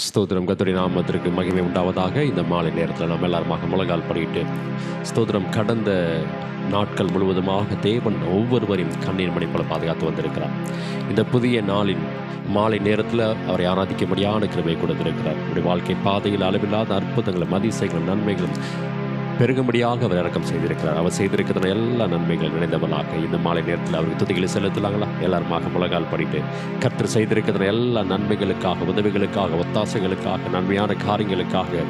ஸ்தோத்திரம். கர்த்தருடைய நாமத்திற்கு மகிமை உண்டாவதாக. இந்த மாலை நேரத்தில் நம்ம எல்லாருமாக முழங்கால் படியிட்டு ஸ்தோத்திரம். கடந்த நாட்கள் முழுவதுமாக தேவன் ஒவ்வொருவரையும் கண்ணீர் மணி போல பாதுகாத்து வந்திருக்கிறார். இந்த புதிய நாளின் மாலை நேரத்தில் அவரை ஆராதிக்கும்படியான கிருபை கொடுத்திருக்கிறார். அவருடைய வாழ்க்கை பாதையில் அளவில்லாத அற்புதங்களும் அதிசயங்களும் நன்மைகளும் பெருகும்படியாக அவர் இறக்கம் செய்திருக்கிறார். அவர் செய்திருக்கிற எல்லா நன்மைகள் நினைந்தவனாக இந்த மாலை நேரத்தில் அவருக்கு துதிகளை செலுத்தலாங்களா? எல்லாருமாக முழங்கால் படிட்டு கர்த்தர் செய்திருக்கிற எல்லா நன்மைகளுக்காக, உதவிகளுக்காக, ஒத்தாசைகளுக்காக, நன்மையான காரியங்களுக்காக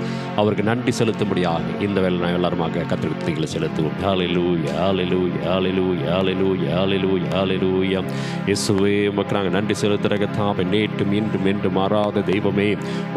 அவருக்கு நன்றி செலுத்தும்படியாக இந்த வேலை நான் எல்லாருமாக கர்த்தருக்கு துதிகளை செலுத்துவோம். ஹல்லேலூயா, ஹல்லேலூயா, ஹல்லேலூயா, ஹல்லேலூயா, ஹல்லேலூயா, ஹல்லேலூயா. இயேசுவே, உமக்கு நாங்கள் நன்றி செலுத்துகிற கர்த்தாவே, நேற்றும் இன்றும் என்று மாறாத தெய்வமே,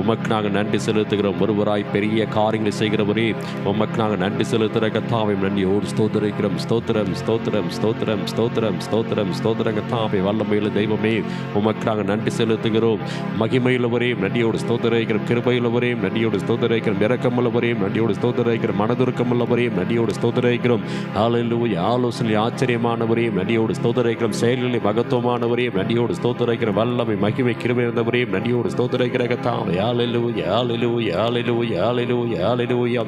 உமக்கு நாங்கள் நன்றி செலுத்துகிறோம். ஒருவராய் பெரிய காரியங்களை செய்கிறவரே, உமக்கு நாங்கள் நன்றி செலுத்துகிற கர்த்தாவே, நன்றியோடு ஸ்தோத்திரிக்கிறோம். ஸ்தோத்திரம், ஸ்தோத்திரம், ஸ்தோத்திரம், ஸ்தோத்திரம், ஸ்தோத்திரம், ஸ்தோத்திர கர்த்தாவே, வல்லமையுள்ள தெய்வமே, உமக்கு நாங்கள் நன்றி செலுத்துகிறோம். மகிமையுள்ளவரே, நன்றியோடு ஸ்தோத்திரிக்கிறோம். கிருபையுள்ளவரே, நன்றியோடு ஸ்தோத்திரிக்கிறோம். இரக்கமுள்ளவரே, நன்றியோடு ஸ்தோத்திரிக்கிறோம். மனதுருக்கமுள்ளவரே, நன்றியோடு ஸ்தோத்திரிக்கிறோம். ஹல்லேலூயா. ஆலோசனை ஆச்சரியமானவரே, நன்றியோடு ஸ்தோத்திரிக்கிறோம். செயல்களில் மகத்துவமானவரே, நன்றியோடு ஸ்தோத்திரிக்கிறோம். வல்லமை மகிமை கிருபை இருந்தவரே, நன்றியோடு ஸ்தோத்திரிக்கிற கர்த்தாவே, ஹல்லேலூயா, ஹல்லேலூயா, ஹல்லேலூயா, ஹல்லேலூயா, ஹல்லேலூயா.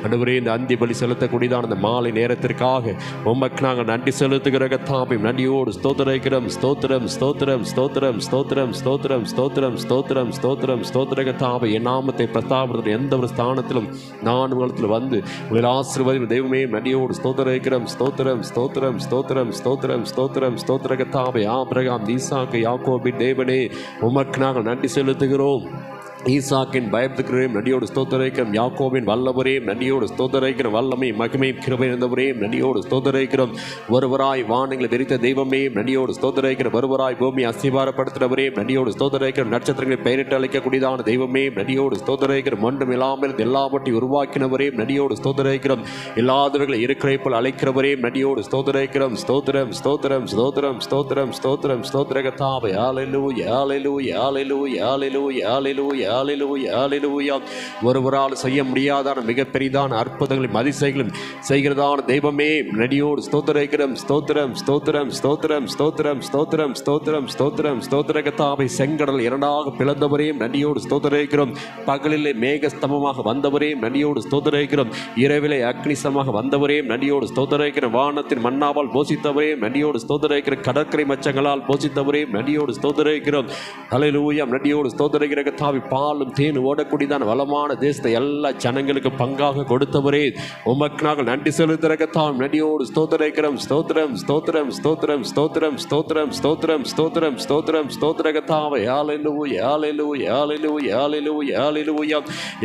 ஆண்டவரே, இந்த அந்தி பலி செலுத்தக்கூடியதான அந்த மாலை நேரத்திற்காக உமக்கு நாங்கள் நன்றி செலுத்துகிற கர்த்தாவே, நன்றியோடு ஸ்தோத்திரிக்கிறோம். ஸ்தோத்திரம், ஸ்தோத்திரம், ஸ்தோத்திரம், ஸ்தோத்திரம், ஸ்தோத்திரம், ஸ்தோத்திரம், ஸ்தோத்திரம், ஸ்தோத்திரம், ஸ்தோத்திர கர்த்தாவே, என் நாமத்தை பிரஸ்தாபப்படுத்த எந்த ஒரு ஸ்தானத்திலும் நான் உலகத்தில் வந்து உங்கள் ஆசீர்வாதம் தெய்வமே, நன்றியோடு ஸ்தோத்திரிக்கிறோம். ஸ்தோத்திரம், ஸ்தோத்திரம், ஸ்தோத்திரம், ஸ்தோத்திரம், ஸ்தோத்திரம், ஸ்தோத்திர கர்த்தாவே, ஆபிரகாம், ஈசாக்கு, யாக்கோபின் தேவனே, உமக்கு நாங்கள் நன்றி செலுத்துகிறோம். ஈசாக்கின் பயத்துக்கிறேன், நன்றியோடு ஸ்தோத்திரிக்கிறோம். யாக்கோபின் வல்லவரே, நன்றியோடு ஸ்தோத்திரிக்கிறோம். வல்லமை மகிமை கிருபை இருந்தவரே, நன்றியோடு ஸ்தோத்திரிக்கிறோம். ஒருவராய் வானங்களை விரித்த தெய்வமே, நன்றியோடு ஸ்தோத்திரிக்கிறோம். ஒருவராய் பூமி அஸ்திபாரப்படுத்துகிறவரே, நன்றியோடு ஸ்தோத்திரிக்கிறோம். நட்சத்திரங்களை பெயரிட்டு அழைக்கக்கூடியதான தெய்வமே, நன்றியோடு ஸ்தோத்திரிக்கிறோம். ஒன்றும் இல்லாமல் எல்லாவற்றையும் உருவாக்கினவரே, நன்றியோடு ஸ்தோத்திரிக்கிறோம். இல்லாதவர்களை இருக்கிறை போல் அழைக்கிறவரே, நன்றியோடு ஸ்தோத்திரிக்கிறோம். ஸ்தோத்திரம், ஸ்தோத்திரம், ஸ்தோத்திரம், ஸ்தோத்திரம், ஸ்தோத்திரம், ஸ்தோத்திர கர்த்தாவே, ஹல்லேலூயா, ஹல்லேலூயா, ஹல்லேலூயா, ஹல்லேலூயா, ஹல்லேலூயா, ஹல்லேலூயா, ஹல்லேலூயா. ஒருவரால் செய்ய முடியாதான மிகப்பெரிதான அற்புதங்களையும் அதிசயங்களும் செய்கிறதான தெய்வமே, நன்றியோடு ஸ்தோத்திரிக்கிறோம். ஸ்தோத்திரம், ஸ்தோத்திரம், ஸ்தோத்திரம், ஸ்தோத்திரம், ஸ்தோத்திரம், ஸ்தோத்திரம், ஸ்தோத்திரம், ஸ்தோத்திர கர்த்தாவே, செங்கடல் இரண்டாக பிளந்தவரே, நன்றியோடு ஸ்தோத்திரிக்கிறோம். பகலிலே மேகஸ்தமமாக வந்தவரே, நன்றியோடு ஸ்தோத்திரிக்கிறோம். இரவிலே அக்னிசமாக வந்தவரே, நன்றியோடு ஸ்தோத்திரிக்கிறோம். வானத்தின் மன்னாவால் போஷித்தவரே, நன்றியோடு ஸ்தோத்திரிக்கிறோம். கடற்கரை மச்சங்களால் போஷித்தவரே, நன்றியோடு ஸ்தோத்திரிக்கிறோம். ஹல்லேலூயா, நன்றியோடு ஸ்தோத்திரிக்கிற கர்த்தாவே, பாலும் தேன் ஓடக்கூடியதான வளமான தேசத்தை எல்லா ஜனங்களுக்கு பங்காக கொடுத்தவரே, உமக்கு நாங்கள் நன்றி செலுத்துகிற கர்த்தாவே, நன்றியோடு ஸ்தோத்திரிக்கிறோம். ஸ்தோத்திரம், ஸ்தோத்திரம், ஸ்தோத்திரம், ஸ்தோத்திரம், ஸ்தோத்திரம், ஸ்தோத்திரம், ஸ்தோத்திரம், ஸ்தோத்திரம், ஸ்தோத்திர கர்த்தாவே, ஹல்லேலூயா, ஹல்லேலூயா, ஹல்லேலூயா, ஹல்லேலூயா, ஹல்லேலூயா.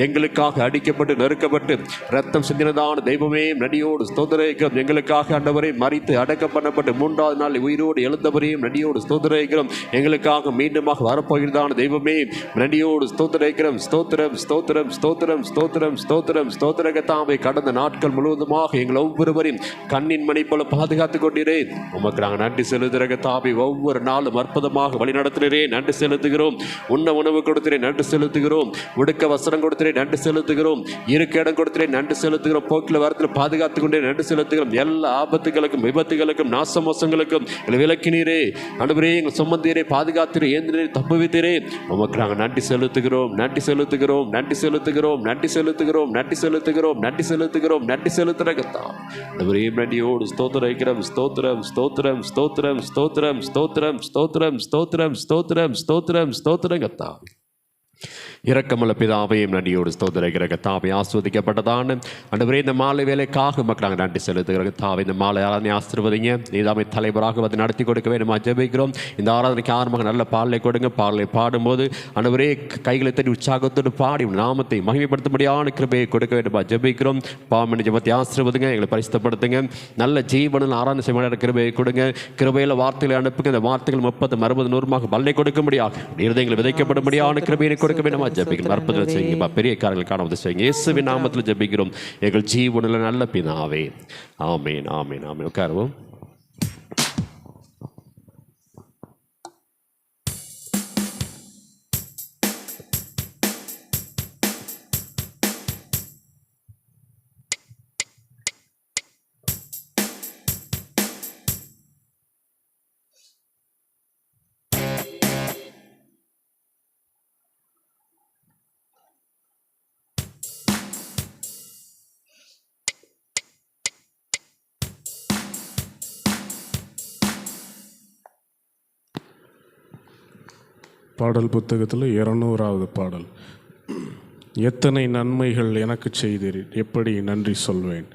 எங்களுக்காக அடிக்கப்பட்டு நெருக்கப்பட்டு ரத்தம் சிந்தினதான தெய்வமே, நன்றியோடு ஸ்தோத்திரிக்கிறோம். எங்களுக்காக ஆண்டவரே மரித்து அடக்கம் பண்ணப்பட்டு மூன்றாவது நாள் உயிரோடு எழுந்தவரையும் நன்றியோடு ஸ்தோத்திரிக்கிறோம். எங்களுக்காக மீண்டுமாக வரப்போகிறதான தெய்வமே, நன்றியோடு ஸ்தோத்திரிக்கிறோம். ஸ்தோத்திரம், ஸ்தோத்திரம், ஸ்தோத்திரம், ஸ்தோத்திரம், ஸ்தோத்திரம், ஸ்தோத்திர கர்த்தாவே, கடந்த நாட்கள் முழுவதுமாக எங்கள் ஒவ்வொருவரையும் கண்ணின் மணி போல பாதுகாத்துக் கொண்டிருக்கிறேன். உமக்கு நாங்கள் நன்றி செலுத்துகிற கர்த்தாவே, ஒவ்வொரு நாளும் அற்புதமாக வழி நடத்தினேன், நன்றி செலுத்துகிறோம். உண்ண உணவு கொடுத்தினேன், நன்றி செலுத்துகிறோம். உடுக்க வஸ்திரம் கொடுத்தினேன், நன்றி செலுத்துகிறோம். இருக்க இடம் கொடுத்தினேன், நன்றி செலுத்துகிறோம். போக்கில் வரத்தில் பாதுகாத்துக் கொண்டே நன்றி செலுத்துகிறோம். எல்லா ஆபத்துகளுக்கும் விபத்துகளுக்கும் நாசமோசங்களுக்கும் விலக்கினீரே, ஆண்டவரே, எங்கள் சுமந்தீரே, பாதுகாத்தீரே, ஏந்திரே, தப்புவித்தீரே, உமக்கு நாங்கள் நன்றி செலுத்துகிறோம். நன்றி செலுத்துகிறோம், நன்றி செலுத்துகிறோம், நன்றி செலுத்துகிறோம், நன்றி செலுத்துகிறோம், நன்றி செலுத்துகிறோம், நன்றி செலுத்துகிற கர்த்தாவே, ஆண்டவரே, நன்றியோடு ஸ்தோத்திரிக்கிறோம். ஸ்தோத்திரம், ஸ்தோத்திரம், ஸ்தோத்திரம், ஸ்தோத்திரம், ஸ்தோத்திரம், ஸ்தோத்திரம், ஸ்தோத்திரம், ஸ்தோத்திரம், ஸ்தோத்திரம், ஸ்தோத்திர கர்த்தாவே, இரக்கமுள்ள பிதாவையும் நன்றியோடு ஸ்தோத்திரிக்கிற கர்த்தாவே, ஆஸ்வதிக்கப்பட்டதான ஆண்டவரே, இந்த மாலை வேலைக்காக மக்கள் நன்றி செலுத்துகிற கர்த்தாவே, இந்த மாலை ஆராதனை ஆசீர்வதிங்க. நீதாமே தலைவராக வந்து நடத்தி கொடுக்க வேண்டுமா ஜெபிக்கிறோம். இந்த ஆராதனைக்கு ஆரம்பமாக நல்ல பாடலை கொடுங்க. பாடலை பாடும்போது ஆண்டவரே கைகளை தட்டி உற்சாகத்தோடு பாடி நாமத்தை மகிமைப்படுத்தும்படியான கிருபையை கொடுக்க வேண்டுமா ஜெபிக்கிறோம். பாவமணி ஜெபத்தை ஆசீர்வதிங்க, எங்களை பரிசுத்தப்படுத்துங்க. நல்ல ஜீவனில் ஆராதனை செய்ய கிருபையை கொடுங்க. கிருபையில் வார்த்தைகளை அனுப்புங்க. இந்த வார்த்தைகள் 30, 60, 100 பல்லை கொடுக்கும்படியாக இருதயங்கள் விதைக்கப்படும்படியான கிருபையை கொடுக்க வேண்டுமா ஜெபிக்கிறோம். அற்புதம் செய்யுங்க, பெரிய காரியங்கள் காண வந்து செய்யுங்க. இயேசுவின் நாமத்தில் ஜெபிக்கிறோம் எங்கள் ஜீவனில் நல்ல பிதாவே, ஆமேன், ஆமேன், ஆமேன். உட்காருவோம். பாடல் புத்தகத்தில் 200வது பாடல். எத்தனை நன்மைகள் எனக்கு செய்தீர், எப்படி நன்றி சொல்வேன்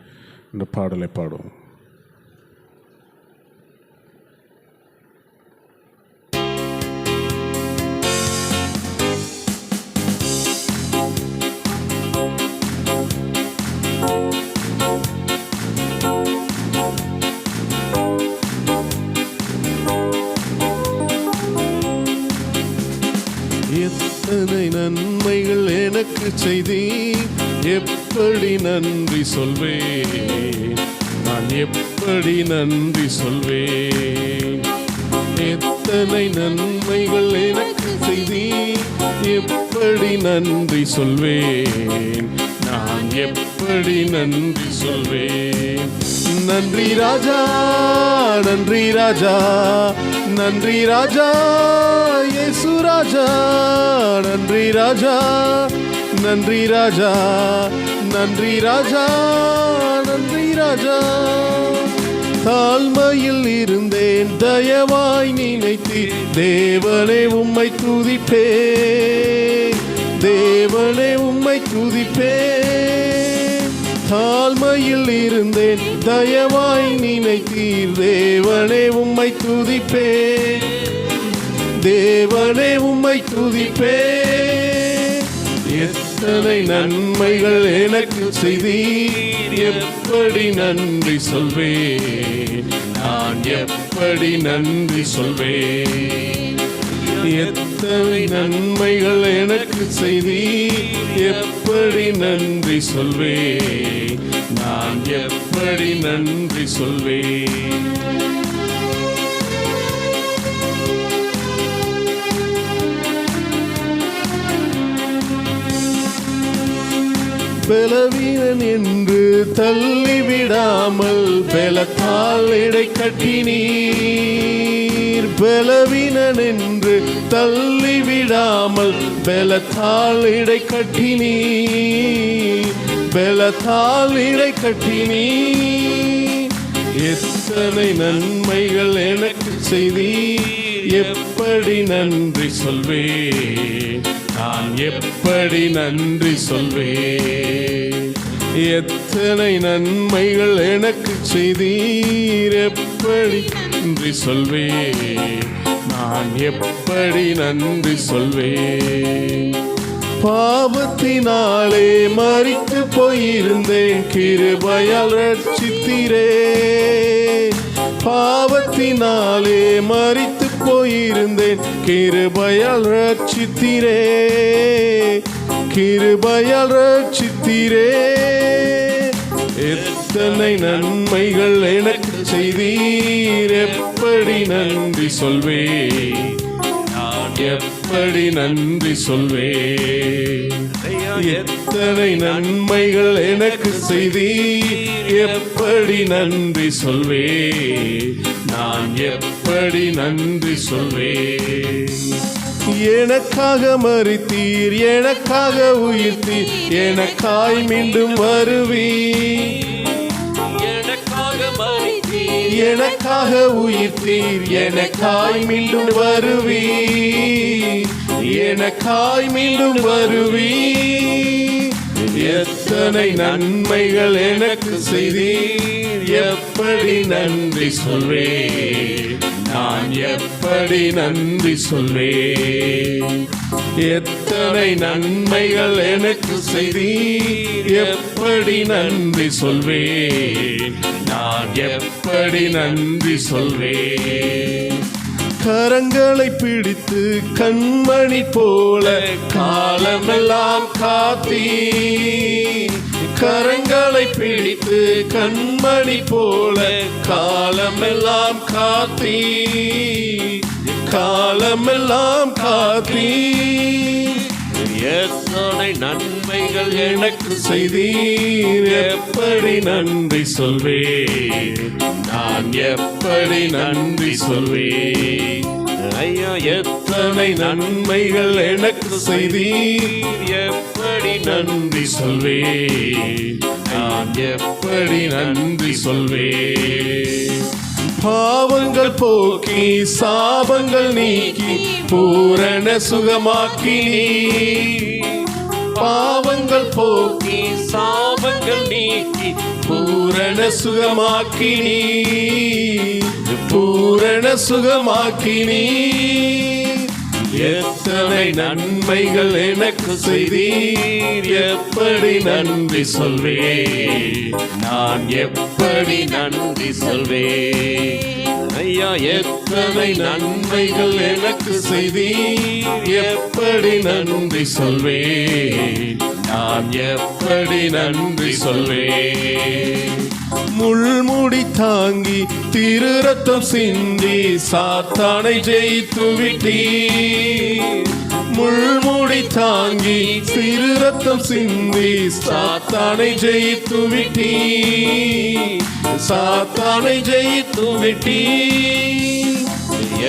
என்ற பாடலை பாடுவோம். எத்தனை நன்மைகள் எனக்கு செய்தீர், எப்படி நன்றி சொல்வேன், நான் எப்படி நன்றி சொல்வேன். எத்தனை நன்மைகள் எனக்கு செய்தீர், எப்படி நன்றி சொல்வேன், நான் எப்படி நன்றி சொல்வேன். நன்றி ராஜா, நன்றி ராஜா, நன்றி ராஜா, இயேசு ராஜா, நன்றி ராஜா, நன்றி ராஜா, நன்றி ராஜா, நன்றி ராஜா. தாழ்மையில் இருந்தேன், தயவாய் நினைத்தீர், தேவனே உம்மை துதிப்பேன், தேவனே உம்மை துதிப்பேன். தாழ்மையில் இருந்தேன், தயவாய் நினைத்தீர், தேவனே உம்மை துதிப்பேன், தேவனே உம்மை துதிப்பேன். எத்தனை நன்மைகள் எனக்கு செய்தீர், எப்படி நன்றி சொல்வேன், நான் எப்படி நன்றி சொல்வேன். எத்தனை நன்மைகள் எனக்கு செய்தீர், எப்படி நன்றி சொல்வேன், நான் எப்படி நன்றி சொல்வேன். பலவீனன் என்று தள்ளிவிடாமல் பலத்தால் இடை கட்டினீர், பலவீனன் என்று தள்ளிவிடாமல் பலத்தால் இடை கட்டினீர், பலத்தால் இடை கட்டினீர். எத்தனை நன்மைகள் எனக்கு செய்தீர், எப்படி நன்றி சொல்வேன், நான் எப்படி நன்றி சொல்வேன். எத்தனை நன்மைகள் எனக்கு செய்தீர், எப்படி நன்றி சொல்வேன், நான் எப்படி நன்றி சொல்வேன். பாவத்தினாலே மரித்து போயிருந்தேன், கிருபையால் ரட்சித்தீரே, பாவத்தினாலே மரித்து போயிருந்தேன், கிருபையால் ரட்சித்தீரே, கிருபையால் ரட்சித்தீரே. எத்தனை நன்மைகள் எனக்கு செய்தீர், எப்படி நன்றி சொல்வேன், நான் எப்படி நன்றி சொல்வேன். எத்தனை நன்மைகள் எனக்கு செய்தீர், எப்படி நன்றி சொல்வேன், நான் எப்படி நன்றி சொல்வேன். எனக்காக மரித்தீர், எனக்காக உயிர்த்தீர், எனக்காய் மீண்டும் வருவீர், எனக்காக உயிர்த்தீர், எனக்காய் மீண்டும் வருவீர், எனக்காய் மீண்டும் வருவீர். எத்தனை நன்மைகள் எனக்கு செய்தீர், எப்படி நன்றி சொல்வேன், நான் எப்படி நன்றி சொல்வேன். எத்தனை நன்மைகள் எனக்கு செய்தீர், எப்படி நன்றி சொல்வேன், நான் எப்படி நன்றி சொல்வேன். கரங்களை பிடித்து கண்மணி போல காலமெல்லாம் காத்தீர், கரங்களை பிடித்து கண்மணி போல காலமெல்லாம் காத்தீர், காலமெல்லாம் காத்தீர். எத்தனை நன்மைகள் எனக்கு செய்தீர், எப்படி நன்றி சொல்வேன், நான் எப்படி நன்றி சொல்வேன். ஐயா, எத்தனை நன்மைகள் எனக்கு செய்தீர், எப்படி நன்றி சொல்வேன், நான் எப்படி நன்றி சொல்வேன். பாவங்கள் போக்கி சாபங்கள் நீக்கி பூரண சுகமாக்கி பாவங்கள் போக்கி சாபங்கள் நீக்கி பூரண சுகமாக்கி பூரண சுகமாக்கி எத்தனை நன்மைகள் எனக்கு செய்தீர், எப்படி நன்றி சொல்வேன், நான் எப்படி நன்றி சொல்வேன். ஐயா, எத்தனை நன்மைகள் எனக்கு செய்தீர், எப்படி நன்றி சொல்வேன், நான் எப்படி நன்றி சொல்வேன். முள்முடி தாங்கி திரு ரத்தம் சிந்தி சாத்தானை ஜெயித்து விட்டீர். முள்முடி தாங்கி திரு ரத்தம் சிந்தி சாத்தானை ஜெயித்து விட்டீர். சாத்தானை ஜெயித்து விட்டீர்.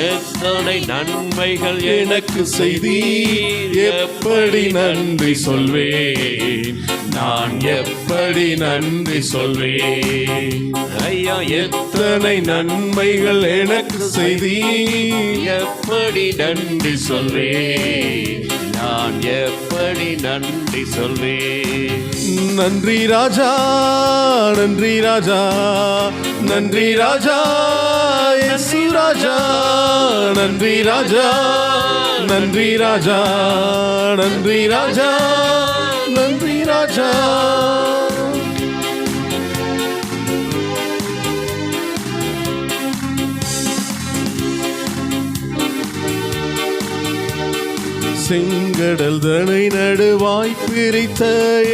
எத்தனை நன்மைகள் எனக்கு செய்தீர், எப்படி நன்றி சொல்வேன், நான் எப்படி நன்றி சொல்வேன். ஐயா, எத்தனை நன்மைகள் எனக்கு செய்தீர், எப்படி நன்றி சொல்வேன், நான் எப்படி நன்றி சொல்வேன். நன்றி ராஜா, நன்றி ராஜா, நன்றி ராஜா, இயேசு ராஜா, நன்றி ராஜா, நன்றி ராஜா, நன்றி ராஜா, நன்றி ராஜா. செங்கடல் தனை நடுவாய் பிரித்த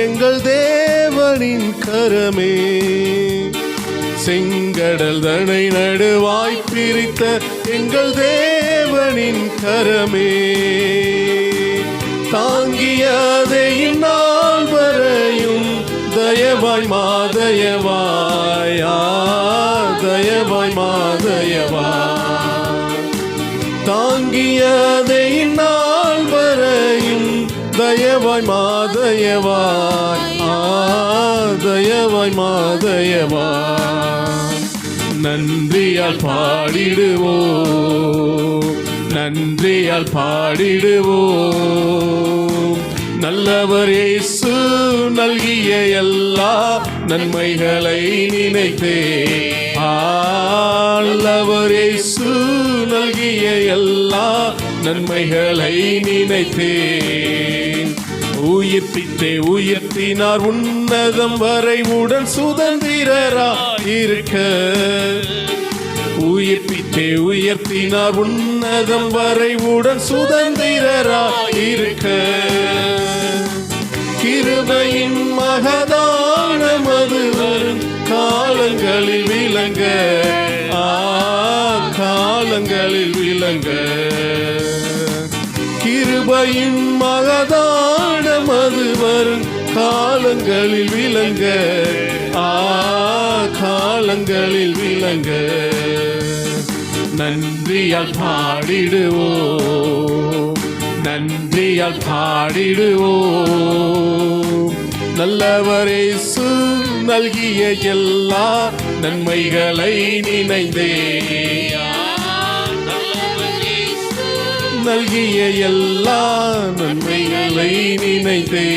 எங்கள் தேவனின் கரமே, செங்கடல் தனை நடுவாய் பிரித்த எங்கள் தேவனின் கரமே, தாங்கியதை இந்நாள் வரையும் தயவாய் மாதயவாய், தயவாய் மாதயவாய், தாங்கியதை இந்நாள் வரையும் தயவாய் மாதயவாய், தயவாய் மாதயவாய். நன்றியால் பாடிடுவோம், நன்றியால் பாடிடுவோம். நல்லவர் இயேசு நல்கிய எல்லா நன்மைகளை நினைத்தே, நல்லவர் இயேசு நல்கிய எல்லா நன்மைகளை நினைத்தேன். உயிர்ப்பித்தே உயர்த்தினார் உன்னதம் வரை உடன் சுதந்திரரா இருக்க, உயிர்ப்பித்தே உயர்த்தினார் உன்னதம் வரை உடன் சுதந்திரரா இருக்க. கிருபையின் மகதான மது வரும் காலங்களில் விளங்க, காலங்களில் விளங்க. கிருபையின் மகதான மது வரும் காலங்களில் விளங்க, காலங்களில் விளங்க. நன்றியால் பாடிடுவோம், நன்றியால் பாடிடுவோம். நல்லவர் இயேசு நல்கிய எல்லா நன்மைகளை நினைந்தே, நல்கிய எல்லா நன்மைகளை நினைந்தே.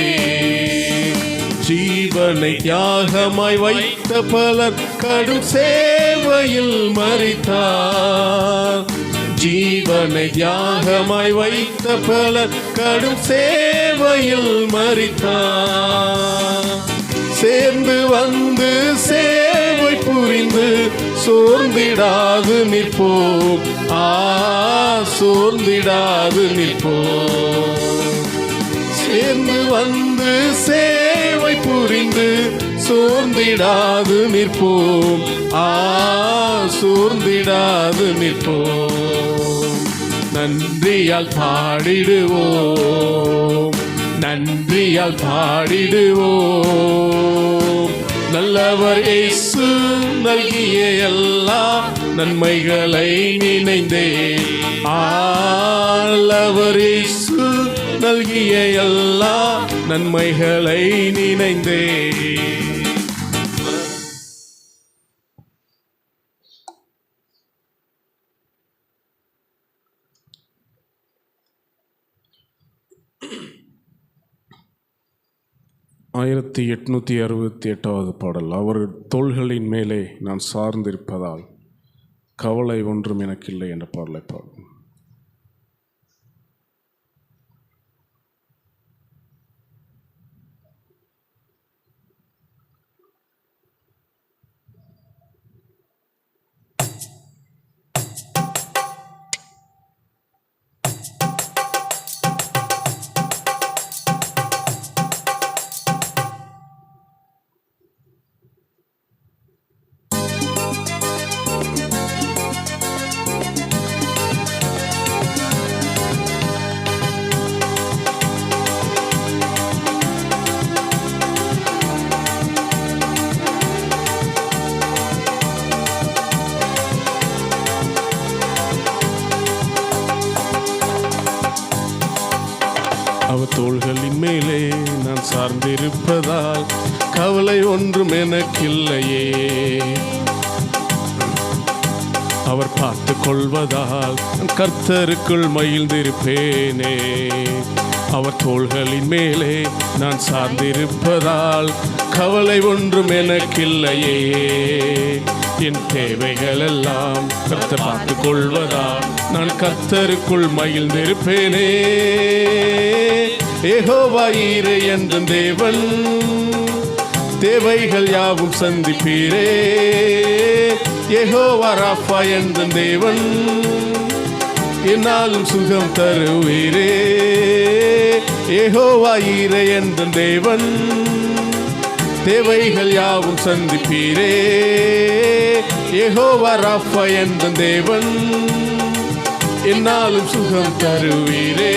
ஜீவனை தியாகமாய் வைத்த பலர் கடும் சேவையில் மரித்தார், ஜீவனை தியாகமாய் வைத்த பலர் கடும் சேவையில் மரித்தார். சேர்ந்து வந்து சேவை புரிந்து சோர்ந்திடாது நிற்போம், சோர்ந்திடாது நிற்போம். சேர்ந்து வந்து சேவை புரிந்து சோர்ந்திடாது நிற்போம், சோர்ந்திடாது நிற்போம். நன்றியால் பாடிடுவோம், நன்றியால் பாடிடுவோம். நல்லவர் இயேசு நல்கிய எல்லா நன்மைகளை நினைந்தே, நல்லவர் இயேசு நல்கிய எல்லா நன்மைகளை நினைந்தே. 1868 பாடல். அவர் தோள்களின் மேலே நான் சார்ந்திருப்பதால் கவலை ஒன்றும் எனக்கில்லை என்ற பாடலை பாடும். அவர் தோள்களின் மேலே நான் சார்ந்திருப்பதால் கவலை ஒன்றும் எனக்கில்லையே. அவர் பார்த்து கொள்வதால் கர்த்தருக்குள் மகிழ்ந்திருப்பேனே. அவர் தோள்களின் மேலே நான் சார்ந்திருப்பதால் கவலை ஒன்றும் எனக்கில்லையே. என் தேவைகள் எல்லாம் கர்த்தர் பார்த்து கொள்வதால் நான் கர்த்தருக்குள் மகிழ்ந்திருப்பேனே. யெகோவா ஈரே என்ற தேவன், தேவைகள் யாவும் சந்திப்பீரே. யெகோவா ராஃபா என்ற தேவன், என்னாலும் சுகம் தருவீரே. யெகோவா ஈரே என்ற தேவன், தேவைகள் யாவும் சந்திப்பீரே. யெகோவா ராஃபா என்ற தேவன், என்னாலும் சுகம் தருவீரே.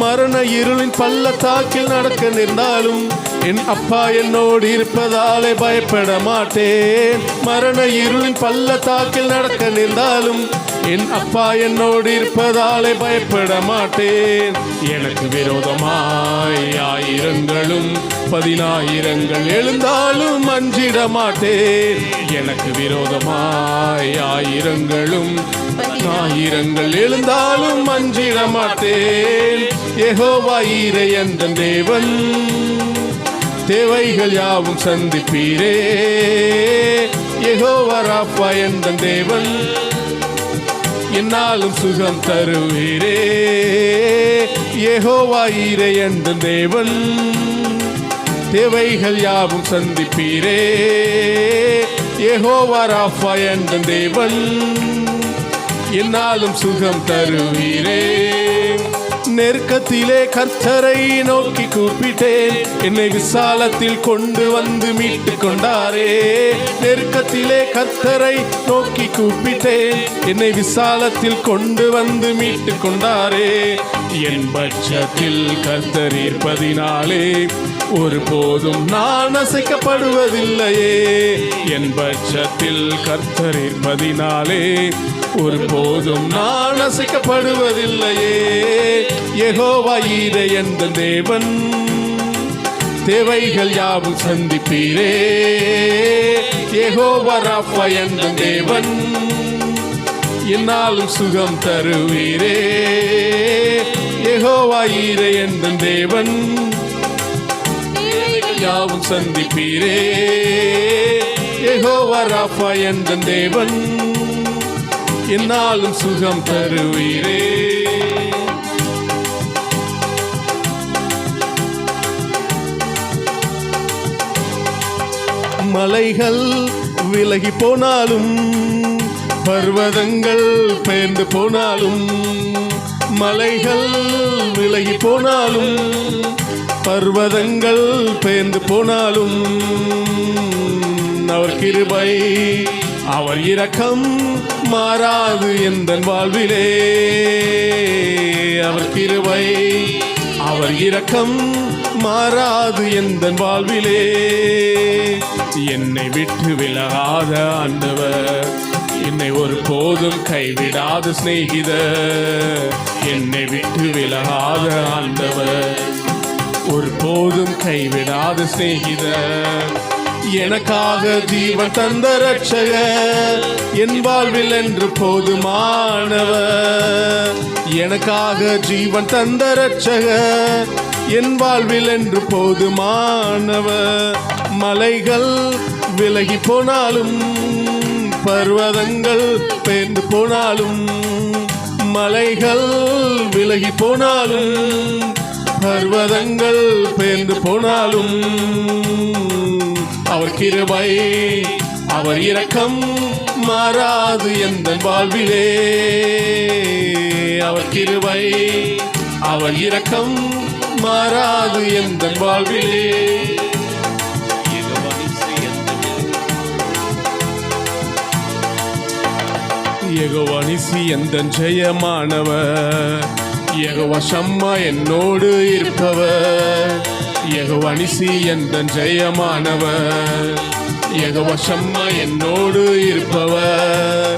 மரண இருளின் பள்ளத்தாக்கில் நடக்க நின்றாலும் என் அப்பா என்னோடு இருப்பதாலே பயப்பட மாட்டேன். மரண இருளின் பள்ளத்தாக்கில் நடக்க நின்றாலும் என் அப்பா என்னோடு இருப்பதாலே பயப்பட மாட்டேன். எனக்கு விரோதமாய் ஆயிரங்களும் 10,000 எழுந்தாலும் அஞ்சிட மாட்டேன். எனக்கு விரோதமாய் ஆயிரங்களும் 10,000 எழுந்தாலும் அஞ்சிட மாட்டேன். யெகோவா ஈரே என்ற தேவன், தேவைகள் யாவும் சந்திப்பீரே. யெகோவா ராஃபா என்ற தேவன், என்னாலும் சுகம் தருவீரே. யெகோவா ஈரே என்ற தேவன், தேவைகள் யாவும் சந்திப்பீரே. யெகோவா ராஃபா என்ற தேவன், என்னாலும் சுகம் தருவீரே. நெருக்கத்திலே கர்த்தரை நோக்கி கூப்பிட்டேன், என்னை விசாலத்தில் கொண்டு வந்து மீட்டு கொண்டாரே. நெருக்கத்திலே கர்த்தரை நோக்கி கூப்பிட்டேன், என்னை விசாலத்தில் கொண்டு வந்து மீட்டு கொண்டாரே. என் பட்சத்தில் கர்த்தர் இருப்பதினாலே ஒருபோதும் நான் அசைக்கப்படுவதில்லையே. என் பட்சத்தில் கர்த்தர் இருப்பதினாலே ஒருபோதும் நான் அசைக்கப்படுவதில்லையே. யெகோவா ஈரே என்ற தேவன், தேவைகள் யாவும் சந்திப்பீரே. யெகோவா ராஃபா என்ற தேவன், என்னாலும் சுகம் தருவீரே. யெகோவா ஈரே என்ற தேவன், தேவைகள் யாவும் சந்திப்பீரே. யெகோவா ராஃபா என்ற தேவன், என்னாலும் சுகம் தருவீரே. மலைகள் விலகி போனாலும், பர்வதங்கள் பெயர்ந்து போனாலும், மலைகள் விலகி போனாலும், பர்வதங்கள் பெயர்ந்து போனாலும், அவர் கிருபை அவர் இரக்கம் மாறாது எந்தன் வாழ்விலே. அவர் கிருபை அவர் இரக்கம் மாறாது எந்தன் வாழ்விலே. என்னை விட்டு விலகாத ஆண்டவர், என்னை ஒரு போதும் கைவிடாத சிநேகிதர். என்னை விட்டு விலகாத ஆண்டவர், ஒரு போதும் கைவிடாத சிநேகிதர். எனக்காக ஜீவன் தந்த ரட்சகர், என் வாழ்வில் என்று போதுமானவர். எனக்காக ஜீவன் தந்த ரட்சகர் என் வாழ்வில் என்று போதுமானவர். மலைகள் விலகி போனாலும் பர்வதங்கள் பெயர்ந்து போனாலும், மலைகள் விலகி போனாலும் பர்வதங்கள் பெயர்ந்து போனாலும், அவர் கிருபை அவர் இரக்கம் மாறாது எந்தன் வாழ்விலே. அவர் கிருபை அவர் இரக்கம் மாறாது எந்தன் வாழ்விலே. யெகோவா நிசி எந்தன் ஜெயமானவர், யெகோவா ஷம்மா என்னோடு இருப்பவர். யெகோவா நிசி எந்தன் ஜெயமானவர், யெகோவா ஷம்மா என்னோடு இருப்பவர்.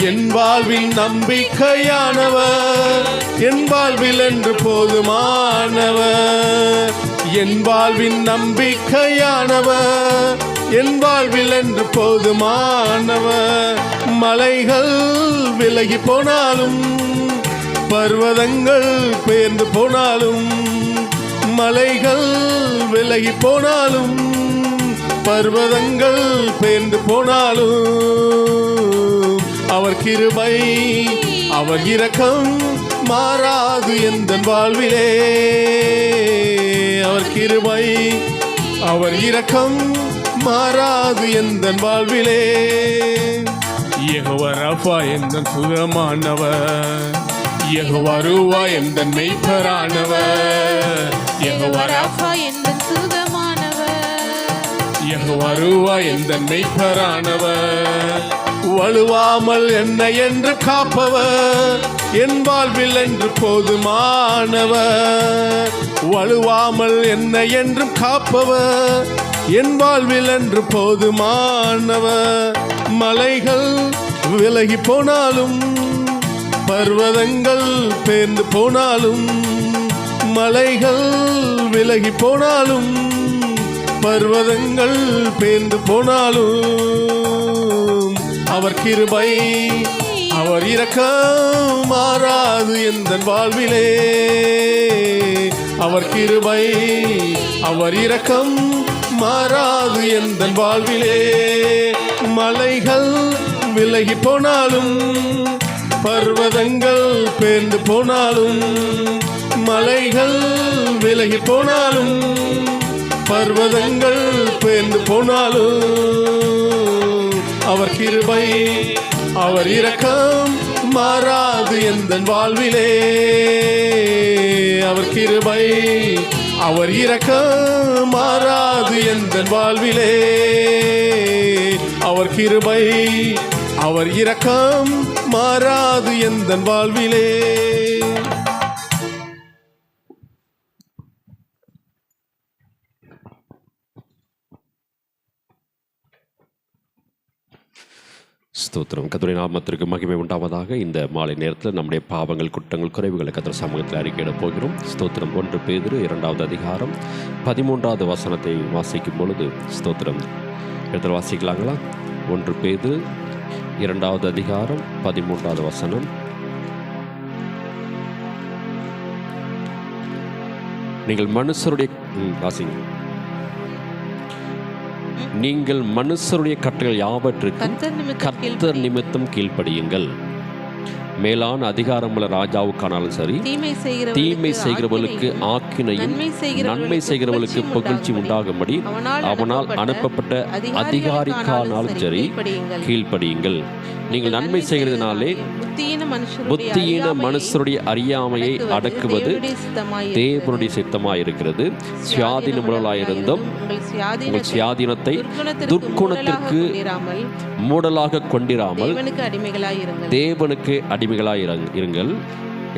என் வாழ்வில் நம்பிக்கையானவர், என் வாழ்வில் என்று போதுமானவர். என் வாழ்வின் நம்பிக்கையானவர், என் வாழ்வில் என்று போதுமானவர். மலைகள் விலகி போனாலும் பர்வதங்கள் பெயர்ந்து போனாலும், மலைகள் விலகி போனாலும் பர்வதங்கள் பெயர்ந்து போனாலும், அவர் கிருபை அவர் இரக்கம் மாறாது எந்தன் வாழ்விலே. அவர் கிருபை அவர் இரக்கம் மாறாது எந்தன் வாழ்விலே. யெகோவா ரஃபா எந்தன் சுகமானவர், யெகோவா ரூவா எந்தன் மெய்ப்பரானவர். யெகோவா ரஃபா எந்தன் சுகமானவர், யெகோவா ரூவா எந்தன் மெய்ப்பரானவர். வலுவாமல் என்னை என்று காப்பவர், என் வாழ்வில் என்று போதுமானவர். வலுவாமல் என்னை என்றும் காப்பவர், என் வாழ்வில் என்று போதுமானவர். மலைகள் விலகி போனாலும் பர்வதங்கள் பெயர்ந்து போனாலும், மலைகள் விலகி போனாலும் பர்வதங்கள் பெயர்ந்து போனாலும், அவர் கிருபை அவர் இரக்கம் மாறாது எந்தன் வாழ்விலே. அவர் கிருபை அவர் இரக்கம் மாறாது எந்தன் வாழ்விலே. மலைகள் விலகி போனாலும் பர்வதங்கள் பெயர்ந்து போனாலும், மலைகள் விலகி போனாலும் பர்வதங்கள் பெயர்ந்து போனாலும், அவர் கிருபை அவர் இரக்கம் மாறாது எந்தன் வாழ்விலே. அவர் கிருபை அவர் இரக்கம் மாறாது எந்தன் வாழ்விலே. அவர் கிருபை அவர் இரக்கம் மாறாது எந்தன் வாழ்விலே. ஸ்தோத்திரம். கர்த்தருடைய நாமத்திற்கு மகிமை உண்டாவதாக. இந்த மாலை நேரத்தில் நம்முடைய பாவங்கள் குற்றங்கள் குறைவுகளை கர்த்தர் சமூகத்தில் அறிக்கையிடப் போகிறோம். ஸ்தோத்திரம். 1 பேதுரு 2வது அதிகாரம் 13வது வசனத்தை வாசிக்கும் பொழுது, ஸ்தோத்திரம், எடுத்து வாசிக்கலாங்களா? 1 பேதுரு 2வது அதிகாரம் 13வது வசனம். நீங்கள் மனுஷருடைய வாசிங்க. நீங்கள் மனுஷருடைய கட்டளைகள் யாவற்றுக்கும் கர்த்தர் நிமித்தம் கீழ்ப்படியுங்கள். மேலான அதிகாரமுள்ள ராஜாவுக்கானாலும் சரி, தீமை செய்கிறவர்களுக்கு ஆக்கினையும் நன்மை செய்கிறவர்களுக்கு புகழ்ச்சி உண்டாகும்படி அவனால் அனுப்பப்பட்ட அதிகாரிக்கானாலும் சரி கீழ்ப்படியுங்கள். நீங்கள் நன்மை செய்கிறதுனாலே புத்தியீன மனுஷருடைய அறியாமையை அடக்குவது தேவனுடைய சித்தமாயிருக்கிறது. சுயாதீன முழலாயிருந்தும் உங்கள் சுயாதீனத்தை துர்க்குணத்திற்கு மூடலாக கொண்டிராமல் தேவனுக்கு அடிமைகளாயிருங்கள்.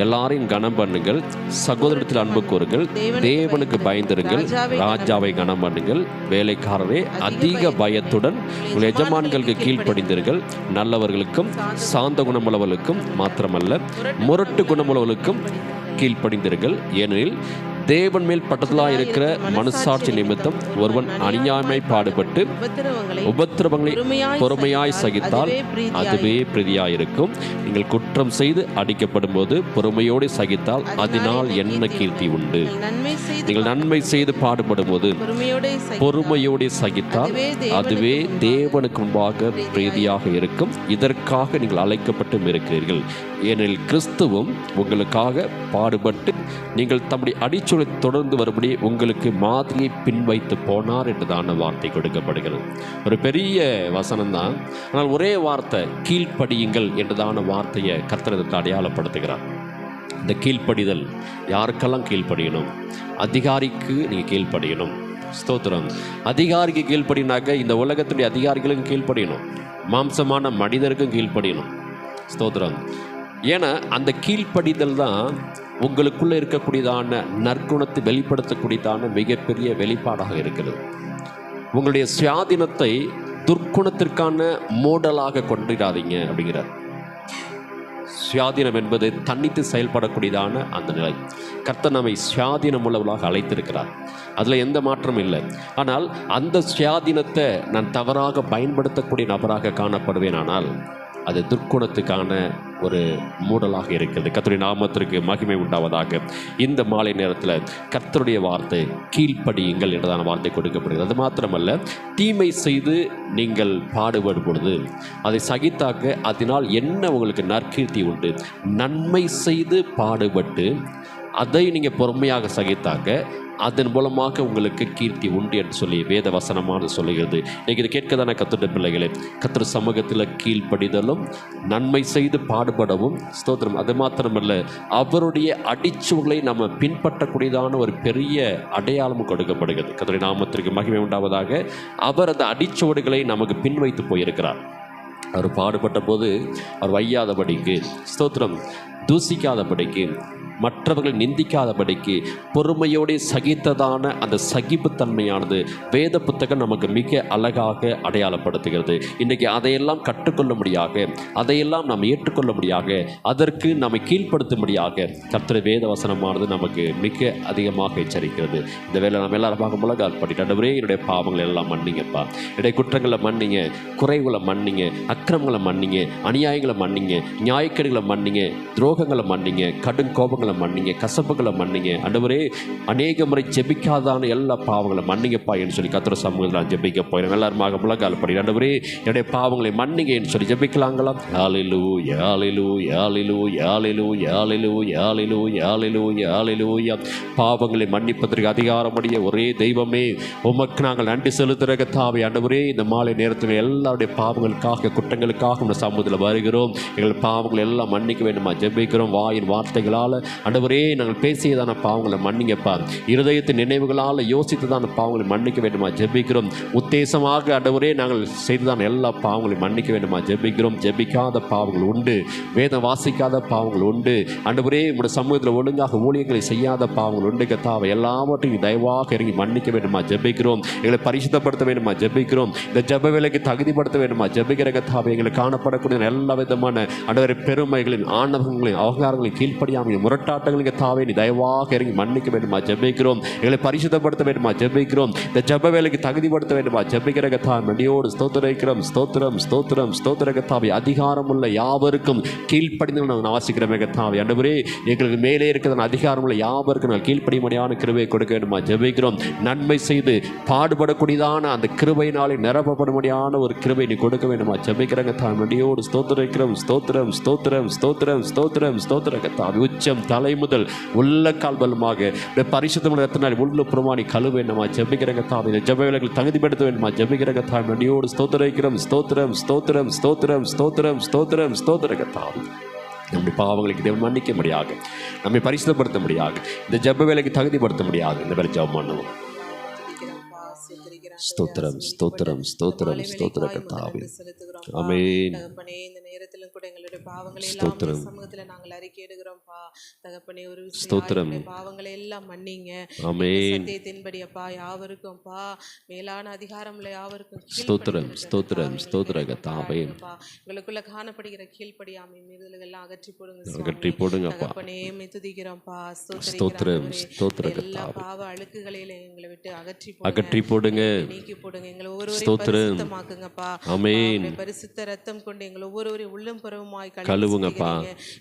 எல்லாரையும் கனம் பண்ணுங்கள். சகோதரத்தில் அன்பு கூறுங்கள். தேவனுக்கு பயந்திருங்கள். ராஜாவை கனம் பண்ணுங்கள். வேலைக்காரரே அதிக பயத்துடன் உங்கள் எஜமான்களுக்கு கீழ்ப்படிந்தீர்கள். நல்லவர்களுக்கும் சாந்த குணமுள்ளவர்களுக்கும் மாத்திரமல்ல முரட்டு குணமுள்ளவர்களுக்கும் கீழ்ப்படிந்தீர்கள். ஏனெனில் தேவன் மேல் பட்டதலாக இருக்கிற மனசாட்சி நிமித்தம் ஒருவன் அநியாயமாய் பாடுபட்டு உபத்திரவங்களை பொறுமையாய் சகித்தால் அதுவே பிரீதியாயிருக்கும். நீங்கள் குற்றம் செய்து அடிக்கப்படும் போது பொறுமையோடு சகித்தால் அதனால் என்ன கீர்த்தி உண்டு? நீங்கள் நன்மை செய்து பாடுபடும் போது பொறுமையோடு சகித்தால் அதுவே தேவனுக்கு முன்பாக பிரீதியாக இருக்கும். இதற்காக நீங்கள் அழைக்கப்பட்டும் இருக்கிறீர்கள். ஏனெனில் கிறிஸ்துவும் உங்களுக்காக பாடுபட்டு நீங்கள் தம்முடைய அடிச்சொலை தொடர்ந்து வரும்படி உங்களுக்கு மாதிரியை பின்வைத்து போனார் என்றுதான வார்த்தை கொடுக்கப்படுகிறது. ஒரு பெரிய வசனம் தான். ஆனால் ஒரே வார்த்தை, கீழ்ப்படியுங்கள் என்றுதான வார்த்தையை கர்த்தருக்கு அடையாளப்படுத்துகிறார். இந்த கீழ்ப்படிதல் யாருக்கெல்லாம் கீழ்ப்படியணும்? அதிகாரிக்கு நீங்கள் கீழ்ப்படியணும். ஸ்தோத்திரம். அதிகாரிக்கு கீழ்ப்படினாக்க இந்த உலகத்துடைய அதிகாரிகளுக்கும் கீழ்ப்படியணும், மாம்சமான மனிதருக்கும் கீழ்ப்படியணும். ஸ்தோத்திரம். ஏன்னா அந்த கீழ்ப்படிதல் தான் உங்களுக்குள்ளே இருக்கக்கூடியதான நற்குணத்தை வெளிப்படுத்தக்கூடியதான மிகப்பெரிய வெளிப்பாடாக இருக்கிறது. உங்களுடைய சுயாதீனத்தை துர்க்குணத்திற்கான மோடலாக கொண்டிடாதீங்க அப்படிங்கிறார். சுயாதீனம் என்பது தன்னித்து செயல்படக்கூடியதான அந்த நிலை. கர்த்தர் நம்மை சுயாதீனம் உள்ளவர்களாக அழைத்திருக்கிறார். அதில் எந்த மாற்றமும் இல்லை. ஆனால் அந்த சுயாதீனத்தை நான் தவறாக பயன்படுத்தக்கூடிய நபராக காணப்படுவேன். ஆனால் அது துர்க்குணத்துக்கான ஒரு மூடலாக இருக்கிறது. கர்த்தருடைய நாமத்திற்கு மகிமை உண்டாவதாக. இந்த மாலை நேரத்தில் கர்த்தருடைய வார்த்தை கீழ்ப்படியுங்கள் என்றதான வார்த்தை கொடுக்கப்படுகிறது. அது மாத்திரமல்ல, தீமை செய்து நீங்கள் பாடுபடும் பொழுது அதை சகித்தாக்க அதனால் என்ன உங்களுக்கு நற்கீர்த்தி உண்டு? நன்மை செய்து பாடுபட்டு அதை நீங்கள் பொறுமையாக சகித்தாக்க அதன் மூலமாக உங்களுக்கு கீர்த்தி உண்டு என்று சொல்லி வேத வசனமாக சொல்லுகிறது. இன்றைக்கி இது கேட்கதான கர்த்தருடைய பிள்ளைகளே, கர்த்தர் சமூகத்தில் கீழ்ப்படிதலும் நன்மை செய்து பாடுபடவும், ஸ்தோத்திரம். அது மாத்திரமல்ல, அவருடைய அடிச்சுவர்களை நம்ம பின்பற்றக்கூடியதான ஒரு பெரிய அடையாளமும் கொடுக்கப்படுகிறது. கர்த்தருடைய நாமத்திற்கு மகிமை உண்டாவதாக. அவர் அந்த அடிச்சுவடுகளை நமக்கு பின்வைத்து போயிருக்கிறார். அவர் பாடுபட்ட போது அவர் வையாதபடிக்கு, ஸ்தோத்திரம், தூசிக்காதபடிக்கு, மற்றவர்கள் நிந்திக்காதபடிக்கு பொறுமையோடு சகித்ததான அந்த சகிப்புத்தன்மையானது வேத புத்தகம் நமக்கு மிக அழகாக அடையாளப்படுத்துகிறது. இன்றைக்கி அதையெல்லாம் கற்றுக்கொள்ளும்படியாக, அதையெல்லாம் நாம் ஏற்றுக்கொள்ளும்படியாக, அதற்கு நம்மை கீழ்ப்படுத்தும்படியாக கர்த்தர் வேத வசனமானது நமக்கு மிக அதிகமாக எச்சரிக்கிறது. இந்த வேலை நம்ம எல்லாரும் பார்க்க முழங்கால் படிட்டு, ஆண்டவரே என்னுடைய பாவங்களை எல்லாம் மன்னிங்கப்பா, என்னுடைய குற்றங்களை மன்னிங்க, குறைவுகளை மன்னிங்க, அக்கிரமங்களை மன்னிங்க, அநியாயங்களை மன்னிங்க, நியாயக்கேடுகளை மன்னிங்க, துரோகங்களை மன்னிங்க, கடும் கோபங்களை மன்னிங்க, கசப்புகளை மன்னிங்க. ஆண்டவரே, அநேக முறை ஜெபிக்காதான எல்லா பாவங்களை மன்னிங்கப்பா என்று சொல்லி கர்த்தர் சமூகத்தில் நான் ஜெபிக்க போகிறேன். எல்லாருமாக முழங்கால் படி, ஆண்டவரே என்னுடைய பாவங்களை மன்னிங்க என்று சொல்லி ஜெபிக்கலாங்களா? ஹல்லேலூயா, ஹல்லேலூயா, ஹல்லேலூயா, ஹல்லேலூயா, ஹல்லேலூயா, ஹல்லேலூயா, ஹல்லேலூயா, ஹல்லேலூயா. பாவங்களை மன்னிப்பதற்கு அதிகாரமுடைய ஒரே தெய்வமே, உமக்கு நாங்கள் நன்றி செலுத்துகிற கர்த்தாவே. ஆண்டவரே, இந்த மாலை நேரத்தில் எல்லாருடைய பாவங்களுக்காக, குற்றங்களுக்காக இந்த சமூகத்தில் வருகிறோம். எங்கள் பாவங்களை எல்லாம் மன்னிக்க வேண்டுமா ஜெபிக்கிறோம். வாயின் வார்த்தைகளால் ஆண்டவரே நாங்கள் பேசியதான பாவங்களை மன்னிங்கப்பா. இருதயத்தின் நினைவுகளால் யோசித்ததான பாவங்களை மன்னிக்க வேண்டுமா ஜெபிக்கிறோம். உத்தேசமாக ஆண்டவரே நாங்கள் செய்ததான எல்லா பாவங்களையும் மன்னிக்க வேண்டுமா ஜெபிக்கிறோம். ஜெபிக்காத பாவங்கள் உண்டு, வேதம் வாசிக்காத பாவங்கள் உண்டு. ஆண்டவரே, உங்களுடைய சமூகத்தில் ஒழுங்காக ஊழியங்களை செய்யாத பாவங்கள் உண்டு கர்த்தாவே. எல்லாவற்றையும் தயவாக இறங்கி மன்னிக்க வேண்டுமா ஜெபிக்கிறோம். எங்களை பரிசுத்தப்படுத்த வேண்டுமா ஜெபிக்கிறோம். இந்த ஜெப வேலைக்கு தகுதிப்படுத்த வேண்டுமா ஜெபிக்கிற கர்த்தாவே. எங்களுக்கு காணப்படக்கூடிய எல்லா விதமான ஆண்டவரே பெருமைகளின், ஆணவங்களின், அவகாரங்களின், கீழ்ப்படியாமையும், முரட்டாட்டங்களுக்கு தாவே நீ தயவாக இறங்கி மன்னிக்க வேண்டுமா ஜெபிக்கிறோம். எங்களை பரிசுத்தப்படுத்த வேண்டுமா ஜெபிக்கிறோம். இந்த ஜெப வேலைக்கு தகுதிப்படுத்த வேண்டுமா ஜெபிக்கிற கர்த்தாவே. நன்றியோடு ஸ்தோத்திரிக்கிறோம். ஸ்தோத்திரம், ஸ்தோத்திரம், ஸ்தோத்திர கர்த்தாவே. அதிகாரமுள்ள யாவருக்கும் கீழ்ப்படிந்து நாங்கள் வாசிக்கிறோமே கர்த்தாவே. ஆண்டவரே, எங்களுக்கு மேலே இருக்கிற அதிகாரமுள்ள யாவருக்கும் நாங்கள் கீழ்ப்படியும்படியான கிருபையை கொடுக்க வேண்டுமா ஜெபிக்கிறோம். நன்மை செய்து பாடுபடக்கூடியதான அந்த கிருபையினாலே நிரப்பப்படும்படியான ஒரு கிருபை நீ கொடுக்க வேண்டுமா ஜெபிக்கிற கர்த்தாவே. நன்றியோடு ஸ்தோத்திரிக்கிறோம். ஸ்தோத்திரம், ஸ்தோத்திரம், ஸ்தோத்திரம், ஸ்தோத்திரம், ஸ்தோத்திர கர்த்தாவே. உச்சம் தலை முதல் உள்ள கால்பலமாக பரிசுத்தமான ரத்தினாலே உள்ள புறமானி கழுவ வேண்டுமா ஜெபிக்கிற கர்த்தாவே. இந்த ஜெப வேளைகளை தகுதிப்படுத்த வேண்டுமா ஜெபிக்கிற கர்த்தாவே. நன்றியோடு ஸ்தோத்திரிக்கிறோம். ஸ்தோத்திரம், ஸ்தோத்திரம், ஸ்தோத்திரம், ஸ்தோத்திரம், ஸ்தோத்திரம், ஸ்தோத்திர கர்த்தாவே. நம்முடைய பாவங்களுக்கு தேவன் மன்னிக்க முடியாது, நம்மை பரிசுத்தப்படுத்த முடியாது, இந்த ஜெப வேலைக்கு தகுதிப்படுத்த முடியாது. இந்த வேலை ஜெபம் பண்ணுவோம். ஸ்தோத்திரம், ஸ்தோத்திரம், ஸ்தோத்திரம், ஸ்தோத்திர கர்த்தாவே. ஆமென். நேரத்திலும் கூட எங்களுடைய பாவங்களை எல்லாம் ஸ்தோத்திரம். சமூகத்துல நாங்கள் அறிக்கையிடுகிறோம்ப்பா. தகப்பனே, ஒரு ஸ்தோத்திரம். விஷயம் பாவங்களை எல்லாம் மன்னிங்க. ஆமென். சத்தியத்தின்படி அப்பா யாவருக்கும்ப்பா மேலான அதிகாரம்ல யாவருக்கும் ஸ்தோத்திரம், ஸ்தோத்திரம், ஸ்தோத்திர கர்த்தாவே. எங்களுக்குள்ள காணப்படுகிற கீழ்ப்படியாமை மீறுதல்கள் எல்லாம் அகற்றி போடுங்க அகற்றி சுவாமி. போடுங்கப்பா. தகப்பனே, உம்மை துதிக்கிறோம்ப்பா, ஸ்தோத்திரம், ஸ்தோத்திரிக்கிறோம். ஸ்தோத்திர எல்லா கர்த்தாவே. பாவ அழுக்குகளிலே எங்களை விட்டு அகற்றி அகற்றி போடுங்க. நீக்கி போடுங்க. எங்களை ஒவ்வொருவரையும் ஸ்தோத்திரம். பரிசுத்தமாக்குங்கப்பா. ஆமென். உம்முடைய பரிசுத்த ரத்தம் கொண்டு எங்களை ஒவ்வொருவரையும் உள்ளம் புறவுமாய் கழுவுங்கப்பா.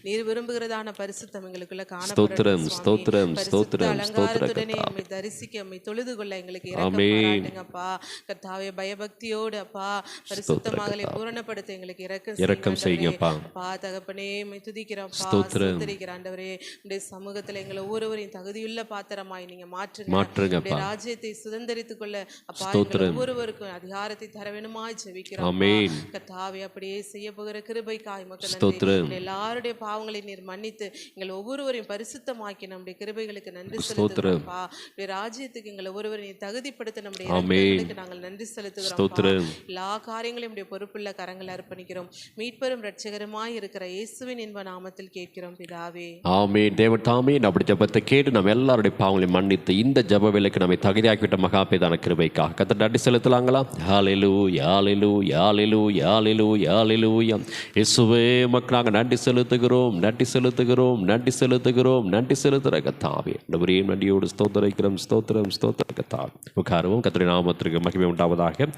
நீர் விரும்புகிறதான பரிசுத்தம் எங்களுக்குள்ள ஸ்தோத்திரம், காணப்படும் ஸ்தோத்திரம், சுவாமி. ஸ்தோத்திரம், பரிசுத்த ஸ்தோத்திர அலங்காரத்துடனே கர்த்தாவே. உம்மை தரிசிக்க, உம்மை தொழுது கொள்ள எங்களுக்கு இரக்கம் ஆமென். பாராட்டுங்கப்பா. கர்த்தாவே, பயபக்தியோடு அப்பா பரிசுத்தமாகலை பூரணப்படுத்த எங்களுக்கு இரக்கம் செய்யுங்கப்பா. அப்பா. தகப்பனே, உம்மை துதிக்கிறோம்ப்பா, ஸ்தோத்திரம். ஸ்தோத்திரிக்கிற ஆண்டவரே. உம்முடைய சமூகத்துல எங்களை ஒவ்வொருவரையும் தகுதியுள்ள பாத்திரமாய் நீங்க மாற்றுங்க. மாற்றுங்கப்பா. உம்முடைய ராஜ்யத்தை சுதந்தரித்துக் கொள்ள அப்பா எங்கள் ஸ்தோத்திரம். ஒவ்வொருவருக்கும் அதிகாரத்தை தர வேணுமாய் ஜெபிக்கிறோம். ஆமென். கர்த்தாவே, அப்படியே செய்ய போகிற கிருபைக்காய் உமக்கு நன்றி. ஸ்தோத்திரம். உம்முடைய எல்லாருடைய பாவங்களை நீர் மன்னித்து எங்கள் ஒவ்வொருவரையும் பரிசுத்தமாக்கி நம்முடைய கிருபைகளுக்கு நன்றி ஸ்தோத்திரம். செலுத்துகிறோம்ப்பா. உம்முடைய ராஜ்யத்துக்கு எங்களை ஒவ்வொருவரையும் நீர் தகுதிப்படுத்த நம்முடைய ஆமென். இரக்கங்களுக்கு நாங்கள் நன்றி செலுத்துகிறோம். ஸ்தோத்திரம். எல்லா காரியங்களையும் உம்முடைய பொறுப்புள்ள கரங்களை அர்ப்பணிக்கிறோம். மீட்பெரும் இரட்சகருமாய் இருக்கிற இயேசுவின் இன்ப நாமத்தில் கேட்கிறோம் பிதாவே. ஆமென். தேவன் தாமே நம்முடைய ஜெபத்தை கேட்டு நம்ம எல்லாருடைய பாவங்களை மன்னித்து இந்த ஜெப வேளைக்கு நம்மை தகுதியாக்கிவிட்ட மகாபேதான கிருபைக்காக கர்த்தர் நன்றி செலுத்தலாங்களா? ஹல்லேலூயா, ஹல்லேலூயா, ஹல்லேலூயா, ஹல்லேலூயா, ஹல்லேலூயா. இயேசுவே, உமக்கு நாங்கள் நன்றி செலுத்துகிறோம், நன்றி செலுத்துகிறோம், நன்றி செலுத்துகிறோம், நன்றி செலுத்துகிற கர்த்தாவே. ஆண்டவரே, நன்றியோடு ஸ்தோத்திரிக்கிறோம், ஸ்தோத்திரம், ஸ்தோத்திர கர்த்தாவே. உட்காருவோம். கர்த்தருடைய நாமத்திற்கு மகிமை உண்டாவதாக.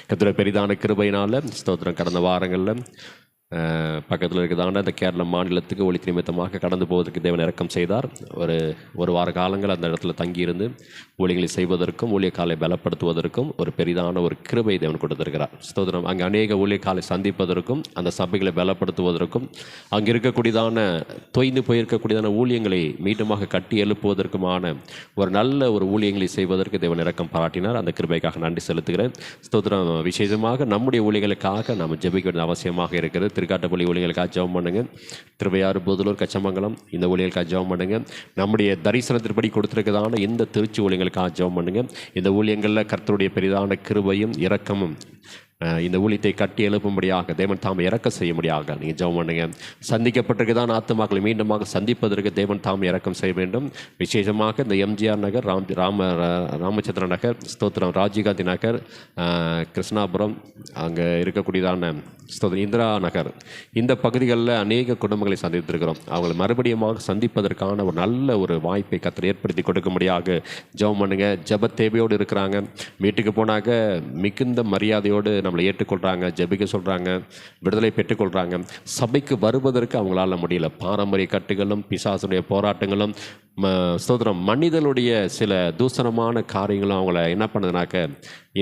கர்த்தருடைய பெரிதான கிருபையினால ஸ்தோத்திரம். கடந்த வாரங்களில் பக்கத்தில் இருக்கிறதான அந்த கேரள மாநிலத்துக்கு ஒளிக்கு நிமித்தமாக கடந்து போவதற்கு தேவன் இரக்கம் செய்தார். ஒரு வார காலங்கள் அந்த இடத்துல தங்கியிருந்து ஊழியர்களை செய்வதற்கும் ஊழியக்காலை பலப்படுத்துவதற்கும் ஒரு பெரிதான ஒரு கிருபை தேவன் கொடுத்திருக்கிறார். ஸ்தோத்திரம். அங்கே அநேக ஊழியக்காலை சந்திப்பதற்கும் அந்த சபைகளை பலப்படுத்துவதற்கும் அங்கே இருக்கக்கூடியதான தொய்ந்து போயிருக்கக்கூடியதான ஊழியங்களை மீண்டுமாக கட்டி எழுப்புவதற்குமான ஒரு நல்ல ஒரு ஊழியங்களை செய்வதற்கு தேவன் இரக்கம் பாராட்டினார். அந்த கிருபைக்காக நன்றி செலுத்துகிறேன். ஸ்தோத்திரம். விசேஷமாக நம்முடைய ஊழியர்களுக்காக நாம் ஜெபிக்க வேண்டிய அவசியமாக இருக்கிறது. திருக்காட்டுப்பள்ளி ஊழியர்களுக்காக ஜெபம் பண்ணுங்க. திருவையாறு, புதலூர், கச்சமங்கலம் இந்த ஊழியர்களுக்காக ஜெபம் பண்ணுங்க. நம்முடைய தரிசனத்தின்படி கொடுத்திருக்கிறதான இந்த திருச்சி ஊழியங்களுக்காக ஜெபம் பண்ணுங்க. இந்த ஊழியங்களில் கர்த்தருடைய பெரிதான கிருபையும் இரக்கமும் இந்த ஊழியத்தை கட்டி எழுப்பும்படியாக தேவன் தாம் இறக்க செய்யும்படியாக நீங்கள் ஜெபம் பண்ணுங்க. சந்திக்கப்பட்டிருக்குதான் ஆத்துமாக்களை மீண்டுமாக சந்திப்பதற்கு தேவன் தாம் இறக்கம் செய்ய வேண்டும். விசேஷமாக இந்த எம்ஜிஆர் நகர், ராமச்சந்திர நகர், ஸ்தோத்திரம், ராஜீவ்காந்தி நகர், கிருஷ்ணாபுரம், அங்கே இருக்கக்கூடியதான ஸ்தோத்திரம், இந்திரா நகர், இந்த பகுதிகளில் அநேக குடும்பங்களை சந்தித்திருக்கிறோம். அவங்களை மறுபடியும் சந்திப்பதற்கான ஒரு நல்ல ஒரு வாய்ப்பை கர்த்தர் ஏற்படுத்தி கொடுக்கும்படியாக ஜெபம் பண்ணுங்க. ஜெப தேவையோடு இருக்கிறாங்க. வீட்டுக்கு போனாக்க மிகுந்த மரியாதையோடு நம்மளை ஏற்றுக்கொள்கிறாங்க, ஜெபிக்க சொல்கிறாங்க, விடுதலை பெற்றுக்கொள்கிறாங்க. சபைக்கு வருவதற்கு அவங்களால முடியல. பாரம்பரிய கட்டுகளும் பிசாசுடைய போராட்டங்களும் ஸ்தோத்திரம் மனிதனுடைய சில தூசணமான காரியங்களும் அவங்கள என்ன பண்ணுதுனாக்க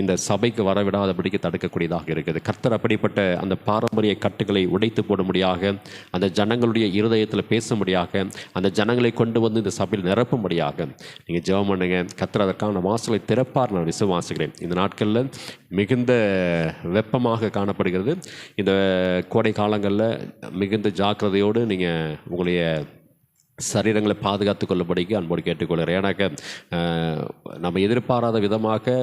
இந்த சபைக்கு வரவிடாதபடிக்கு தடுக்கக்கூடியதாக இருக்குது. கர்த்தர் அப்படிப்பட்ட அந்த பாரம்பரிய கட்டுகளை உடைத்து போடும்படியாக, அந்த ஜனங்களுடைய இருதயத்தில் பேசும்படியாக, அந்த ஜனங்களை கொண்டு வந்து இந்த சபையில் நிரப்பும்படியாக நீங்கள் ஜெபம் பண்ணுங்க. கர்த்தர் அதற்கான வாசலை திறப்பார் நான் விசுவாசிக்கிறேன். இந்த நாட்களில் மிகுந்த வெப்பமாக காணப்படுகிறது. இந்த கோடை காலங்களில் மிகுந்த ஜாக்கிரதையோடு நீங்கள் உங்களுடைய சரீரங்களை பாதுகாத்து கொள்ளபடிக்கு அன்போடு கேட்டுக்கொள்கிறேன். ஏன்னாக்க நம்ம எதிர்பாராத விதமாக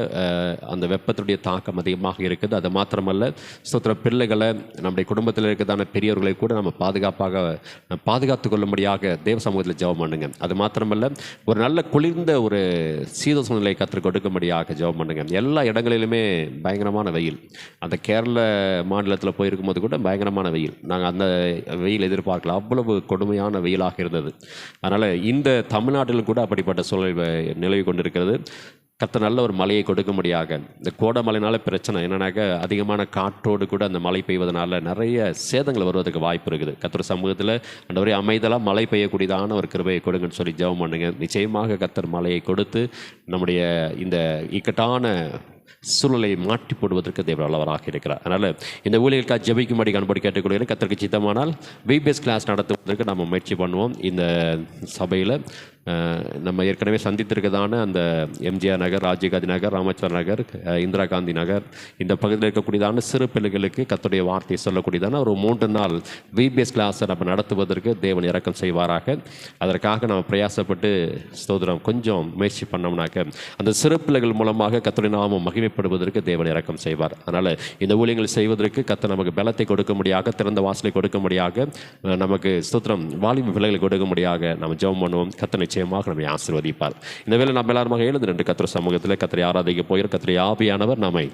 அந்த வெப்பத்துடைய தாக்கம் அதிகமாக இருக்குது. அது மாத்திரமல்ல, ஸ்தோத்திர பிள்ளைகளை, நம்முடைய குடும்பத்தில் இருக்கிறதான பெரியவர்களை கூட நம்ம பாதுகாத்து கொள்ளும்படியாக தேவ சமூகத்தில் ஜெபம் பண்ணுங்க. அது மாத்திரமல்ல, ஒரு நல்ல குளிர்ந்த ஒரு சீத சூழ்நிலை கற்றுக் கொடுக்கும்படியாக ஜெபம் பண்ணுங்க. எல்லா இடங்களிலுமே பயங்கரமான வெயில். அந்த கேரள மாநிலத்தில் போயிருக்கும் போது கூட பயங்கரமான வெயில். நாங்கள் அந்த வெயில் எதிர்பார்க்கல. அவ்வளவு கொடுமையான வெயிலாக இருந்தது. அதனால் இந்த தமிழ்நாட்டிலும் கூட அப்படிப்பட்ட சூழல் நிலவி கொண்டிருக்கிறது. கர்த்தர் நல்ல ஒரு மழையை கொடுக்கும்படியாக. இந்த கோடை மழைனால பிரச்சனை என்னன்னாக்க அதிகமான காற்றோடு கூட அந்த மழை பெய்வதனால நிறைய சேதங்கள் வருவதற்கு வாய்ப்பு இருக்குது. கர்த்தர் சமூகத்தில் ஆண்டவரே அமைதலாக மழை பெய்யக்கூடியதான ஒரு கிருபையை கொடுங்கன்னு சொல்லி ஜெபம் பண்ணுங்க. நிச்சயமாக கர்த்தர் மழையை கொடுத்து நம்முடைய இந்த இக்கட்டான சூழலை மாற்றி போடுவதற்கு தேவன் வல்லவராக இருக்கிறார். அதனால் இந்த ஊழியர்களுக்காக ஜெபிக்கும்படி அன்போடு கேட்டுக்கொள்கிறேன். கர்த்தருக்கு சித்தமானால் விபிஎஸ் கிளாஸ் நடத்துவதற்கு நம்ம முயற்சி பண்ணுவோம். இந்த சபையில் நம்ம ஏற்கனவே சந்தித்திருக்கதான அந்த எம்ஜிஆர் நகர், ராஜீவ்காந்தி நகர், ராமச்சந்திர நகர், இந்திரா காந்தி நகர் இந்த பகுதியில் இருக்கக்கூடியதான சிறு பிள்ளைகளுக்கு கர்த்தருடைய வார்த்தையை சொல்லக்கூடியதான ஒரு 3 நாள் VBS கிளாஸை நம்ம நடத்துவதற்கு தேவன் இரக்கம் செய்வாராக. அதற்காக நம்ம பிரயாசப்பட்டு ஸ்தோத்திரம் கொஞ்சம் முயற்சி பண்ணோம்னாக்க அந்த சிறு பிள்ளைகள் மூலமாக கர்த்தருடைய நாமம் மகிமைப்படுவதற்கு தேவன் இரக்கம் செய்வார். அதனால் இந்த ஊழியங்கள் செய்வதற்கு கர்த்தர் நமக்கு பலத்தை கொடுக்க முடியாக, திறந்த வாசலை கொடுக்க முடியாக, நமக்கு ஸ்தோத்திரம் வாலிப பிள்ளைகளை கொடுக்க முடியாக நம்ம ஜெபம் பண்ணுவோம். கர்த்தர் நிச்சயமாக நம்மை ஆசீர்வதிப்பார். இந்த வேளை நம்ம எல்லாருமாக எழுந்து நின்று கர்த்தர் சமூகத்தில் கர்த்தரை ஆராதிக்க போகிற கர்த்தருடைய ஆவியானவர் நம்மை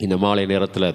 இந்த மாலை நேரத்தில்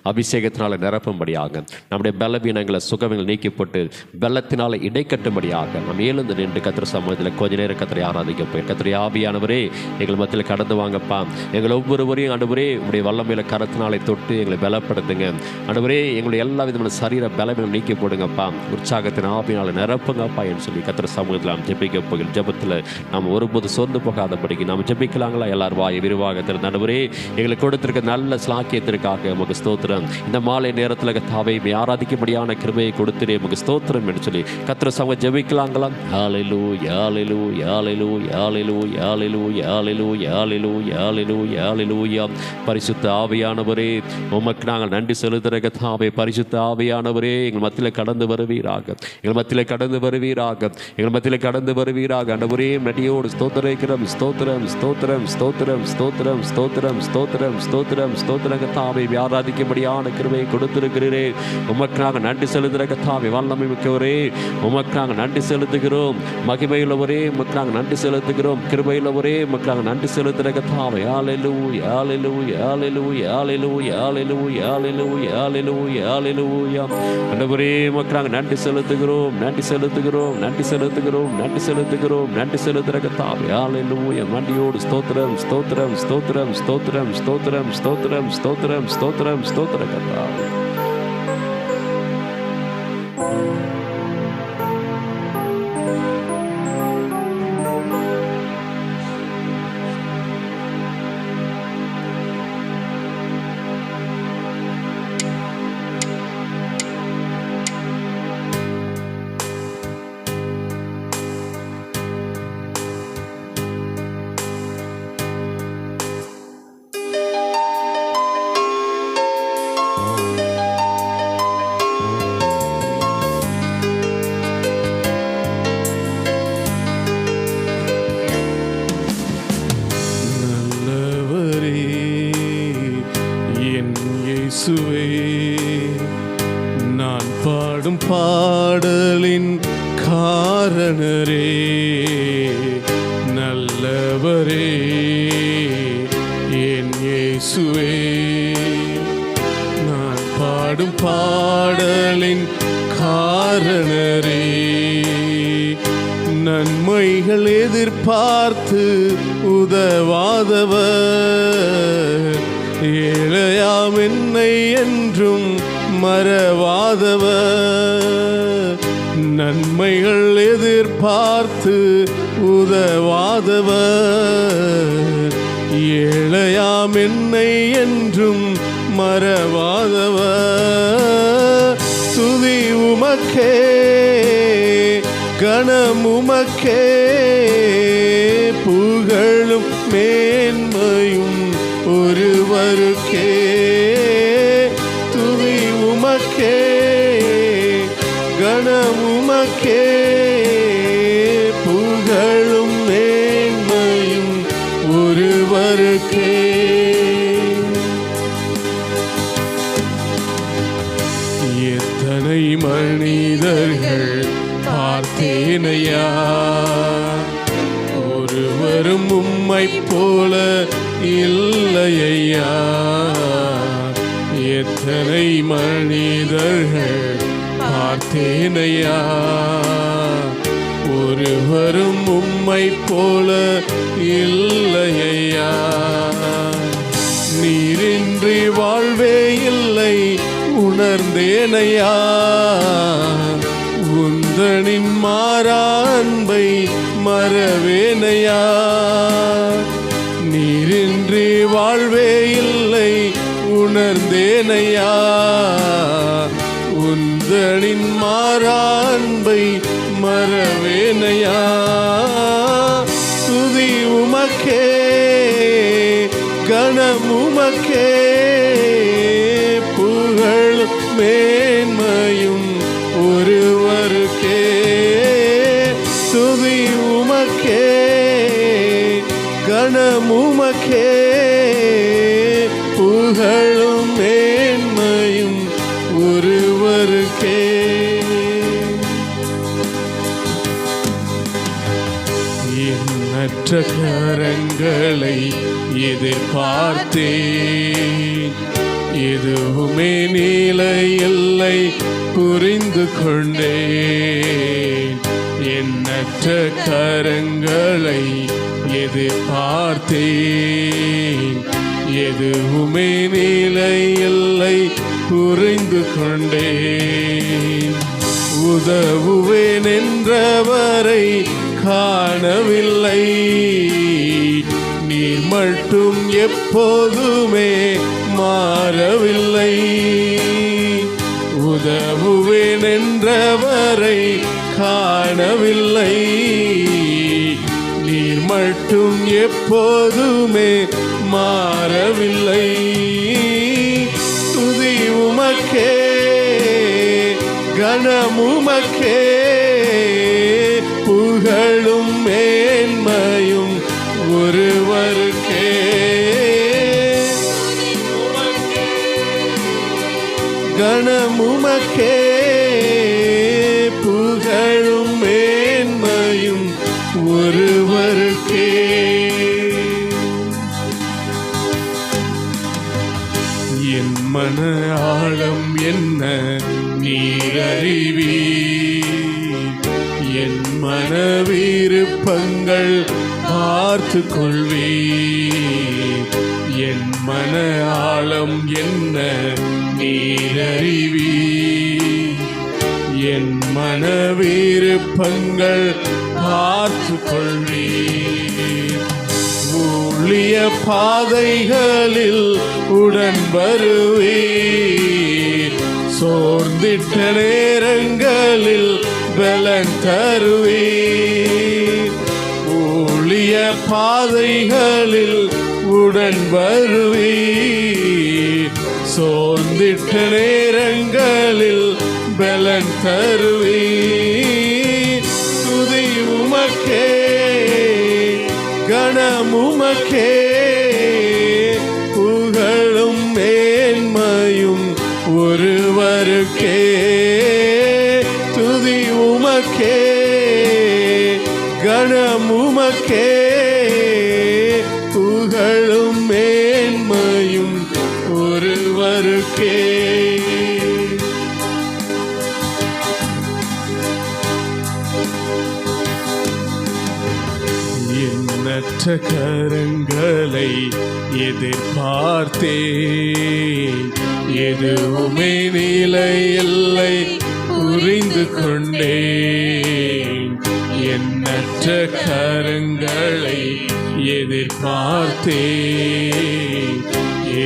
அபிஷேகத்தினால் நிரப்பும்படியாக, நம்முடைய பலவீனங்களை சுகங்கள் நீக்கப்பட்டு பலத்தினால் இடைக்கட்டும்படியாக நம்ம எழுந்து நின்று கர்த்தர் சமூகத்தில் கொஞ்ச நேரம் கர்த்தரை ஆராதிக்க போய் கர்த்தருடைய ஆவியானவரே எங்கள் மத்தியில் கடந்து வாங்கப்பா. எங்கள் ஒவ்வொருவரையும் ஆண்டவரே உங்களுடைய வல்லமையில கரத்தினாலே தொட்டு எங்களை பலப்படுத்துங்க. ஆண்டவரே எங்களுடைய எல்லா விதமான சரீர பலவீனம் நீக்கி போடுங்கப்பா. உற்சாகத்தின் ஆவியினால் நிரப்புங்கப்பா என்று சொல்லி கர்த்தர் சமூகத்தில் நாம் ஜெபிக்க போகிற ஜெபத்தில் நாம் ஒருபோது சோர்ந்து போகாதபடிக்கு நாம் ஜெபிக்கலாங்களா? எல்லாரும் வாயை விரிவாக திறந்து ஆண்டவரே எங்களுக்கு கொடுத்திருக்க நல்ல சாக்கியத்திற்காக உமக்கு ஸ்தோத்திரம். இந்த மாலை நேரத்தில் கர்த்தாவை ஆராதிக்கும்படியான கிருபையை கொடுத்திரே உமக்கு ஸ்தோத்திரம் என்று சொல்லி கர்த்தர் சமூகம் ஜெபிக்கலாங்களா? ஹல்லேலூயா ஹல்லேலூயா ஹல்லேலூயா ஹல்லேலூயா ஹல்லேலூயா ஹல்லேலூயா ஹல்லேலூயா ஹல்லேலூயா ஹல்லேலூயா. பரிசுத்த ஆவியானவரே உமக்கு நாங்கள் நன்றி செலுத்துகிற கர்த்தாவே. பரிசுத்த ஆவியானவரே எங்கள் மத்தியில் கடந்து வருவீராக, எங்கள் மத்தியில் கடந்து வருவீராக, எங்கள் மத்தியில் கடந்து வருவீராக. ஆண்டவரே நடியோடு ஸ்தோத்திரிக்கிறோம். ஸ்தோத்திரம் ஸ்தோத்திரம் ஸ்தோத்திரம் ஸ்தோத்திரம் ஸ்தோத்திரம் ஸ்தோத்திரம் ஸ்தோத்திரம் ஸ்தோத்திரம் கர்த்தாவே. ஆராதிக்கும்படியான கிருபையை கொடுத்திருக்கிறீரே உமக்கு நாங்கள் நன்றி செலுத்துகிற கர்த்தாவே. வல்லமை மிக்கவரே உமக்கு நாங்கள் நன்றி செலுத்துகிறோம். மகிமையுள்ளவரே உமக்கு நாங்கள் நன்றி செலுத்துகிறோம். கிருபையுள்ளவரே உமக்கு நாங்கள் நன்றி செலுத்துகிற கர்த்தாவே. ஹல்லேலூயா ஹல்லேலூயா ஹல்லேலூயா ஹல்லேலூயா ஹல்லேலூயா ஹல்லேலூயா ஹல்லேலூயா ஹல்லேலூயா. ஆண்டவரே உமக்கு நாங்கள் நன்றி செலுத்துகிறோம், நன்றி செலுத்துகிறோம், நன்றி செலுத்துகிறோம், நன்றி செலுத்துகிறோம், நன்றி செலுத்துகிற கர்த்தாவே. ஹல்லேலூயா. நன்றியோடு ஸ்தோத்திரம் ஸ்தோத்திரம் ஸ்தோத்திரம் ஸ்தோத்திரம் ஸ்தோத்திரம் ஸ்தோத்திரம் ஸ்தோத்திரம் ஸ்தோத்திரம் ஸ்தோத்திர கர்த்தாவே. நான் பாடும் பாடலின் காரணரே, நல்லவரே என் இயேசுவே. நான் பாடும் பாடலின் காரணரே, நன்மைகள் எதிர்பார்த்து உதவாதவர், ஏழையாம் என்னை என்றும் மறவாதவர். நன்மைகள் எதிர்பார்த்து உதவாதவர், ஏழையாம் என்னை என்றும் மறவாதவர். துதி உமக்கே கணம் உமக்கே, புகழும் மேன்மையும் ஒருவருக்கே. துதி உமக்கே கணம் உமக்கே, புகழும் மேன்மையும் ஒருவருக்கே. எத்தனை மனிதர்கள் பார்த்தேனையா, ஒருவரும் உம்மை போல இல்லையா. எத்தனை மனிதர்கள் பார்த்தேனையா, ஒருவரும் உம்மை போல இல்லையா. நீரின்றி வாழ்வே இல்லை உணர்ந்தேனையா, உந்தனின் மாறா அன்பை மறவேனையா. நீரின்றி வாழ்வே இல்லை உணர்ந்தேனையா, உந்தனின் மாறா அன்பை மறவேனையா. கனமுமக்கே புகழும் மேன்மையும் ஒருவருக்கே துதி உமக்கே கனமுமக்கே புகழும் மேன்மையும் ஒருவருக்கே. எண்ணற்ற கரங்களை எதிர்பார்த்தேன், எதுவுமே நிலை இல்லை புரிந்து கொண்டேன். எண்ணற்ற கரங்களை எதிர்பார்த்தேன், எதுவுமே நிலை இல்லை புரிந்து கொண்டேன். உதவுவேன் என்றவரை காணவில்லை, நீர் மட்டும் எப்போதுமே மாறவில்லை. உதவுவேன் என்றவரை காணவில்லை, நீர் மட்டும் எப்போதுமே மாறவில்லை. துதி உமக்கே கனமுமக்கே புகழும் மேன்மையும் ஒருவருக்கே. கனமுமக்கே புகழும் மேன்மையும் ஒருவருக்கே. என் மன ஆழம் என்ன நீர் அறிவீர், என் மன விருப்பங்கள் பார்த்து கொள்வீர். என் மன ஆழம் என்ன நீர் அறிவீர், என் மன விருப்பங்கள் பார்த்து கொள்வீர். ஊழிய பாதைகளில் உடன் வருவீர், சோர்ந்திட்ட நேரங்களில் பலன் தருவீர். ஊழிய பாதைகளில் உடன் வருவீர், சோர்ந்திட்ட நேரங்களில் பலன் தருவீர். துதி உமக்கே கனமுமக்கே புகழும் மேன்மையும் ஒருவருக்கே. துதி உமக்கே கனமுமக்கே புகழும் மேன்மையும் ஒருவருக்கே. எண்ணற்ற கரங்களை எதிர்பார்த்தேன், எதுவுமே நிலை இல்லை புரிந்து கொண்டேன். எண்ணற்ற கரங்களை எதிர்பார்த்தேன்,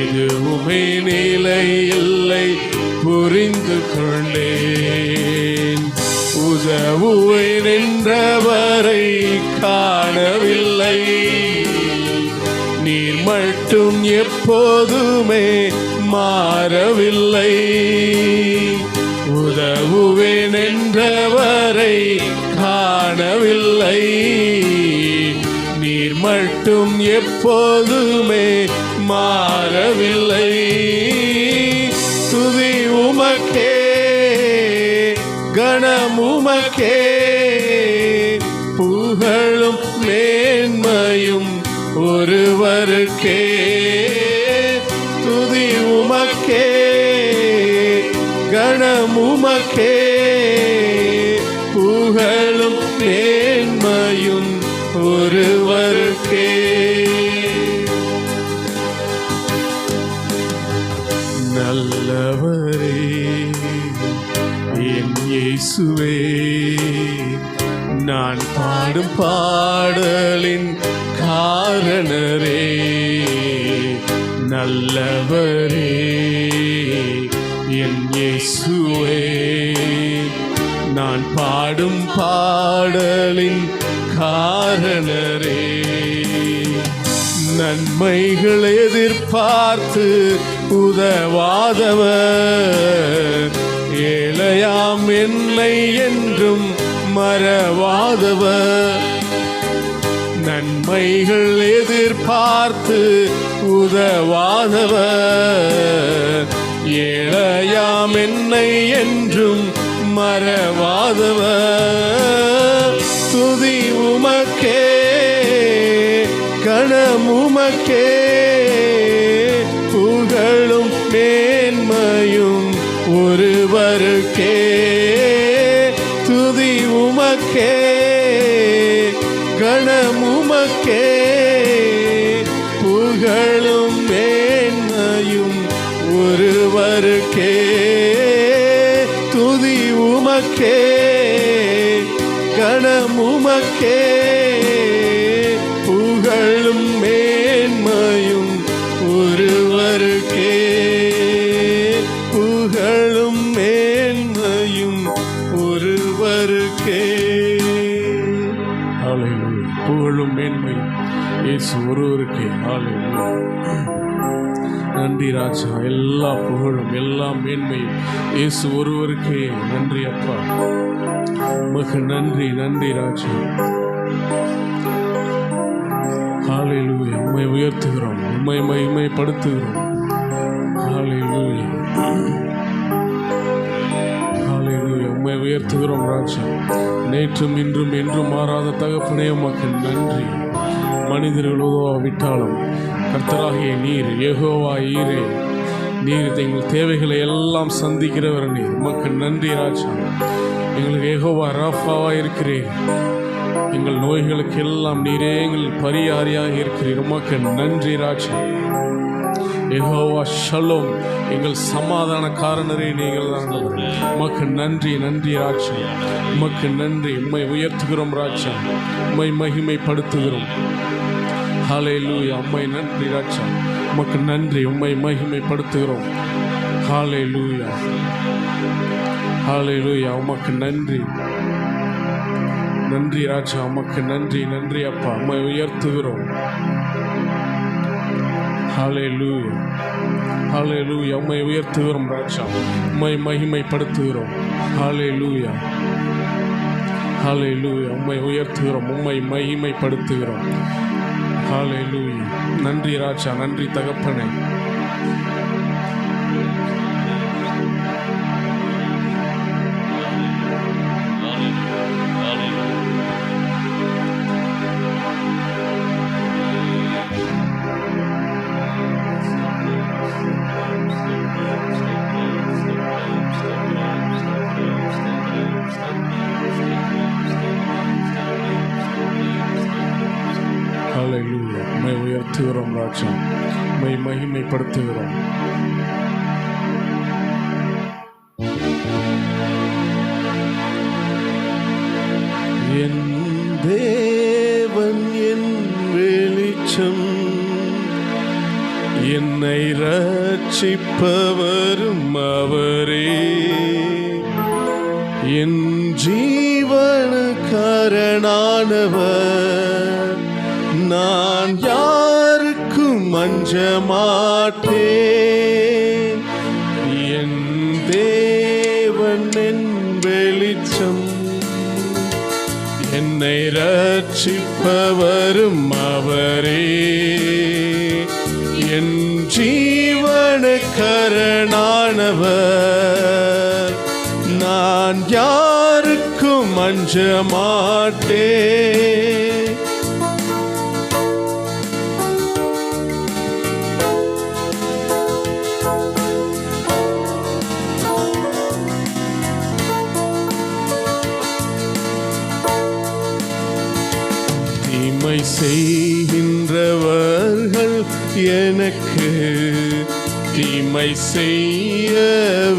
எதுவுமே நிலை இல்லை புரிந்து கொண்டேன். உதவுவேன் என்றவரை காணவில்லை, நீர் மட்டும் எப்போதுமே மாறவில்லை. உதவுவேன் என்றவரை காணவில்லை, நீர் மட்டும் எப்போதுமே மாறவில்லை. துதி உமக்கே கனமுமக்கே புகழும் மேன்மையும் ஒருவருக்கே. துதி உமக்கே கனமுமக்கே புகழும் மேன்மையும் ஒருவருக்கே. நல்லவரே என் இயேசுவே, நான் பாடும் பாடலின் காரணரே. நல்லவரே என் இயேசுவே, நான் பாடும் பாடலின் காரணரே. நன்மைகள் எதிர்பார்த்து உதவாதவர், ஏழையாம் என்னை என்றும் மறவாதவர். நன்மைகள் எதிர்பார்த்து உதவாதவர், ஏழையாம் என்னை என்றும் மறவாதவர். துதி உமக்கே, கணம் உமக்கே, புகழும் மேன்மையும் ஒருவருக்கே. துதி உமக்கே, கணம் உமக்கே, புகழும் மேன்மையும் ஒருவருக்கே. துதி உமக்கே, கணம் உமக்கே, புகழும் மேன்மையும் ஒருவருக்கே. புகழும் மேன்மையும் ஒருவருக்கே. ஹல்லேலூயா. புகழும் மேன்மையும் இயேசு ஒருவருக்கே. ஹல்லேலூயா. நன்றி ராஜா. எல்லா புகழும் எல்லா மேன்மையும் இயேசு ஒருவருக்கே. நன்றி அப்பா, உமக்கு நன்றி. நன்றி ராஜா. ஹல்லேலூயா. உம்மை உயர்த்துகிறோம், உம்மை மகிமைப்படுத்துகிறோம். ஹல்லேலூயா. ஹல்லேலூயா. உம்மை உயர்த்துகிறோம் ராஜா. நேற்றும் இன்றும் என்றும் மாறாத தகப்பனே உமக்கு நன்றி. மனிதர்கள் உதவாவிட்டாலும் கர்த்தராகிய நீர், யெகோவா ஈரே, நீர் எங்கள் தேவைகளை எல்லாம் சந்திக்கிறவர். நீர் உமக்கு நன்றி ராஜா. எங்களுக்கு யெகோவா ராஃபாவா இருக்கிறீர். எங்கள் நோய்களுக்கு எல்லாம் நீரே எங்கள் பரிகாரியாக இருக்கிறீர். உமக்கு நன்றி ராஜா. யெகோவா ஷலோம், எங்கள் சமாதான காரணரே நீங்கள் தான். உமக்கு நன்றி. நன்றி ராஜா. உமக்கு நன்றி. உம்மை உயர்த்துகிறோம் ராஜா. உம்மை மகிமைப்படுத்துகிறோம். ஹல்லேலூயா. உம்மை நன்றி ராஜா. உமக்கு நன்றி. உம்மை மகிமைப்படுத்துகிறோம். ஹல்லேலூயா. ஹல்லேலூயா. உமக்கு நன்றி. நன்றி ராஜா. உமக்கு நன்றி. நன்றி அப்பா. உம்மை உயர்த்துகிறோம். ஹல்லேலூயா. ஹல்லேலூயா. உம்மை உயர்த்துகிறோம் ராஜா. உம்மை மகிமைப்படுத்துகிறோம். ஹல்லேலூயா. ஹல்லேலூயா. உம்மை உயர்த்துகிறோம், உம்மை மகிமைப்படுத்துகிறோம். ஹல்லேலூயா. நன்றி ராஜா. நன்றி தகப்பனே. ஹல்லேலூயா. உம்மை உயர்த்துகிறோம் ராஜா. உம்மை மகிமைப்படுத்துகிறோம். என் தேவன் என் வெளிச்சம், என்னை ரட்சிப்பவரும் அவரே. என் ஜீவனுக்காரனானவர், நான் யாருக்கும் அஞ்ச மாட்டேன். என் தேவன் என் வெளிச்சம், என்னை ரட்சிப்பவரும் அவரே. என் ஜீவனுக்காரனானவர், நான் யாருக்கும் அஞ்ச மாட்டேன். தீமை செய்கின்றவர்கள் எனக்கு தீமை செய்ய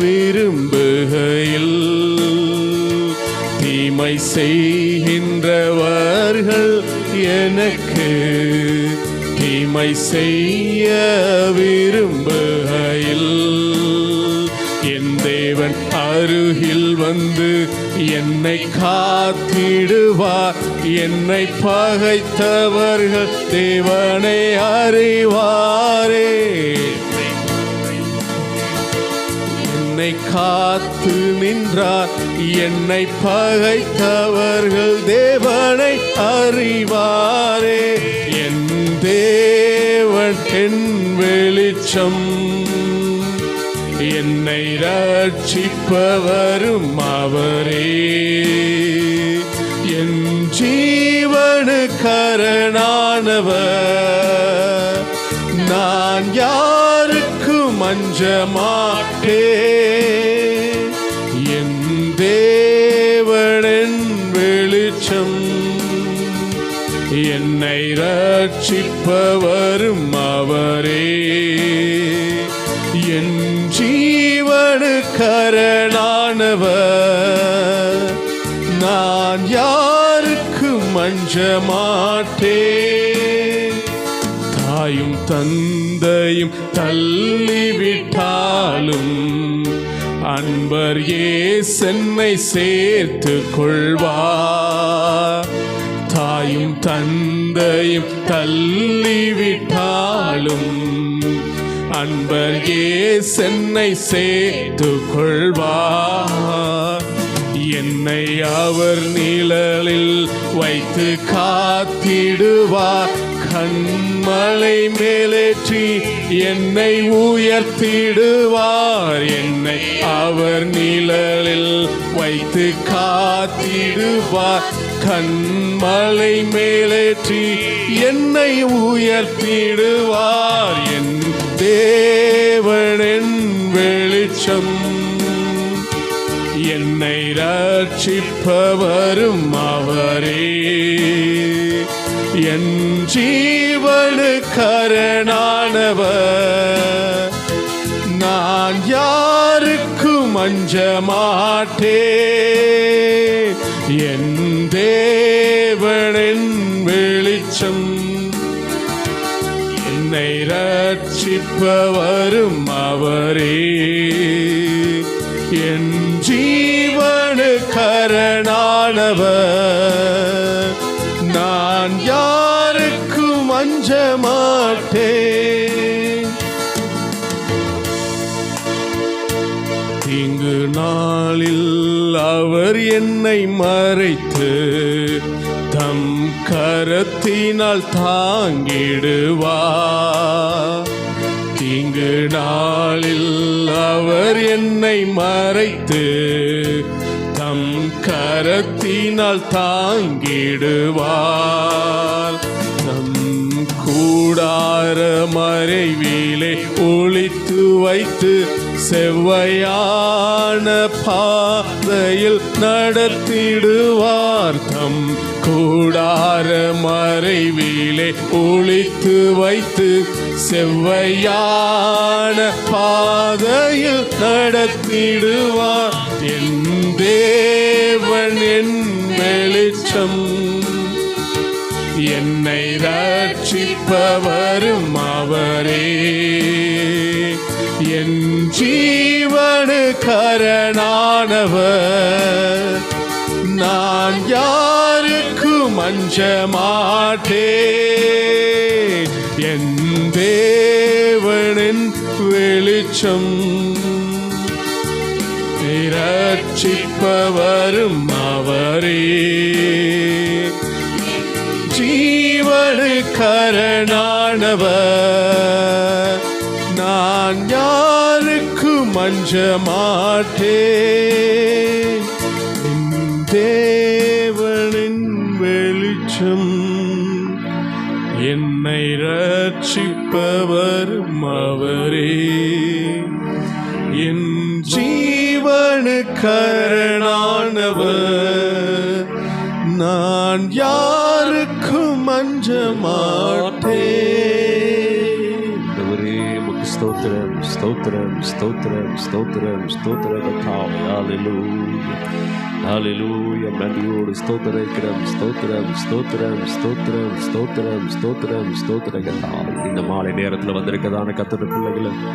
விரும்புகையில், தீமை செய்கின்றவர்கள் எனக்கு தீமை செய்ய விரும்புகையில், என் தேவன் அருகில் வந்து என்னை காத்திடுவார். என்னை பகைத்தவர்கள் தேவனை அறிவாரே. என்னை காத்து நின்றார். என்னை பகைத்தவர்கள் தேவனை அறிவாரே. என் தேவன் என் வெளிச்சம், என்னை ரட்சிப்பவரும் அவரே. என் ஜீவனுக்கரணானவர், நான் யாருக்கும் அஞ்ச மாட்டேன். என் தேவனின் வெளிச்சம், என்னை ரட்சிப்பவரும் அவரே. என் ஜீவனுக்கரணானவர், நான் யாருக்கும் அஞ்ச மாட்டேன். தாயும் தந்தையும் தள்ளிவிட்டாலும் அன்பர் இயேசுவை சேர்த்து கொள்வார். தாயும் தந்தையும் தள்ளிவிட்டாலும் அன்பர் இயேசுவை சேர்த்து கொள்வார். என்னை அவர் நிழலில் வைத்து காத்திடுவார். கண்மலை மேலேற்றி என்னை உயர்த்திடுவார். என்னை அவர் நிழலில் வைத்து காத்திடுவார். கண்மலை மேலேற்றி என்னை உயர்த்திடுவார். என் தேவனின் வெளிச்சம், என்னை ரட்சிப்பவரும் அவரே. என் ஜீவனுக்கரணானவர், நான் யாருக்கும் அஞ்ச மாட்டேன். என் தேவனின் வெளிச்சம், என்னை ரட்சிப்பவரும் அவரே. என் ஜீவனுக்கரணானவர், நான் யாருக்கும் அஞ்ச மாட்டேன். தீங்கு நாளில் அவர் என்னை மறைத்து தம் கரத்தினால் தாங்கிடுவார். தீங்கு நாளில் அவர் என்னை மறைத்து தம் கரத்தினால் தாங்கிடுவார். தம் கூடார மறைவிலே ஒளித்து வைத்து செவ்வையான பாதையில் நடத்திடுவார். தம் கூடார மறைவிலே ஒளித்து வைத்து செவ்வையான பாதையில் நடத்திடுவார். என் தேவன் என் வெளிச்சம், என்னை ரட்சிப்பவரும் அவரே. என் ஜீவனுக்கரணானவர், நான் யாருக்கும் அஞ்ச மாட்டேன். என் தேவனின் வெளிச்சம், ரட்சிப்பவரும் அவரே. ஜீவனுக்கரணானவர், நான் யாருக்கும் அஞ்ச மாட்டேன். என் தேவனின் வெளிச்சம், என்னை ரட்சிப்பவரும் அவரே. என் ஜீவனுக்கரணானவர், நான் யாருக்கும் அஞ்ச மாட்டேன். ஸ்தோத்திரம் ஸ்தோத்திரம் ஸ்தோத்திரம் ஸ்தோத்திரம் ஸ்தோத்திரம் கர்த்தாவே. ஹல்லேலூயா ஹல்லேலூயா. நன்றியோடு ஸ்தோத்திரிக்கிறோம். ஸ்தோத்திரம் ஸ்தோத்திரம் ஸ்தோத்திரம் ஸ்தோத்திரம் ஸ்தோத்திரம் ஸ்தோத்திரம் கர்த்தாவே. இந்த மாலை நேரத்தில் வந்திருக்கதான கர்த்தருடைய பிள்ளைகளை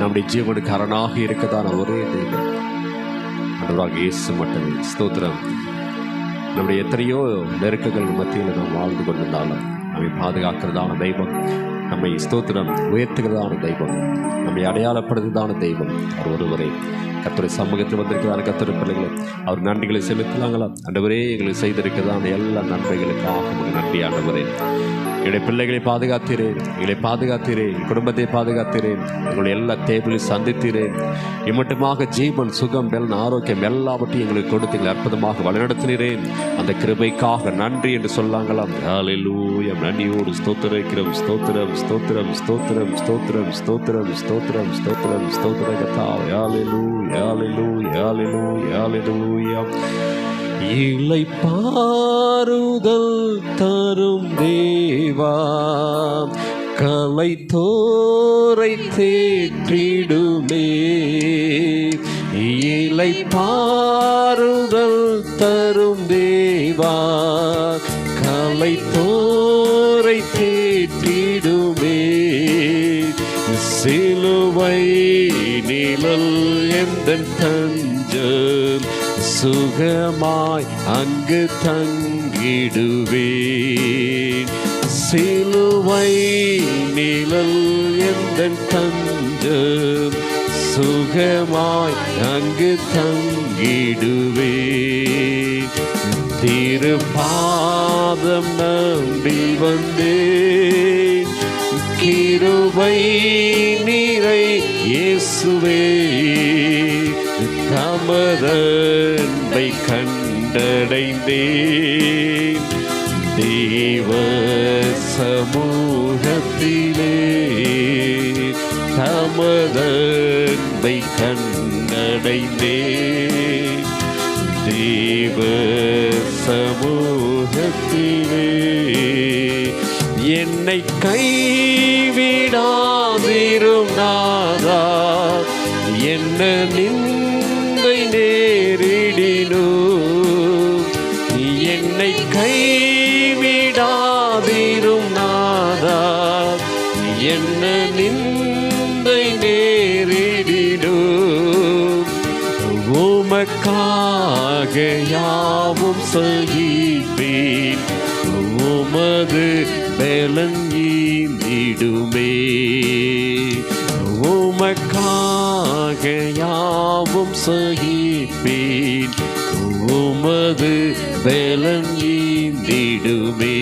நம்முடைய ஜீவனுக்கு அரணாக இருக்கதான ஒரே தெய்வம் ஆண்டவராகிய இயேசு மட்டுமே. ஸ்தோத்திரம். நம்முடைய எத்தனையோ நெருக்கங்கள் மத்தியில் நாம் வாழ்ந்து கொண்டிருந்தாலும் நம்மை பாதுகாக்கிறதான தெய்வம், நம்மை ஸ்தோத்திரம் உயர்த்துகிறதான தெய்வம், நம்மை அடையாளப்படுத்துதான தெய்வம் அவர் ஒருவரே. கர்த்தருடைய சமூகத்தில் வந்திருக்கிறதான கர்த்தருடைய பிள்ளைகளை அவர் நன்றிகளை செலுத்தலாங்களா? ஆண்டவரே, எங்களுக்கு செய்திருக்கிறதான எல்லா நன்மைகளுக்காக உங்களுக்கு நன்றி ஆண்டவரே. எங்களுடைய பிள்ளைகளை பாதுகாத்தீரேன், எங்களை பாதுகாத்தீரேன், என் குடும்பத்தை பாதுகாத்தீரேன், எங்களுடைய எல்லா தேவைகளையும் சந்தித்தீரேன். இம்மட்டுமாக ஜீவன், சுகம், பலன், ஆரோக்கியம் எல்லாவற்றையும் எங்களுக்கு கொடுத்து எங்களை அற்புதமாக வழிநடத்தினீரேன். அந்த கிருபைக்காக நன்றி என்று சொல்லாங்களாம். ஹல்லேலூயா. நன்றியோடு ஸ்தோத்திரிக்கிறோம். ஸ்தோத்திரம், ஸ்தோத்திரம், ஸ்தோத்திரம், ஸ்தோத்திரம், ஸ்தோத்திரம், ஸ்தோத்திரம், ஸ்தோத்திரம், ஸ்தோத்திரம் கர்த்தாவே. ஹல்லேலூயா, ஹல்லேலூயா, ஹல்லேலூயா, ஹல்லேலூயா. இளைப்பாறுதல் தரும் தேவா, கலைத்தோரை தேற்றிடுமே. இளைப்பாறுதல் தரும் தேவா, கலைத்தோரை தேற்றிடுமே. சிலுவை நிழல் எந்தன் தஞ்சம், சுகமாய் அங்கு தங்கிடுவேன். சிலுவை நிழல் எந்தன் தஞ்சம், சுகமாய் அங்கு தங்கிடுவேன். திருப்பாதம் நம்பி வந்தேன், கிருபை நிறை இயேசுவே. தமதன்பை கண்டடைந்தேன், தேவ சமூகத்திலே. தமதன்பை கண்டடைந்தேன், தேவ சமூகத்திலே. என்னை கைவிடாதிரும் நாதா, என்ன நிந்தை நேரிடினும். என்னை கைவிடாதிரும் நாதா, என்ன நிந்தை நேரிடினும். உமக்காக யாவும் சகிப்பேன், உமது பலன் ஈந்திடுமே. உமக்காக யாவும் சகிப்பேன், உமது பலன் ஈந்திடுமே.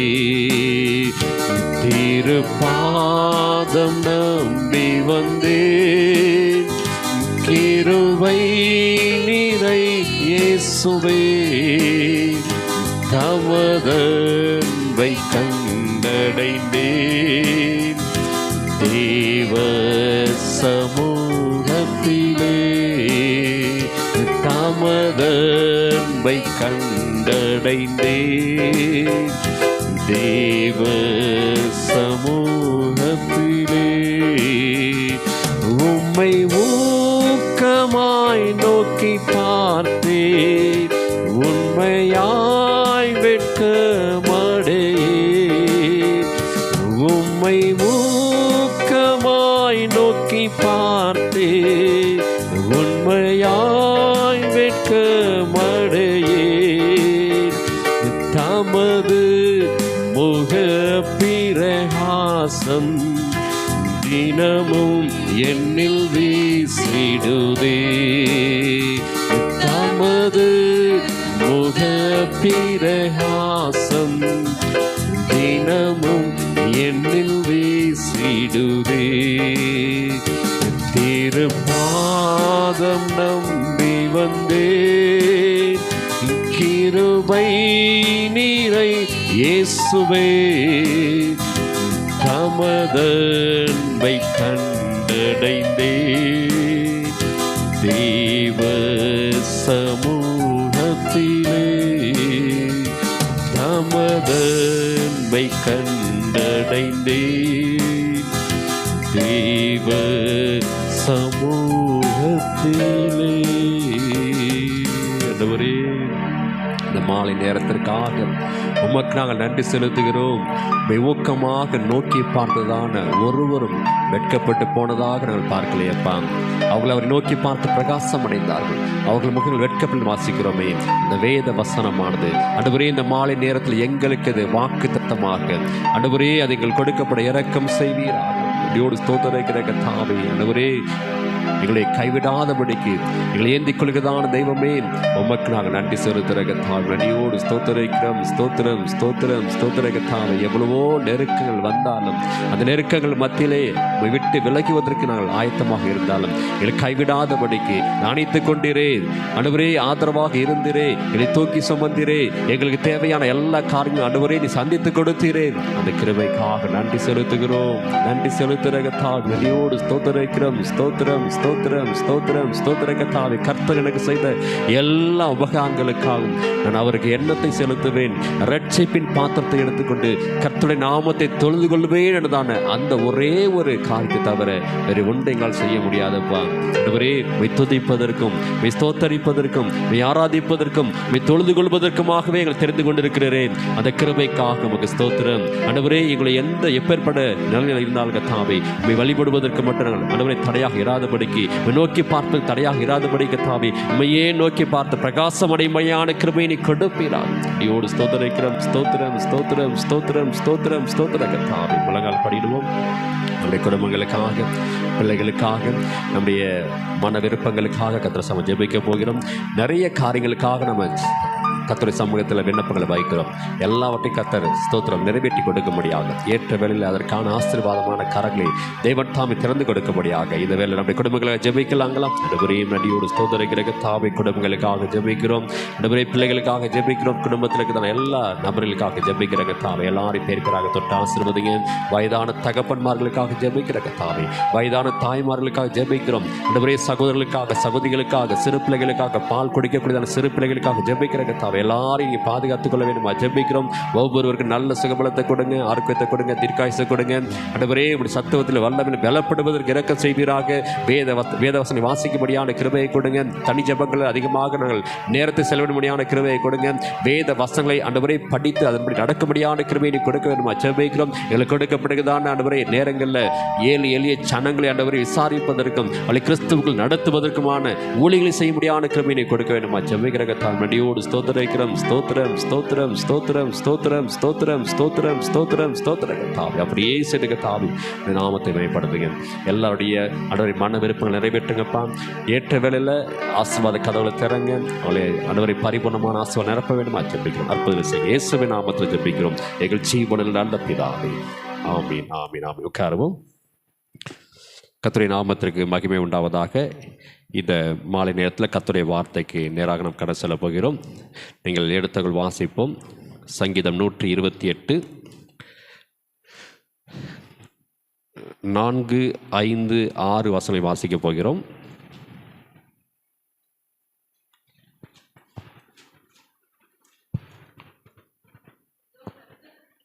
திருப்பாதம் நம்பி வந்தேன், கிருபை நிறை இயேசுவே. தமதன்பை கண்டடைந்தேன், தேவ சமூகத்திலே. தமதன்பை கண்டடைந்தேன், தேவ சமூகத்திலே. உம்மை ஊக்கமாய் நோக்கி பார்த்தேன், உண்மையாய் வெட்கமடையேன். உம்மை ஊக்கமாய் நோக்கி பார்த்தேன், உண்மையாய் வெட்கமடையேன். தமது முக பிரகாசம் தினமும் என்னில் வீசிடுதே. தமது முக பிரகாசம் தினமும் என்னில் வீசிடுதே. திருப்பாதம் நம்பி வந்தேன், கிருபை நிறை இயேசுவே. தமதன்பை கண்டடைந்தேன், தேவ சமூகத்திலே. தமதன்பை கண்டடைந்தேன், தேவ சமூகத்திலே. ஆண்டவரே, இந்த மாலை நேரத்திற்காக உமக்கு நாங்கள் நன்றி செலுத்துகிறோம். ஊக்கமாக நோக்கி பார்த்ததான ஒருவரும் வெட்கப்பட்டு போனதாக நாங்கள் பார்க்கலையப்பா. அவர்கள் அவரை நோக்கி பார்த்து பிரகாசம் அடைந்தார்கள். அவர்கள் முகங்கள் வெட்கப்பட்டு வாசிக்கிறோமே. இந்த வேத வசனமானது ஆண்டவரே இந்த மாலை நேரத்தில் எங்களுக்கு அது வாக்கு தத்தமாக ஆண்டவரே அது எங்கள் கொடுக்கப்பட இரக்கம் செய்வீராக. ஸ்தோத்திரிக்கிற கர்த்தாவே, ஆண்டவரே எங்களை கைவிடாதபடிக்கு எங்களை ஏந்திக் கொள்கிறதான தெய்வமே உமக்கு நாங்கள் நன்றி செலுத்துகிற கர்த்தாவே. நன்றியோடு ஸ்தோத்திரிக்கிறோம். ஸ்தோத்திரம் ஸ்தோத்திரம் ஸ்தோத்திர கர்த்தாவே. எவ்வளவோ நெருக்கங்கள் வந்தாலும் அந்த நெருக்கங்கள் மத்தியிலே விட்டு விலகுவதற்கு நாங்கள் ஆயத்தமாக இருந்தாலும் எங்களை கைவிடாதபடிக்கு அணைத்துக் கொண்டிரே. ஆண்டவரே ஆதரவாக இருந்திரே. எங்களை தூக்கி சுமந்திரே. எங்களுக்கு தேவையான எல்லா காரியங்களும் ஆண்டவரே நீ சந்தித்து கொடுத்தீரே. அந்த கிருபைக்காக நன்றி செலுத்துகிறோம். நன்றி செலுத்துகிற கர்த்தாவே. நன்றியோடு ஸ்தோத்திரிக்கிறோம். ஸ்தோத்திரம் ஸ்தோத்திரம் ஸ்தோத்திரம் ஸ்தோத்திர கர்த்தாவே. கர்த்தர் எனக்கு செய்த எல்லா உபகாரங்களுக்காகவும் நான் அவருக்கு எண்ணத்தை செலுத்துவேன். ரட்சிப்பின் பாத்திரத்தை எடுத்துக்கொண்டு கர்த்தருடைய நாமத்தை தொழுது கொள்வேன் என்றதான அந்த ஒரே ஒரு காரியத்தை தவிர வேறு ஒன்றை எங்களால் செய்ய முடியாதப்பா. ஆண்டவரே துதிப்பதற்கும் ஸ்தோத்தரிப்பதற்கும் ஆராதிப்பதற்கும் தொழுது கொள்வதற்குமாகவே எங்களை தெரிந்து கொண்டிருக்கிறேன். அந்த கிருபைக்காக உமக்கு ஸ்தோத்திரம். ஆண்டவரே எங்களை எப்பேற்பட்ட நிலையில் இருந்தாலும் கர்த்தாவே வழிபடுவதற்கு மட்டும் நாங்கள் ஆண்டவரை தடையாக இராதபடிக்கு நோக்கி பார்ப்பது தடையாக இராதபடி கர்த்தாவே உம்மையே நோக்கி பார்த்து பிரகாசம் அடைமையான கிருபையை நீ கொடுப்பீராக. நீயோடு ஸ்தோத்திரிக்கிறோம். ஸ்தோத்திரம் ஸ்தோத்திரம் ஸ்தோத்திரம் ஸ்தோத்திரம் ஸ்தோத்திர கர்த்தாவே. முழங்கால் படிடுவோம். நம்முடைய குடும்பங்களுக்காக, பிள்ளைகளுக்காக, நம்முடைய மன விருப்பங்களுக்காக கர்த்தர் சம ஜெபிக்க போகிறோம். நிறைய காரியங்களுக்காக நம்ம கர்த்தருடைய சமூகத்தில் விண்ணப்பங்களை வைக்கிறோம். எல்லாவற்றையும் கர்த்தர் ஸ்தோத்திரம் நிறைவேற்றி கொடுக்க முடியாது. ஏற்ற வேளையில் அதற்கான ஆசீர்வாதமான கரங்களை தேவன் தாமே திறந்து கொடுக்க முடியாது. இந்த வேலை நம்முடைய குடும்பங்களுக்காக ஜெபிக்கலாங்களா? நடுவரையும் நடியோடு ஸ்தோத்திரிக்கிற தாவை குடும்பங்களுக்காக ஜெபிக்கிறோம். நடுவரை பிள்ளைகளுக்காக ஜெபிக்கிறோம். குடும்பத்தில் இருக்கிற எல்லா நபர்களுக்காக ஜெபிக்கிற தாவை. எல்லாரையும் பேருக்கிறாக தொட்டு ஆசீர்வதிங்க. வயதான தகப்பன்மார்களுக்காக ஜெபிக்கிற தாவை. வயதான தாய்மார்களுக்காக ஜெபிக்கிறோம். நடுவரை சகோதரர்களுக்காக, சகோதரிகளுக்காக, சிறு பிள்ளைகளுக்காக, பால் குடிக்கக்கூடியதான சிறு பிள்ளைகளுக்காக ஜெபிக்கிற தாவை. எல்லாரையும் இங்கே பாதுகாத்துக் கொள்ள வேண்டும் ஜெபிக்கிறோம். ஒவ்வொருவருக்கும் நல்ல சுகபலத்தை கொடுங்க, ஆரோக்கியத்தை கொடுங்க, தீர்க்காயுசை கொடுங்க. ஆண்டவரே இப்படி சத்துவத்தில் வல்லமையில் பலப்படுவதற்கு இரக்கம் செய்வீராக. வேதவசனை வாசிக்கும்படியான கிருபையை கொடுங்க. தனி ஜெபங்கள் அதிகமாக நாங்கள் நேரத்தை செலவிடும்படியான கிருபையை கொடுங்க. வேத வசனங்களை ஆண்டவரை படித்து அதன்படி நடக்கும்படியான கிருபையை கொடுக்க வேண்டும் ஜெபிக்கிறோம். எங்களுக்கு கொடுக்கப்படுகிறதான ஆண்டவரை நேரங்களில் எளிய சனங்களை ஆண்டவரை விசாரிப்பதற்கும் அவளை கிறிஸ்துவுக்குள் நடத்துவதற்குமான ஊழியர்களை செய்யும்படியான கிருபையை கொடுக்க வேண்டும் ஜெபிக்கிற தாழ்மையோடு ஸ்தோத்திரம் ஸ்தோத்திரம் ஸ்தோத்திரம் ஸ்தோத்திரம் ஸ்தோத்திரம் ஸ்தோத்திரம் ஸ்தோத்திரம் ஸ்தோத்திரம் ஸ்தோத்திரம் தாவி. அப்படியே செடுங்க தாவி நாமத்தை மேம்படுத்துங்க. எல்லாருடைய அடவரை மன விருப்பங்கள் நிறைவேற்றுங்கப்பா. ஏற்ற வேளையில் ஆசீர்வாத கதவுகளை திறங்க. அவளை அடவரை பரிபூர்ணமான ஆசீர்வாதம் நிரப்ப வேண்டும் ஜெபிக்கிறோம். அற்புதம் செய்ய இயேசுவின் நாமத்தில் ஜெபிக்கிறோம் எங்கள் ஜீவனில் நல்ல பிதாவே. ஆமீன் ஆமீன் ஆமீன். உட்காரவும். கர்த்தருடைய நாமத்திற்கு மகிமை உண்டாவதாக. இந்த மாலை நேரத்தில் கர்த்தருடைய வார்த்தைக்கு நேராக நாம் கடந்து செல்ல போகிறோம். நீங்கள் எடுத்தவர்கள் வாசிப்போம். சங்கீதம் 128 4, 5, 6 வசனங்களை வாசிக்க போகிறோம்.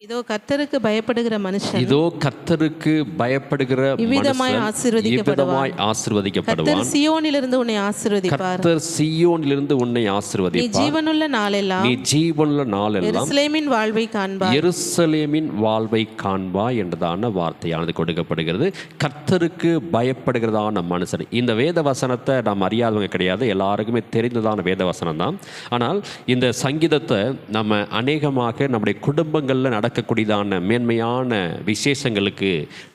இதோ கர்த்தருக்கு பயப்படுகிற மனுஷன் இதோ கர்த்தருக்கு பயப்படுகிற இவ்விதமாய் ஆசீர்வதிக்கப்படுவான். கர்த்தர் சீயோனிலிருந்து உன்னை ஆசீர்வதிப்பார். கர்த்தர் சீயோனிலிருந்து உன்னை ஆசீர்வதிப்பார். நீ ஜீவனுள்ள நாளெல்லாம் எருசலேமின் வாழ்வை காண்பாய். எருசலேமின் வாழ்வை காண்பாய் என்றதான வார்த்தையானது கொடுக்கப்படுகிறது. கர்த்தருக்கு பயப்படுகிறதான மனுஷன். இந்த வேத வசனத்தை நாம் அறியாதவங்க கிடையாது. எல்லாருக்குமே தெரிந்ததான வேத வசனம் தான். ஆனால் இந்த சங்கீதத்தை நம்ம அநேகமாக நம்முடைய குடும்பங்களில் நடக்கக்கூடியதான மேன்மையான விசேஷங்களுக்கு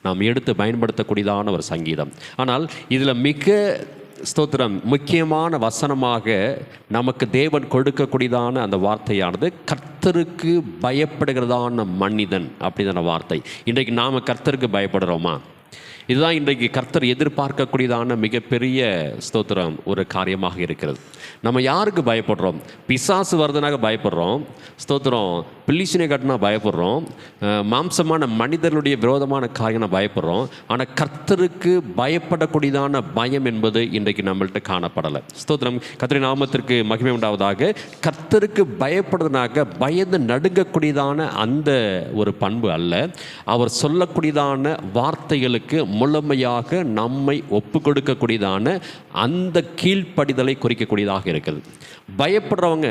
நாம் எடுத்து பயன்படுத்தக்கூடியதான ஒரு சங்கீதம். ஆனால் இதில் மிக ஸ்தோத்திரம் முக்கியமான வசனமாக நமக்கு தேவன் கொடுக்கக்கூடியதான அந்த வார்த்தையானது கர்த்தருக்கு பயப்படுகிறதான மனிதன் அப்படிதான வார்த்தை. இன்றைக்கு நாம் கர்த்தருக்கு பயப்படுறோமா? இதுதான் இன்றைக்கு கர்த்தர் எதிர்பார்க்கக்கூடியதான மிகப்பெரிய ஸ்தோத்திரம் ஒரு காரியமாக இருக்கிறது. நம்ம யாருக்கு பயப்படுறோம்? பிசாசு வருதுனாக பயப்படுறோம். ஸ்தோத்திரம் பில்லிசினை கட்டினா பயப்படுறோம். மாம்சமான மனிதர்களுடைய விரோதமான காரியங்களை பயப்படுறோம். ஆனால் கர்த்தருக்கு பயப்படக்கூடியதான பயம் என்பது இன்றைக்கு நம்மள்கிட்ட காணப்படலை. ஸ்தோத்திரம் கர்த்தரின் நாமத்திற்கு மகிமை உண்டாவதாக. கர்த்தருக்கு பயப்படுறதுனாக பயந்து நடுங்கக்கூடியதான அந்த ஒரு பண்பு அல்ல. அவர் சொல்லக்கூடியதான வார்த்தைகளுக்கு முழுமையாக நம்மை ஒப்பு கொடுக்கக்கூடியதான அந்த கீழ்ப்படிதலை குறிக்கக்கூடியதாக இருக்கிறது. பயப்படுறவங்க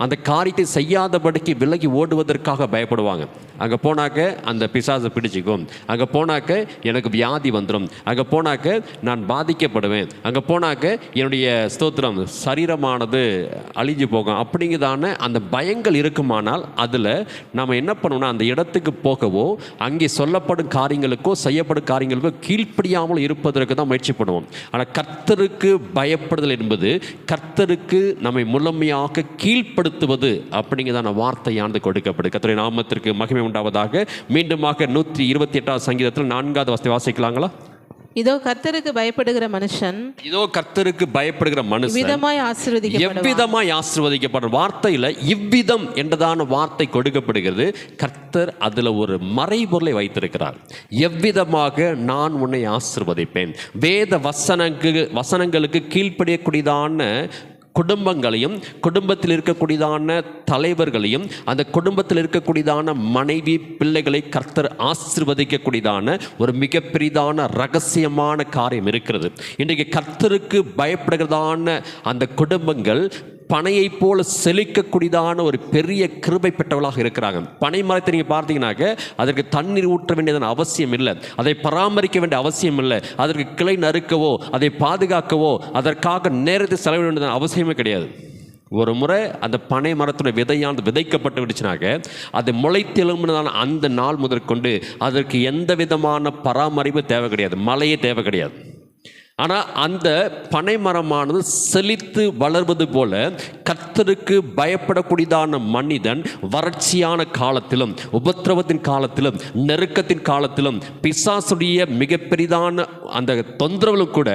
அந்த காரியத்தை செய்யாதபடிக்கு விலகி ஓடுவதற்காக பயப்படுவாங்க. அங்கே போனாக்க அந்த பிசாசை பிடிச்சிக்கும், அங்கே போனாக்க எனக்கு வியாதி வந்துடும், அங்கே போனாக்க நான் பாதிக்கப்படுவேன், அங்கே போனாக்க என்னுடைய ஸ்தோத்திரம் சரீரமானது அழிஞ்சு போகும் அப்படிங்கிறதான அந்த பயங்கள் இருக்குமானால் அதில் நம்ம என்ன பண்ணணும்னா அந்த இடத்துக்கு போகவோ அங்கே சொல்லப்படும் காரியங்களுக்கோ செய்யப்படும் காரியங்களுக்கோ கீழ்ப்படியாமல் இருப்பதற்கு தான் முயற்சி பண்ணுவோம். ஆனால் கர்த்தருக்கு பயப்படுதல் என்பது கர்த்தருக்கு நம்மை முழுமையாக கீழ்ப்படுத்துவது அப்படிங்கிறதான வார்த்தையானது கொடுக்கப்படுது. கர்த்தருடைய நாமத்திற்கு மகிமை உண்டாவதாக. மீண்டுமாக 128 சங்கீதத்தில் 4வது வசனத்தை வாசிக்கலாங்களா? இதோ கர்த்தருக்கு பயப்படுகிற மனுஷன், இதோ கர்த்தருக்கு பயப்படுகிற மனுஷன் விதமாய் ஆசீர்வதிக்கப்படுவான். எவ்விதமாய் ஆசீர்வதிக்கப்படுற வார்த்தையில் இவ்விதம் என்றதான வார்த்தை கொடுக்கப்படுகிறது. கர்த்தர் அதில் ஒரு மறைபொருளை வைத்திருக்கிறார். எவ்விதமாக நான் உன்னை ஆசீர்வதிப்பேன். வேத வசனங்களுக்கு கீழ்ப்படியக்கூடியதான குடும்பங்களையும் குடும்பத்தில் இருக்கக்கூடியதான தலைவர்களையும் அந்த குடும்பத்தில் இருக்கக்கூடியதான மனைவி பிள்ளைகளை கர்த்தர் ஆசீர்வதிக்கக்கூடியதான ஒரு மிக பெரிதான ரகசியமான காரியம் இருக்கிறது. இன்றைக்கு கர்த்தருக்கு பயப்படுகிறதான அந்த குடும்பங்கள் பனையை போல செழிக்கக்கூடியதான ஒரு பெரிய கிருபை பெற்றவளாக இருக்கிறாங்க. பனை மரத்தை நீங்கள் பார்த்தீங்கன்னாக்க அதற்கு தண்ணீர் ஊற்ற வேண்டியதான அவசியம் இல்லை, அதை பராமரிக்க வேண்டிய அவசியம் இல்லை, அதற்கு கிளை நறுக்கவோ அதை பாதுகாக்கவோ அதற்காக நேரத்தை செலவிட வேண்டியதான அவசியமே கிடையாது. ஒரு முறை அந்த பனை மரத்துடைய விதையானது விதைக்கப்பட்டு விடுச்சுனாக்க அது முளைத்தெழும்பினதான அந்த நாள் முதற்கொண்டு அதற்கு எந்த விதமான பராமரிப்பு தேவை கிடையாது, மழையே தேவை கிடையாது. ஆனால் அந்த பனை மரமானது செழித்து வளர்வது போல கர்த்தருக்கு பயப்படக்கூடியதான மனிதன் வறட்சியான காலத்திலும் உபத்திரவத்தின் காலத்திலும் நெருக்கத்தின் காலத்திலும் பிசாசுடைய மிக பெரிதான அந்த தொந்தரவிலும் கூட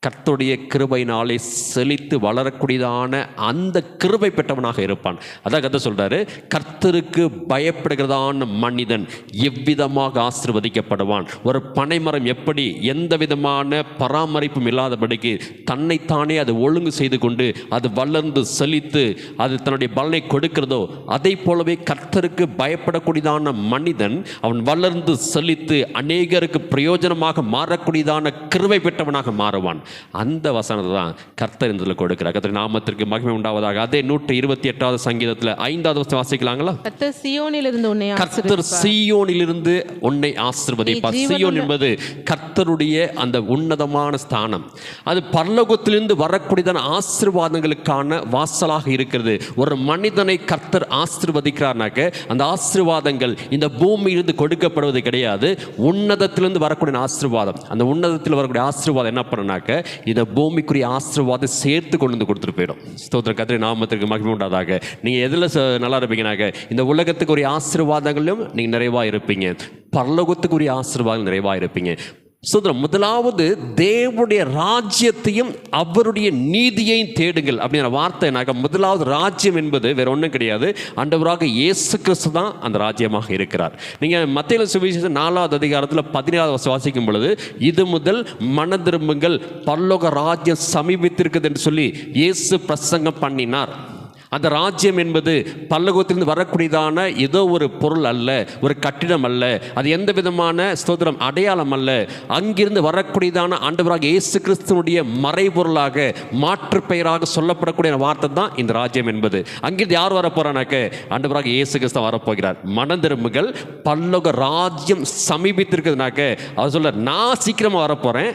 கர்த்தருடைய கிருபையினாலே செழித்து வளரக்கூடியதான அந்த கிருபை பெற்றவனாக இருப்பான். அதான் கர்த்தர் சொல்றாரு, கர்த்தருக்கு பயப்படுகிறதான மனிதன் எவ்விதமாக ஆசீர்வதிக்கப்படுவான். ஒரு பனைமரம் எப்படி எந்த விதமான பராமரிப்பும் இல்லாதபடிக்கு தன்னைத்தானே அது ஒழுங்கு செய்து கொண்டு அது வளர்ந்து செழித்து அது தன்னுடைய பலனை கொடுக்கிறதோ அதை போலவே கர்த்தருக்கு பயப்படக்கூடியதான மனிதன் அவன் வளர்ந்து செழித்து அநேகருக்கு பிரயோஜனமாக மாறக்கூடியதான கிருபை பெற்றவனாக மாறுவான். அந்த வசனத்தை தான் கர்த்தர் இந்த கொடுக்கிறார். கர்த்தர் நாமத்திற்கு மகிமை உண்டாவதாக. அதே 128வது சங்கீதத்தில் 5வது வசனம் வாசிக்கலாங்களா? கர்த்தர் சீயோனிலிருந்து உன்னை ஆசீர்வதிப்பார். சீயோன் என்பது கர்த்தருடைய அந்த உன்னதமான ஸ்தானம். அது பரலோகத்திலிருந்து வரக்கூடியதான ஆசீர்வாதங்களுக்கான வாசலாக இருக்கிறது. ஒரு மனிதனை கர்த்தர் ஆசீர்வதிக்கிறார்னாக்க அந்த ஆசீர்வாதங்கள் இந்த பூமியிலிருந்து கொடுக்கப்படுவது கிடையாது, உன்னதத்திலிருந்து வரக்கூடிய ஆசீர்வாதம். அந்த உன்னதத்தில் வரக்கூடிய ஆசீர்வாதம் என்ன பண்ணனாக்க இந்த பூமிக்குரிய ஆசீர்வாதம் சேர்த்து கொண்டு வந்து கொடுத்துட்டு போயிடும். ஸ்தோத்திரம். கர்த்தருடைய நாமத்திற்கு மகிமை உண்டாவதாக. நீங்கள் எதில் நல்லா இருப்பீங்கனாக்க இந்த உலகத்துக்குரிய ஆசீர்வாதங்களும் நீங்கள் நிறைவாக இருப்பீங்க, பரலோகத்துக்குரிய ஆசீர்வாதம் நிறைவாக இருப்பீங்க. முதலாவது தேவனுடைய ராஜ்யத்தையும் அவருடைய நீதியையும் தேடுங்கள் அப்படிங்கிற வார்த்தை. முதலாவது ராஜ்யம் என்பது வேற ஒன்றும் கிடையாது, ஆண்டவராக இயேசு கிறிஸ்து தான் அந்த ராஜ்யமாக இருக்கிறார். நீங்கள் மத்தேயு சுவிசேஷம் 4வது அதிகாரத்தில் 17வது வசனம் வாசிக்கும் பொழுது, இது முதல் மன திரும்புங்கள் பரலோக ராஜ்யம் சமீபித்திருக்குது என்று சொல்லி இயேசு பிரசங்கம் பண்ணினார். அந்த ராஜ்யம் என்பது பரலோகத்திலிருந்து வரக்கூடியதான ஏதோ ஒரு பொருள் அல்ல, ஒரு கட்டிடம் அல்ல, அது எந்த விதமான ஸ்தோத்திரம் அடையாளம் அல்ல. அங்கிருந்து வரக்கூடியதான ஆண்டவராக இயேசு கிறிஸ்துவனுடைய மறைபொருளாக மாற்று பெயராக சொல்லப்படக்கூடிய வார்த்தை தான் இந்த ராஜ்யம் என்பது. அங்கிருந்து யார் வரப்போறானாக்க ஆண்டவராக இயேசு கிறிஸ்து வரப்போகிறார். மனம் திரும்புங்கள் பரலோக ராஜ்யம் சமீபித்திருக்குதுனாக்க அவர் சொல்ல, நான் சீக்கிரமாக வரப்போகிறேன்,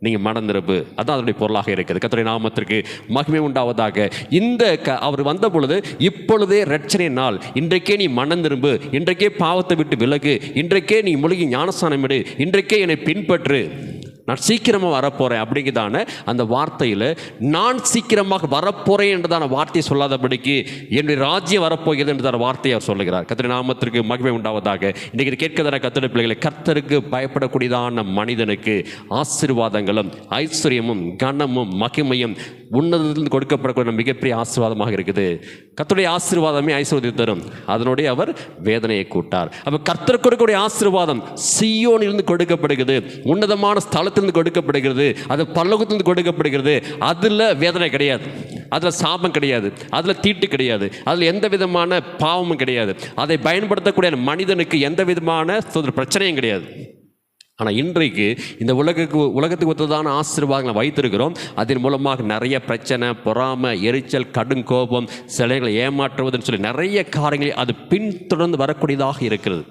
நீங்கள் மனம் திரும்பு. அதான் அதனுடைய பொருளாக இருக்குது. கர்த்தருடைய நாமத்திற்கு மகிமை உண்டாவதாக. இந்த அவர் வந்த பொழுது இப்பொழுதே இரட்சணை நாள், இன்றைக்கே நீ மனம் திரும்பு, இன்றைக்கே பாவத்தை விட்டு விலகு, இன்றைக்கே நீ முழுகி ஞானஸ்நானம் எடு, இன்றைக்கே என்னை பின்பற்று, நான் சீக்கிரமாக வரப்போகிறேன் அப்படிங்கிறதான அந்த வார்த்தையில் நான் சீக்கிரமாக வரப்போகிறேன் என்றதான வார்த்தையை சொல்லாதபடிக்கு என்னுடைய ராஜ்யம் வரப்போகிறது என்றதான வார்த்தையை அவர் சொல்லுகிறார். கர்த்தருடைய நாமத்திற்கு மகிமை உண்டாவதாக. இன்றைக்கு கேட்கிறதான கர்த்தருடைய பிள்ளைகளை, கர்த்தருக்கு பயப்படக்கூடியதான மனிதனுக்கு ஆசீர்வாதங்களும் ஐஸ்வர்யமும் கனமும் மகிமையும் உன்னதத்திலிருந்து கொடுக்கப்படக்கூடிய மிகப்பெரிய ஆசீர்வாதமாக இருக்குது. கர்த்தருடைய ஆசீர்வாதமே ஐஸ்வர்யத்தை தரும், அதனுடைய அவர் வேதனையை கூட்டார். அப்போ கர்த்தர் கொடுக்கக்கூடிய ஆசீர்வாதம் சீயோனிலிருந்து கொடுக்கப்படுகிறது, உன்னதமான ஸ்தலத்திலிருந்து கொடுக்கப்படுகிறது, அது பரலோகத்திலிருந்து கொடுக்கப்படுகிறது. அதில் வேதனை கிடையாது, அதில் சாபம் கிடையாது, அதில் தீட்டு கிடையாது, அதில் எந்த விதமான பாவமும் கிடையாது. அதை பயன்படுத்தக்கூடிய மனிதனுக்கு எந்த விதமான பிரச்சனையும் கிடையாது. ஆனால் இன்றைக்கு இந்த உலகத்துக்கு ஒத்ததான ஆசீர்வாதங்களை வைத்திருக்கிறோம். அதன் மூலமாக நிறைய பிரச்சனை, பொறாமை, எரிச்சல், கடும் கோபம், சிலைகளை ஏமாற்றுவதுன்னு சொல்லி நிறைய காரியங்களை அது பின்தொடர்ந்து வரக்கூடியதாக இருக்கிறது.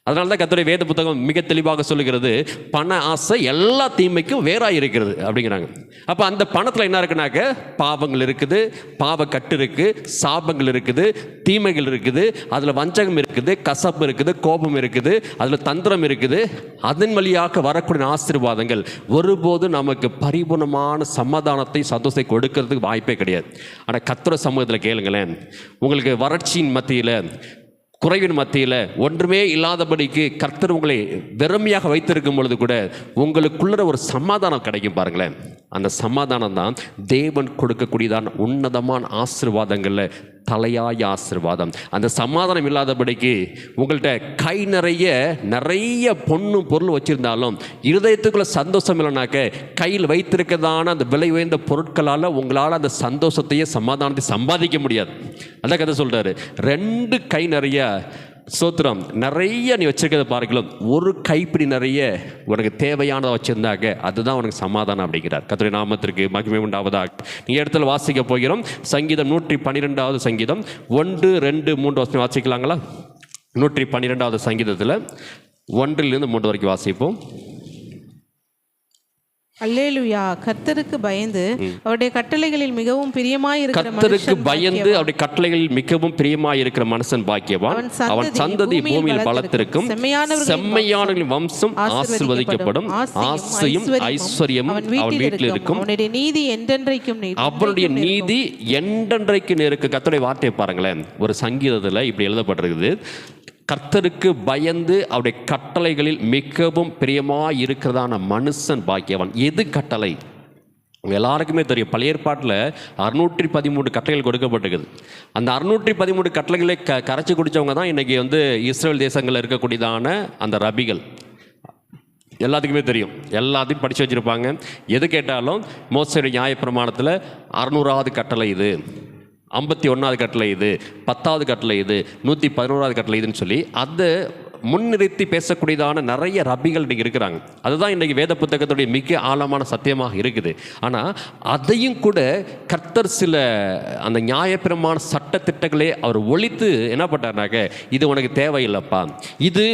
அதனால தான் கர்த்தருடைய வேத புத்தகம் மிக தெளிவாக சொல்லுகிறது, பண ஆசை எல்லா தீமைக்கும் வேறாக இருக்கிறது அப்படிங்கிறாங்க. அப்போ அந்த பணத்தில் என்ன இருக்குனாக்க பாவங்கள் இருக்குது, பாவக்கட்டு இருக்குது, சாபங்கள் இருக்குது, தீமைகள் இருக்குது, அதில் வஞ்சகம் இருக்குது, கசப்பு இருக்குது, கோபம் இருக்குது, அதில் தந்திரம் இருக்குது. அதன் வழியாக வரக்கூடிய ஆசீர்வாதங்கள் ஒருபோதும் நமக்கு பரிபூர்ணமான சமாதானத்தை, சந்தோஷத்தை கொடுக்கறதுக்கு வாய்ப்பே கிடையாது. ஆனால் கர்த்தருடைய சமூகத்தில் கேளுங்களேன், உங்களுக்கு வறட்சியின் மத்தியில், குறைவின் மத்தியில், ஒன்றுமே இல்லாதபடிக்கு கர்த்தர் உங்களை வெறுமையாக வைத்திருக்கும் பொழுது கூட உங்களுக்குள்ள ஒரு சமாதானம் கிடைக்கும் பாருங்களேன். அந்த சமாதானம் தான் தேவன் கொடுக்கக்கூடியதான உன்னதமான ஆசீர்வாதங்களில் தலையாய ஆசீர்வாதம். அந்த சமாதானம் இல்லாதபடிக்கு உங்கள்கிட்ட கை நிறைய பொண்ணும் பொருள் வச்சுருந்தாலும் இருதயத்துக்குள்ள சந்தோஷம் இல்லைனாக்க கையில் வைத்திருக்கிறதான அந்த விலை உயர்ந்த பொருட்களால் உங்களால் அந்த சந்தோஷத்தையே சமாதானத்தை சம்பாதிக்க முடியாது. அதான் கதை சொல்கிறாரு, 2 கை நிறைய ஸ்தோத்திரம் நிறைய நீ வச்சிருக்கிறத பார்க்கலாம், ஒரு கைப்பிடி நிறைய உனக்கு தேவையானதை வச்சுருந்தாங்க, அதுதான் உனக்கு சமாதானம் அப்படிங்கிறார். கர்த்தருடைய நாமத்திற்கு மகிமை உண்டாவதாக. நீங்கள் இடத்துல வாசிக்க போகிறோம் சங்கீதம் 112வது சங்கீதம் 1, 2, 3 வசனம் வாசிக்கலாங்களா? 112வது சங்கீதத்தில் 1லிருந்து 3 வரைக்கும் வாசிப்போம். அல்லேலூயா. கர்த்தருக்கு பயந்து அவருடைய கட்டளைகளில் மிகவும் பிரியமாயிருக்கிற கர்த்தருக்கு பயந்து அவருடைய கட்டளைகளில் மிகவும் பிரியமாயிருக்கிற மனுஷன் பாக்கியவான். அவன் சந்ததி பூமியில் பலத்திருக்கும், செம்மையானவர்களின் வம்சம் ஆசீர்வதிக்கப்படும். ஆசையும் ஐஸ்வர்யமும் அவன் வீட்டில் இருக்கும், அவனுடைய நீதி என்றென்றைக்கும் அவனுடைய நீதி என்றென்றைக்கும் இருக்கு. கர்த்தருடைய வார்த்தையை பாருங்களேன், ஒரு சங்கீதத்தில் இப்படி எழுதப்பட்டிருக்குது, கர்த்தருக்கு பயந்து அவருடைய கட்டளைகளில் மிகவும் பிரியமாக இருக்கிறதான மனுஷன் பாக்கியவான். எது கட்டளை? எல்லாருக்குமே தெரியும், பழைய ஏற்பாட்டில் 613 கட்டளைகள் கொடுக்கப்பட்டிருக்குது. அந்த 613 கட்டளைகளை கரைச்சி குடித்தவங்க தான் இன்றைக்கி இஸ்ரேல் தேசங்களில் இருக்கக்கூடியதான அந்த ரபிகள். எல்லாத்துக்குமே தெரியும், எல்லாத்தையும் படித்து வச்சுருப்பாங்க. எது கேட்டாலும் மோசேயுடைய நியாயப்பிரமாணத்தில் 600வது கட்டளை இது, 51வது கட்டளை இது, 10வது கட்டளை இது, 111வது கட்டளை இதுன்னு சொல்லி அதை முன்னிறுத்தி பேசக்கூடியதான நிறைய ரபிகள் இன்றைக்கி இருக்கிறாங்க. அதுதான் இன்றைக்கி வேத புத்தகத்துடைய மிக ஆழமான சத்தியமாக இருக்குது. ஆனால் அதையும் கூட கர்த்தர் சில அந்த நியாயப்பிரமான சட்டத்திட்டங்களே அவர் ஒழித்து என்ன பண்ணார்னாக்க, இது உனக்கு தேவையில்லைப்பா, இது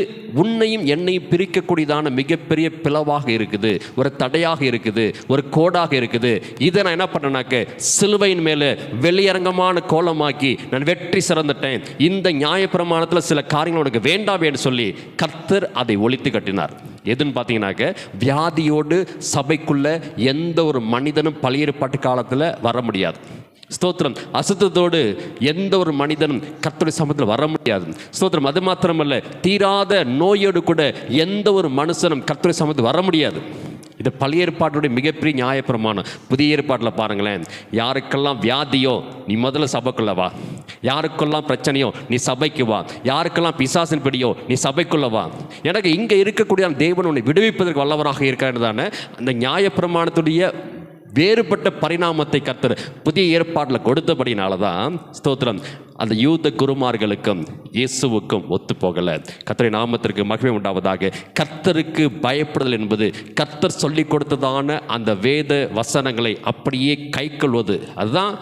உன்னையும் என்னையும் பிரிக்கக்கூடியதான மிகப்பெரிய பிளவாக இருக்குது, ஒரு தடையாக இருக்குது, ஒரு கோடாக இருக்குது. இதை நான் என்ன பண்ணேனாக்க சிலுவையின் மேலே வெளியரங்கமான கோலமாக்கி நான் வெற்றி சிறந்துட்டேன், இந்த நியாயப்பிரமாணத்தில் சில காரியங்கள் உனக்கு வேண்டாம் என்று சொல்லி கர்த்தர் அதை ஒழித்து கட்டினார். எதுன்னு பார்த்தீங்கன்னாக்க, வியாதியோடு சபைக்குள்ள எந்த ஒரு மனிதனும் பழைய ஏற்பாட்டு காலத்தில் வர முடியாது. ஸ்தோத்திரம். அசுத்தத்தோடு எந்த ஒரு மனிதனும் கர்த்தருடைய சமூகத்தில் வர முடியாது. ஸ்தோத்திரம். அது மாத்திரமல்ல, தீராத நோயோடு கூட எந்த ஒரு மனுஷனும் கர்த்தருடைய சமூகத்தில் வர முடியாது. இது பழைய ஏற்பாட்டுடைய மிகப்பெரிய நியாயப்பிரமாணம். புதிய ஏற்பாட்டில் பாருங்களேன், யாருக்கெல்லாம் வியாதியோ நீ முதல்ல சபைக்குள்ள வா, யாருக்கெல்லாம் பிரச்சனையோ நீ சபைக்கு வா, யாருக்கெல்லாம் பிசாசின் பிடியோ நீ சபைக்குள்ள வா. எனக்கு இங்கே இருக்கக்கூடிய தேவன் உன்னை விடுவிப்பதற்கு வல்லவராக இருக்கிறான்னு தானே அந்த நியாயப்பிரமாணத்துடைய வேறுபட்ட பரிணாமத்தை கர்த்தர் புதிய ஏற்பாட்டில் கொடுத்தபடினால தான் ஸ்தோத்திரம் அந்த யூத குருமார்களுக்கும் இயேசுவுக்கும் ஒத்து போகலை. கர்த்தருடைய நாமத்திற்கு மகிமை உண்டாவதாக. கர்த்தருக்கு பயப்படுதல் என்பது கர்த்தர் சொல்லி கொடுத்ததான அந்த வேத வசனங்களை அப்படியே கைக்கொள்வது, அதுதான்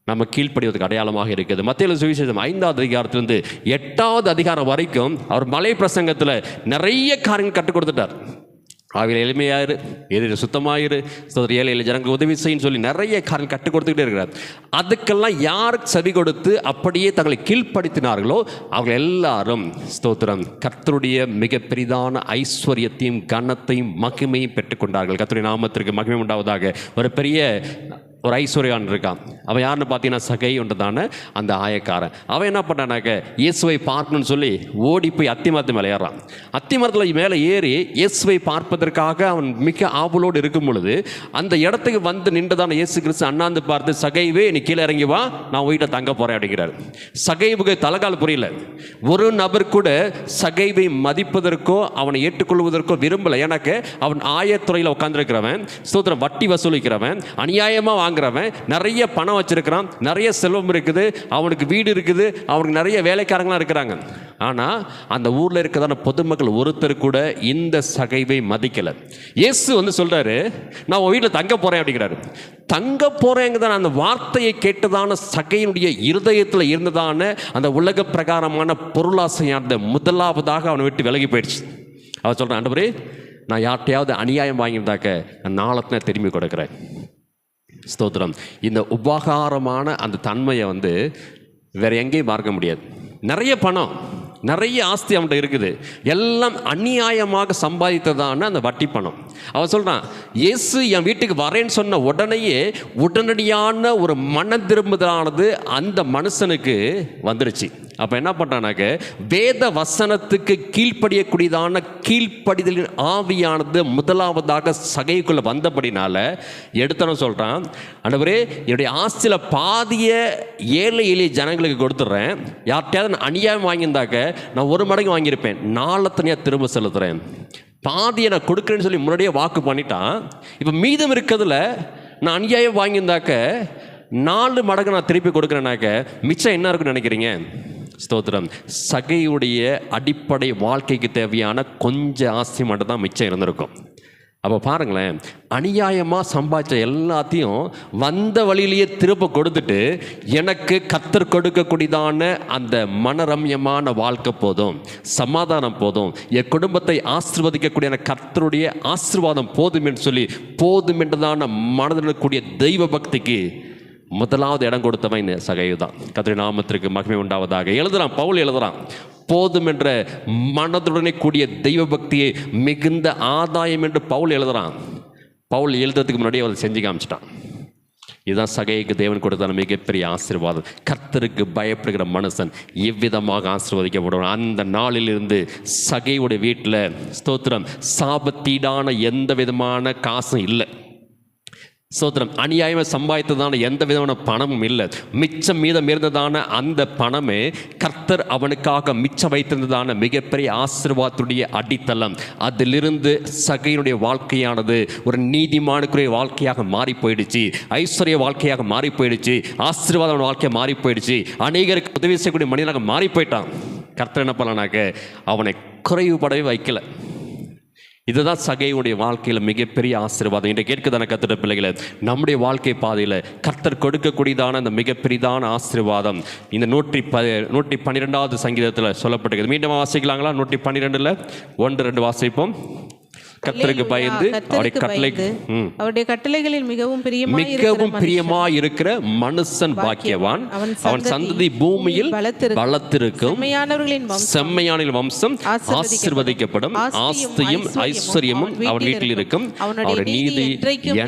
நம்ம கீழ்ப்படிவதற்கு அடையாளமாக இருக்குது. மத்தேயு சுவிசேஷம் 5வது அதிகாரத்திலிருந்து 8வது அதிகாரம் வரைக்கும் அவர் மலை பிரசங்கத்தில் நிறைய காரியங்கள் கற்றுக் கொடுத்துட்டார். ஆவியில் எளிமையாயிரு, எதிரில் சுத்தமாயிரு, ஏழை ஜனங்களுக்கு உதவி செய்யும் சொல்லி நிறைய காரியம் கற்றுக் கொடுத்துக்கிட்டே இருக்கிறார். அதுக்கெல்லாம் யார் செவி கொடுத்து அப்படியே தங்களை கீழ்ப்படுத்தினார்களோ அவங்க எல்லாரும் ஸ்தோத்திரம் கர்த்தருடைய மிக பெரிதான ஐஸ்வர்யத்தையும் கனத்தையும் மகிமையும் பெற்றுக்கொண்டார்கள். கர்த்தருடைய நாமத்திற்கு மகிமை உண்டாவதாக. ஒரு பெரிய ஒரு ஐஸ்வர்யான் இருக்கான். அவன் யாருன்னு பார்த்தீங்கன்னா சகை ஒன்றுதான அந்த ஆயக்காரன். அவன் என்ன பண்ணானாக்க, இயேசுவை பார்க்கணும்னு சொல்லி ஓடி போய் அத்திமரத்து மேலே ஏறான். அத்திமரத்தில் மேலே ஏறி இயேசுவை பார்ப்பதற்காக அவன் மிக ஆவலோடு இருக்கும் பொழுது அந்த இடத்துக்கு வந்து நின்றுதான இயேசு கிறிஸ்து அண்ணாந்து பார்த்து, சகைவே நீ கீழே இறங்கி வா, நான் வீட்டை தங்க போகிறேன் அப்படிங்கிறார். சகைவுக்கு தலைகால் புரியல. ஒரு நபர் கூட சகைவை மதிப்பதற்கோ அவனை ஏற்றுக்கொள்வதற்கோ விரும்பலை. எனக்கு அவன் ஆயத்துறையில் உட்காந்துருக்கிறவன், ஸ்தோத்திரம் வட்டி வசூலிக்கிறவன், அநியாயமாக வாங்குறவன் நிறைய பணம் வச்சிருக்கிறான், நிறைய செல்வம் இருக்குது, அவனுக்கு வீடு இருக்குது, அவனுக்கு நிறைய வேலைக்காரங்களாம் இருக்கிறாங்க. ஆனால் அந்த ஊரில் இருக்கிறதான பொதுமக்கள் ஒருத்தர் கூட இந்த சகைவை மதிக்கலை. இயேசு சொல்கிறாரு, நான் உன் வீட்டில் தங்க போகிறேன் அப்படிங்கிறாரு. தங்க போகிறேங்கிறதான அந்த வார்த்தையை கேட்டதான சகையினுடைய இருதயத்தில் இருந்ததான அந்த உலக பிரகாரமான பொருளாசையானது முதலாவதாக அவனை விட்டு விலகி போயிடுச்சு. அவன் சொல்கிறான், ஆண்டவரே, நான் யார்கிட்டையாவது அநியாயம் வாங்கியிருந்தாக்க நான் நாளத்தின திரும்பி கொடுக்குறேன். ஸ்தோத்திரம். இந்த உபகாரமான அந்த தன்மையை வேற எங்கேயும் பார்க்க முடியாது. நிறைய பணம், நிறைய ஆஸ்தி அவன்கிட்ட இருக்குது, எல்லாம் அநியாயமாக சம்பாதித்ததான அந்த வட்டி பணம். அவன் சொல்கிறான், இயேசு என் வீட்டுக்கு வரேன்னு சொன்ன உடனடியான ஒரு மன திரும்புதலானது அந்த மனுஷனுக்கு வந்துருச்சு. அப்போ என்ன பண்ணுறானாக்க, வேத வசனத்துக்கு கீழ்ப்படியக்கூடியதான கீழ்ப்படிதலின் ஆவியானது முதலாவதாக சகைக்குள்ளே வந்தபடினால எடுத்தனும் சொல்கிறான், ஆண்டவரே, என்னுடைய ஆஸ்தியில் பாதிய ஏழை எளிய ஜனங்களுக்கு கொடுத்துட்றேன். யார்கிட்டையாவது நான் அநியாயம் வாங்கியிருந்தாக்க நான் 1 மடங்கு வாங்கியிருப்பேன், நாளத்தனையாக திரும்ப செலுத்துகிறேன். பாதியை நான் கொடுக்குறேன்னு சொல்லி முன்னாடியே வாக்கு பண்ணிட்டான். இப்போ மீதம் இருக்கிறதுல நான் அநியாயம் வாங்கியிருந்தாக்க 4 மடங்கு நான் திருப்பி கொடுக்குறேனாக்க மிச்சம் என்ன இருக்குன்னு நினைக்கிறீங்க? ஸ்தோத்திரம். சகையுடைய அடிப்படை வாழ்க்கைக்கு தேவையான கொஞ்சம் ஆஸ்தி மட்டும் தான் மிச்சம் இருந்திருக்கும். அப்போ பாருங்களேன், அநியாயமாக சம்பாதிச்ச எல்லாத்தையும் வந்த வழியிலேயே திரும்ப கொடுத்துட்டு, எனக்கு கர்த்தர் கொடுக்கக்கூடியதான அந்த மனரம்யமான வாழ்க்கை போதும், சமாதானம் போதும், என் குடும்பத்தை ஆசீர்வதிக்கக்கூடிய கர்த்தருடைய ஆசீர்வாதம் போதும் என்று சொல்லி போதும் என்றதான மனதில் கூடிய தெய்வ பக்திக்கு முதலாவது இடம் கொடுத்தவன் இந்த சகையு தான். கர்த்தருடைய நாமத்திற்கு மகிமை உண்டாவதாக. எழுதுறான், பவுல் எழுதுறான், போதும் என்ற மனதுடனே கூடிய தெய்வ பக்தியை மிகுந்த ஆதாயம் என்று பவுல் எழுதுறான். பவுல் எழுதுறதுக்கு முன்னாடியே அதை செஞ்சு காமிச்சிட்டான். இதுதான் சகைக்கு தேவன் கொடுத்தான மிகப்பெரிய ஆசீர்வாதம். கர்த்தருக்கு பயப்படுகிற மனுஷன் எவ்விதமாக ஆசீர்வதிக்கப்படுவான். அந்த நாளிலிருந்து சகையுடைய வீட்டில் ஸ்தோத்திரம் சாபத்தீடான எந்த விதமான காசும் இல்லை. ஸ்தோத்திரம். அநியாயமாக சம்பாதித்ததான எந்த விதமான பணமும் இல்லை. மிச்சம் மீதம் இருந்ததான அந்த பணமே கர்த்தர் அவனுக்காக மிச்சம் வைத்திருந்ததான மிகப்பெரிய ஆசீர்வாதத்துடைய அடித்தளம். அதிலிருந்து சகையினுடைய வாழ்க்கையானது ஒரு நீதிமானுக்குரிய வாழ்க்கையாக மாறி போயிடுச்சு, ஐஸ்வர்ய வாழ்க்கையாக மாறி போயிடுச்சு, ஆசீர்வாத வாழ்க்கையாக மாறி போயிடுச்சு, அநேகருக்கு உதவி செய்யக்கூடிய மனிதனாக மாறி போயிட்டான். கர்த்தர் என்ன பண்ணானாக்க அவனை குறைவுபடவே வைக்கல. இதுதான் சகையுடைய வாழ்க்கையில் மிகப்பெரிய ஆசீர்வாதம். இன்றைக்கு கேட்குதான கர்த்தருடைய பிள்ளைகளை, நம்முடைய வாழ்க்கை பாதையில் கர்த்தர் கொடுக்கக்கூடியதான அந்த மிகப்பெரிதான ஆசீர்வாதம் இந்த 112வது சங்கீதத்தில் சொல்லப்பட்டிருக்கிறது. மீண்டும் வாசிக்கலாங்களா? 112ல் 1-2 வாசிப்போம். கர்த்தருக்கு பயந்து அவருடைய கட்டளைகளில் மிகவும் பிரியமாய் இருக்கிற மனுஷன் பாக்கியவான், அவன் சந்ததி பூமியில் பலத்திருக்கும், செம்மையானவர்களின் வம்சம் ஆசீர்வதிக்கப்படும், ஆஸ்தியும் ஐஸ்வர்யமும் அவன் வீட்டில் இருக்கும், அவருடைய நீதி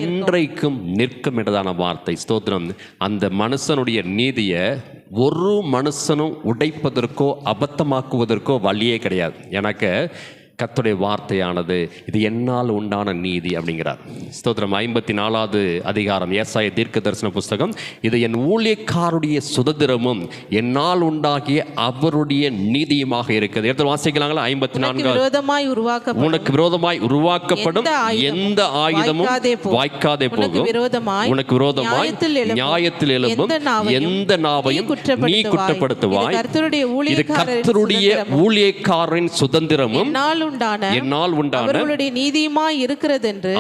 என்றைக்கும் நிற்கும் என்றதான வார்த்தை. ஸ்தோத்திரம். அந்த மனுஷனுடைய நீதியை ஒரு மனுஷனும் உடைப்பதற்கோ அபத்தமாக்குவதற்கோ வழியே கிடையாது. எனக்கு கர்த்தருடைய வார்த்தையானது இது என்னால் உண்டான நீதி அப்படிங்கிறார். ஸ்தோத்திரம். 54வது அதிகாரம் ஏசாயா தீர்க்க தரிசன புஸ்தகம், இது என் ஊழியக்காருடைய சுதந்திரமும் என்னால் உண்டாகிய அவருடைய நீதியுமாக இருக்கிறது. எடுத்து வாசிக்கலாங்களா? 54 உனக்கு விரோதமாய் உருவாக்கப்படும் எந்த ஆயுதமும் வாய்க்காதே போகும், உனக்கு விரோதமாய் நியாயத்தில் எழும்பும் எந்த நாவையும் நீ குற்றப்படுத்துவாய். இது கர்த்தருடைய ஊழியக்காரரின் சுதந்திரமும் என்னால் உண்டான அவர்களுடைய நீதியுமாய் இருக்கிறது என்று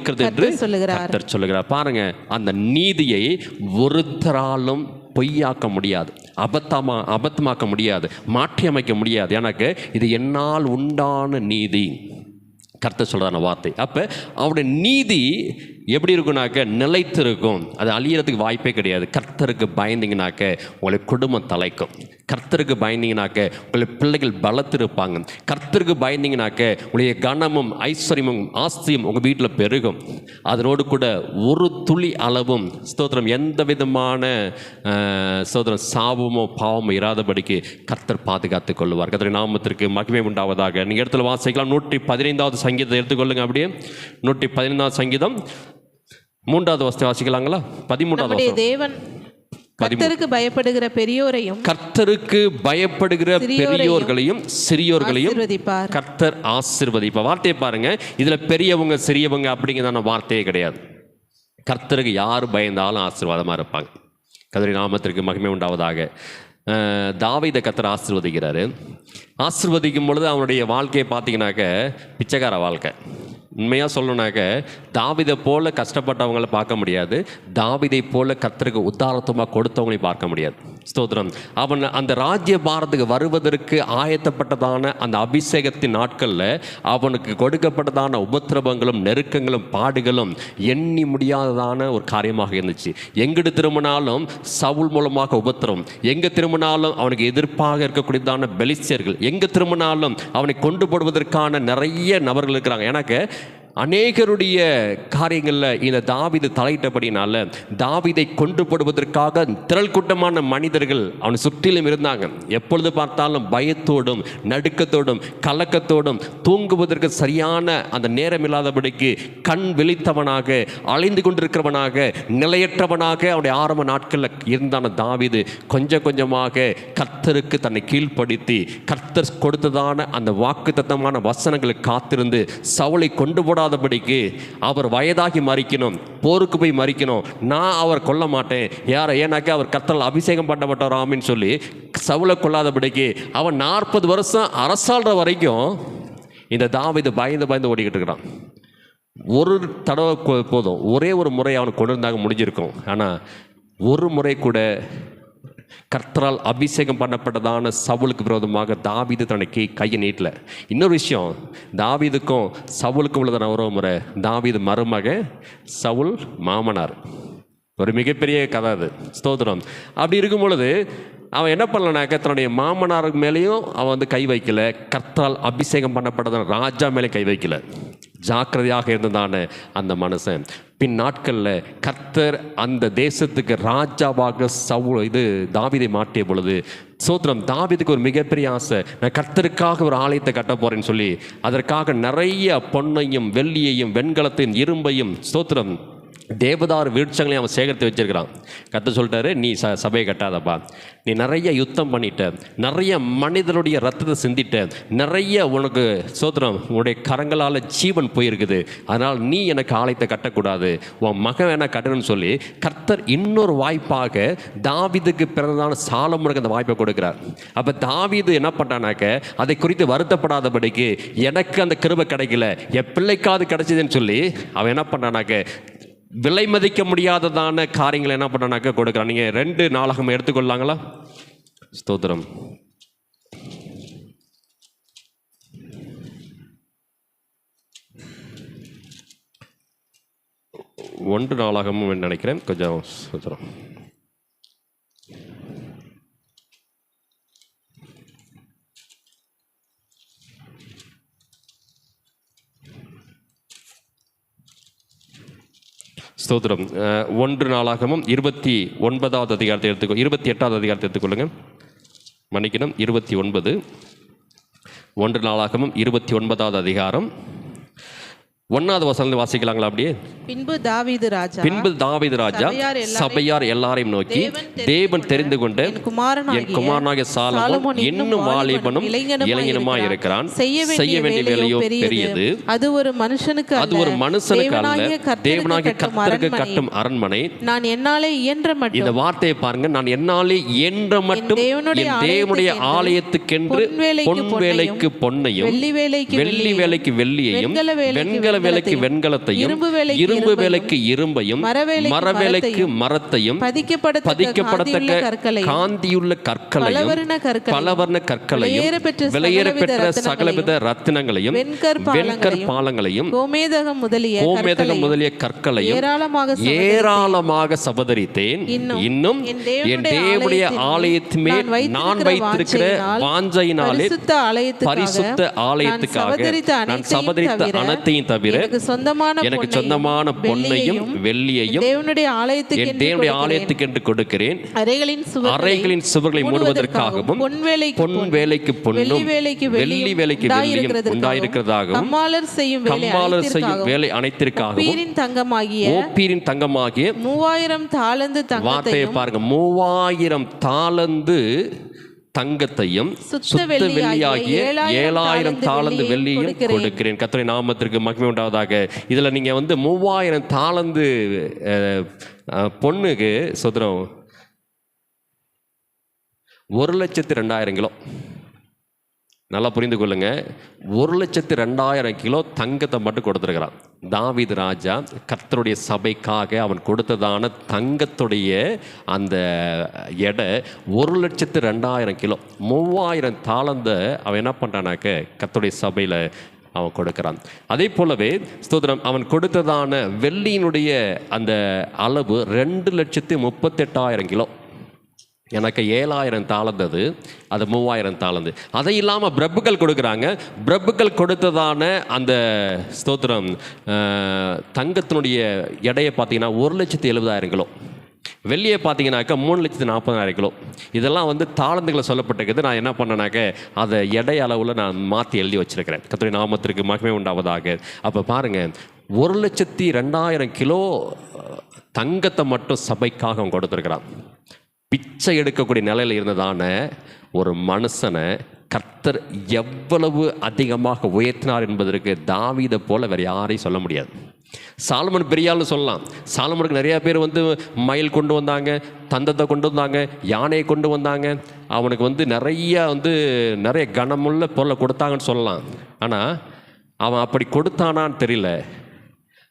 கர்த்தர் சொல்லுகிறார். பாருங்க, அந்த நீதியை ஒருத்தராலும் பொய்யாக்க முடியாது, அபத்தமாக்க முடியாது, மாற்றி அமைக்க முடியாது. எனக்கு இது என்னால் உண்டான நீதி, கர்த்தர் சொல்கிறான வார்த்தை. அப்போ அவருடைய நீதி எப்படி இருக்குனாக்க நிலைத்து இருக்கும், அது அழியறதுக்கு வாய்ப்பே கிடையாது. கர்த்தருக்கு பயந்தீங்கனாக்க உங்களை குடும்பம் தலைக்கும், கர்த்தருக்கு பயந்தீங்கனாக்க உங்களை பிள்ளைகள் பலத்திருப்பாங்க, கர்த்தருக்கு பயந்தீங்கனாக்க உங்களுடைய கனமும் ஐஸ்வர்யமும் ஆஸ்தியும் உங்கள் வீட்டில் பெருகும். அதனோடு கூட ஒரு துளி அளவும் ஸ்தோத்திரம் எந்த விதமான ஸ்தோத்திரம் சாபமோ பாவமோ இராதபடிக்கு கர்த்தர் பாதுகாத்து கொள்வார். கர்த்தருடைய நாமத்திற்கு மகிமை உண்டாவதாக. நீங்கள் இடத்துல வாசிக்கலாம். 115வது சங்கீதத்தை எடுத்துக்கொள்ளுங்க. அப்படியே 115வது சங்கீதம் 3வது வசனத்தை வாசிக்கலாங்களா? 13வது தேவன் கர்த்தருக்கு பயப்படுகிற பெரியோர்களையும் சிறியோர்களையும் கர்த்தர் ஆசீர்வதிப்பார். வார்த்தையை பாருங்க, இதுல பெரியவங்க சிறியவங்க அப்படிங்கிறதான வார்த்தையே கிடையாது. கர்த்தருக்கு யார் பயந்தாலும் ஆசீர்வாதமாக இருப்பாங்க. கர்த்தருடைய நாமத்திற்கு மகிமை உண்டாவதாக. தாவீதை கர்த்தர் ஆசீர்வதிக்கிறாரு. ஆசீர்வதிக்கும் பொழுது அவனுடைய வாழ்க்கையை பார்த்தீங்கன்னாக்க பிச்சைக்கார வாழ்க்கை. உண்மையாக சொல்லணுனாக்க தாவீதை போல கஷ்டப்பட்டவங்களை பார்க்க முடியாது, தாவீதை போல கர்த்தருக்கு உத்தாரத்துவமாக கொடுத்தவங்களையும் பார்க்க முடியாது. ஸ்தோத்திரம். அவன் அந்த ராஜ்ய பாரத்துக்கு வருவதற்கு ஆயத்தப்பட்டதான அந்த அபிஷேகத்தின் நாட்களில் அவனுக்கு கொடுக்கப்பட்டதான உபத்திரவங்களும் நெருக்கங்களும் பாடுகளும் எண்ணி முடியாததான ஒரு காரியமாக இருந்துச்சு. எங்கிட்டு திரும்பினாலும் சவுல் மூலமாக உபத்திரம், எங்கே திரும்பினாலும் அவனுக்கு எதிர்ப்பாக இருக்கக்கூடியதான பெலிஸ்தியர்கள், எங்கே திரும்பினாலும் அவனை கொண்டு போடுவதற்கான நிறைய நபர்கள் இருக்கிறாங்க. எனக்கு அநேகருடைய காரியங்களில் இந்த தாவீது தலையிட்டபடினால தாவீதை கொண்டு போடுவதற்காக திரள் கூட்டமான மனிதர்கள் அவனை சுற்றிலும் இருந்தாங்க. எப்பொழுது பார்த்தாலும் பயத்தோடும் நடுக்கத்தோடும் கலக்கத்தோடும் தூங்குவதற்கு சரியான அந்த நேரம் இல்லாதபடிக்கு கண் விழித்தவனாக அலைந்து கொண்டிருக்கிறவனாக நிலையற்றவனாக அவனுடைய ஆரம்ப நாட்களில் இருந்தான தாவீது கொஞ்சம் கொஞ்சமாக கர்த்தருக்கு தன்னை கீழ்ப்படுத்தி கர்த்தர் கொடுத்ததான அந்த வாக்குத்தத்தமான வசனங்களை காத்திருந்து சவுலை கொண்டு போட படிக்கு அவர் வயதாகி மறிக்கணும், போருக்கு போய் மறிக்கணும், நான் அவர் கொல்ல மாட்டேன் யாரை, ஏன்னாக்க அவர் கர்த்தரால் அபிஷேகம் பண்ணப்பட்டவராமின்னு சொல்லி சவுலை கொள்ளாதபடிக்கு அவன் 40 வருஷம் அரசாள்ற வரைக்கும் இந்த தாவீது பயந்து பயந்து ஓடிக்கிட்டு இருக்கிறான். ஒரு தடவை போதும், ஒரே ஒரு முறை அவனுக்கு கொண்டு இருந்தாங்க முடிஞ்சிருக்கும். ஆனால் ஒரு முறை கூட கர்த்தரால் அபிஷேகம் பண்ணப்பட்டதான சவுலுக்கு விரோதமாக தாவீது தனக்கு கையை நீட்டல. இன்னொரு விஷயம், தாவீதுக்கும் சவுலுக்கும் உள்ளதான ஒரு முறை, தாவீது மருமக, சவுல் மாமனார். ஒரு மிகப்பெரிய கதை அது. ஸ்தோத்திரம். அப்படி இருக்கும் பொழுது அவன் என்ன பண்ணலனாக்க தன்னுடைய மாமனாருக்கு மேலேயும் அவன் கை வைக்கல, கர்த்தரால் அபிஷேகம் பண்ணப்பட்டதான ராஜா மேலே கை வைக்கல. ஜாக்கிரதையாக இருந்ததான அந்த மனுஷன் பின் நாட்களில் கர்த்தர் அந்த தேசத்துக்கு ராஜாவாக தாவீதை மாட்டிய பொழுது, ஸ்தோத்திரம், தாவீதுக்கு ஒரு மிகப்பெரிய ஆசை, நான் கர்த்தருக்காக ஒரு ஆலயத்தை கட்ட போறேன்னு சொல்லி அதற்காக நிறைய பொன்னையும் வெள்ளியையும் வெண்கலத்தையும் இரும்பையும், ஸ்தோத்திரம், தேவதார் விருட்சங்களையும் அவன் சேகரித்து வச்சிருக்கிறான். கர்த்தர் சொல்லிட்டாரு, நீ சபையை கட்டாதப்பா, நீ நிறைய யுத்தம் பண்ணிட்ட, நிறைய மனிதனுடைய ரத்தத்தை சிந்திட்ட, நிறைய உனக்கு ஸ்தோத்திரம் உன்னுடைய கரங்களால் ஜீவன் போயிருக்குது, அதனால் நீ எனக்கு ஆலயத்தை கட்டக்கூடாது, உன் மகன் வேணா கட்டணும்னு சொல்லி கர்த்தர் இன்னொரு வாய்ப்பாக தாவீதுக்கு பிறந்ததான சாலமோனுக்கு அந்த வாய்ப்பை கொடுக்கிறார். அப்போ தாவீது என்ன பண்ணானாக்க அதை குறித்து வருத்தப்படாதபடிக்கு எனக்கு அந்த கிருபை கிடைக்கல, என் பிள்ளைக்காவது கிடைச்சதுன்னு சொல்லி அவன் என்ன பண்ணானாக்க விலை மதிக்க முடியாததான காரியங்களை என்ன பண்ணானாக்க கொடுக்குறான். நீங்கள் 2 நாளாகமம் எடுத்துக்கொள்ளாங்களா? ஸ்தோத்திரம். 1 நாளாகமும் நினைக்கிறேன், கொஞ்சம் ஸ்தோத்திரம். ஸ்தோத்திரம். 1 நாளாகமும் 29வது அதிகாரத்தை எடுத்துக்கோ, 28வது அதிகாரத்தை எடுத்துக்கொள்ளுங்க. மன்னிக்கணும், 29. 1 நாளாகமும் 29வது அதிகாரம் 1வது வசனம் வாசிக்கலாங்களா? அப்படியே. பின்பு தாவீது ராஜா சபையார் எல்லாரையும் நோக்கி, தேவன் தெரிந்து கொண்ட என் குமாரனாகிய சாலமோன் இன்னும் வாலிபனும் இளைஞனுமாய் இருக்கிறான், செய்ய வேண்டிய வேலையோ பெரியது, அது ஒரு மனுஷனுக்கு அல்ல, தேவனாகிய கர்த்தருக்கு கட்டும் அரண்மனை. நான் என்னாலே இயன்ற மட்டும், இந்த வார்த்தையை பாருங்க, நான் என்னாலே இயன்ற மட்டும் என் தேவனுடைய ஆலயத்துக்கென்று பொன் வேலைக்கு பொன்னையும் வெள்ளி வேலைக்கு வெள்ளியையும் வெண்கல வேலைக்கு வெண்கலத்தையும் இரும்பு வேலைக்கு இரும்பையும் மரவேலைக்கு மரத்தையும் பதிக்கப்படத்தக்க காந்தியுள்ள கற்களையும் பலவர்ண கற்களையும் விலையேற பெற்ற சகலவித ரத்தினங்களையும் வெண்கற் பாலங்களையும் கோமேதகம் முதலிய கற்களையும் ஏராளமாக சபதரித்தேன். இன்னும் என் தேவனுடைய ஆலயத்தின் மேல் நான் வைத்திருக்கிற வாஞ்சையினாலே பரிசுத்த ஆலயத்துக்காக நான் சபதரித்த அனைத்தையும் தவிர எனக்கு சொந்தமான பொன்னையும் வெள்ளியையும் தேவனுடைய ஆலயத்துக்கு என்று கொடுக்கிறேன். அறைகளின் சுவர்களை மூடுவதற்காகவும் பொன் வேலைக்கு பொன்னும் வெள்ளி வேலைக்கு வெள்ளியும் உண்டாயிருக்கிறதாகவும் கம்மாளர் செய்யும் வேலை அனைத்திற்காகவும் ஓப்பீரின் தங்கமாகிய 3000 தாலந்து தங்கத்தையும், வார்த்தையை பாருங்க, 3000 தாலந்து தங்கத்தையும் சுத்த சுத்த வெள்ளியாகிய வெள்ளியாகிய 7000 தாலந்து வெள்ளியும் கொடுக்கிறேன். கர்த்தருடைய நாமத்திற்கு மகிமை உண்டாவதாக. இதில் நீங்கள் 3000 தாலந்து பொண்ணுக்கு சொத்துறோம் 1,02,000 கிலோ. நல்லா புரிந்து கொள்ளுங்க, 1,02,000 கிலோ தங்கத்தை மட்டும் கொடுத்துருக்கிறான். தாவீது ராஜா கர்த்தருடைய சபைக்காக அவன் கொடுத்ததான தங்கத்துடைய அந்த எடை 1,02,000 கிலோ. 3000 தாளந்த அவன் என்ன பண்ணுறானாக்க கர்த்தருடைய சபையில் அவன் கொடுக்குறான். அதே போலவே ஸ்தோத்திரம், அவன் கொடுத்ததான வெள்ளியினுடைய அந்த அளவு 2,38,000 கிலோ. எனக்கு 7,000 தாளந்தது, அது 3,000 தாளந்து. அதை இல்லாமல் பிரபுக்கள் கொடுக்குறாங்க. பிரபுக்கள் கொடுத்ததான அந்த ஸ்தோத்திரம் தங்கத்தினுடைய எடையை பார்த்தீங்கன்னா 1,70,000 கிலோ. வெள்ளியை பார்த்தீங்கன்னாக்கா 3,40,000 கிலோ. இதெல்லாம் தாளந்துகளை சொல்லப்பட்டிருக்குது. நான் என்ன பண்ணேனாக்க அதை எடை அளவில் நான் மாற்றி எழுதி வச்சிருக்கிறேன். கர்த்தருடைய நாமத்திற்கு மகிமை உண்டாவதாக. அப்போ பாருங்கள், 1,02,000 கிலோ தங்கத்தை மட்டும் சபைக்காக அவன் கொடுத்துருக்கிறான். பிச்சை எடுக்கக்கூடிய நிலையில் இருந்ததான ஒரு மனுஷனை கர்த்தர் எவ்வளவு அதிகமாக உயர்த்தினார் என்பதற்கு தாவீதை போல வேறு யாரையும் சொல்ல முடியாது. சாலமன் பெரியாள்னு சொல்லலாம். சாலமனுக்கு நிறையா பேர் மயில் கொண்டு வந்தாங்க, தந்தத்தை கொண்டு வந்தாங்க, யானையை கொண்டு வந்தாங்க. அவனுக்கு நிறைய கனமுள்ள பொருளை கொடுத்தாங்கன்னு சொல்லலாம். ஆனால் அவன் அப்படி கொடுத்தானான்னு தெரியல.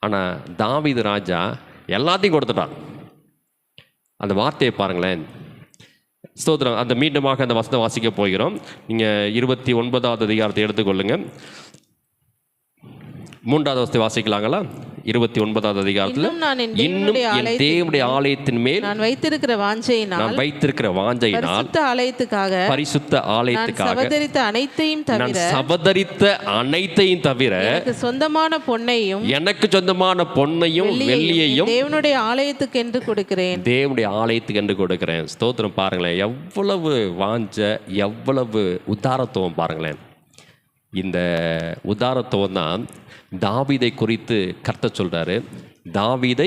ஆனால் தாவீது ராஜா எல்லாத்தையும் கொடுத்துட்டான். அந்த வார்த்தையை பாருங்களேன். ஸ்தோத்திரம். அந்த மீண்டுமாக அந்த வசனம் வாசிக்க போகிறோம். நீங்கள் 29வது அதிகாரத்தை எடுத்துக்கொள்ளுங்க. 3வது வசனத்தை வாசிக்கலாங்களா? 29வது அதிகாரத்தில், இன்னும் என் தேவனுடைய ஆலயத்தின் மேல் நான் வைத்திருக்கிற வாஞ்சையினால் பரிசுத்த ஆலயத்துக்காக சபதரித்த அனைத்தையும் தவிர எனக்கு சொந்தமான பொன்னையும் வெள்ளியையும் தேவனுடைய ஆலயத்துக்கு என்று கொடுக்கிறேன். ஸ்தோத்திரம். பாருங்களேன், எவ்வளவு வாஞ்ச, எவ்வளவு உதாரத்துவம் பாருங்களேன். இந்த உதாரத்துவம் தான் தாவீதை குறித்து கர்த்தர் சொல்றாரு. தாவீதை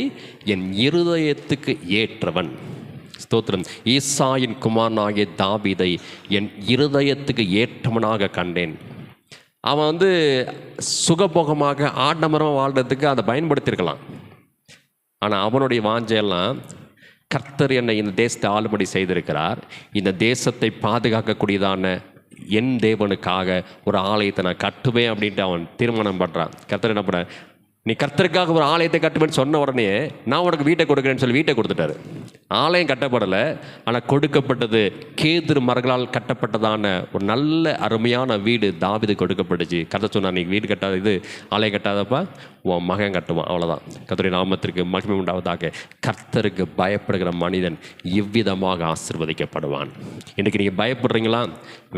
என் இருதயத்துக்கு ஏற்றவன். ஸ்தோத்திரம். ஈசாயின் குமாரனாகிய தாவீதை என் இருதயத்துக்கு ஏற்றவனாக கண்டேன். அவன் சுகபோகமாக ஆடம்பரமாக வாழ்றதுக்கு அதை பயன்படுத்தியிருக்கலாம். ஆனால் அவனுடைய வாஞ்சையெல்லாம், கர்த்தர் என்னை இந்த தேசத்தை ஆளுபடி செய்திருக்கிறார், இந்த தேசத்தை பாதுகாக்கக்கூடியதான என் தேவனுக்காக ஒரு ஆலயத்தை நான் கட்டுவேன் அப்படின்ட்டு அவன் தீர்மானம் பண்ணுறான். கர்த்தர் என்ன பண்ண, நீ கர்த்தருக்காக ஒரு ஆலயத்தை கட்டுவேன்னு சொன்ன உடனே நான் உனக்கு வீட்டை கொடுக்குறேன்னு சொல்லி வீட்டை கொடுத்துட்டாரு. ஆலயம் கட்டப்படலை, ஆனால் கொடுக்கப்பட்டது கேதுரு மரங்களால் கட்டப்பட்டதான ஒரு நல்ல அருமையான வீடு தாவீது கொடுக்கப்பட்டுச்சு. கர்த்தர் சொன்னார், நீ வீடு கட்டாத, இது ஆலயம் கட்டாதப்பா, உன் மகன் கட்டுவான். அவ்வளோதான். கர்த்தருடைய நாமத்திற்கு மகிமை உண்டாவதாக. கர்த்தருக்கு பயப்படுகிற மனிதன் இவ்விதமாக ஆசீர்வதிக்கப்படுவான். இன்றைக்கி நீங்கள் பயப்படுறீங்களா?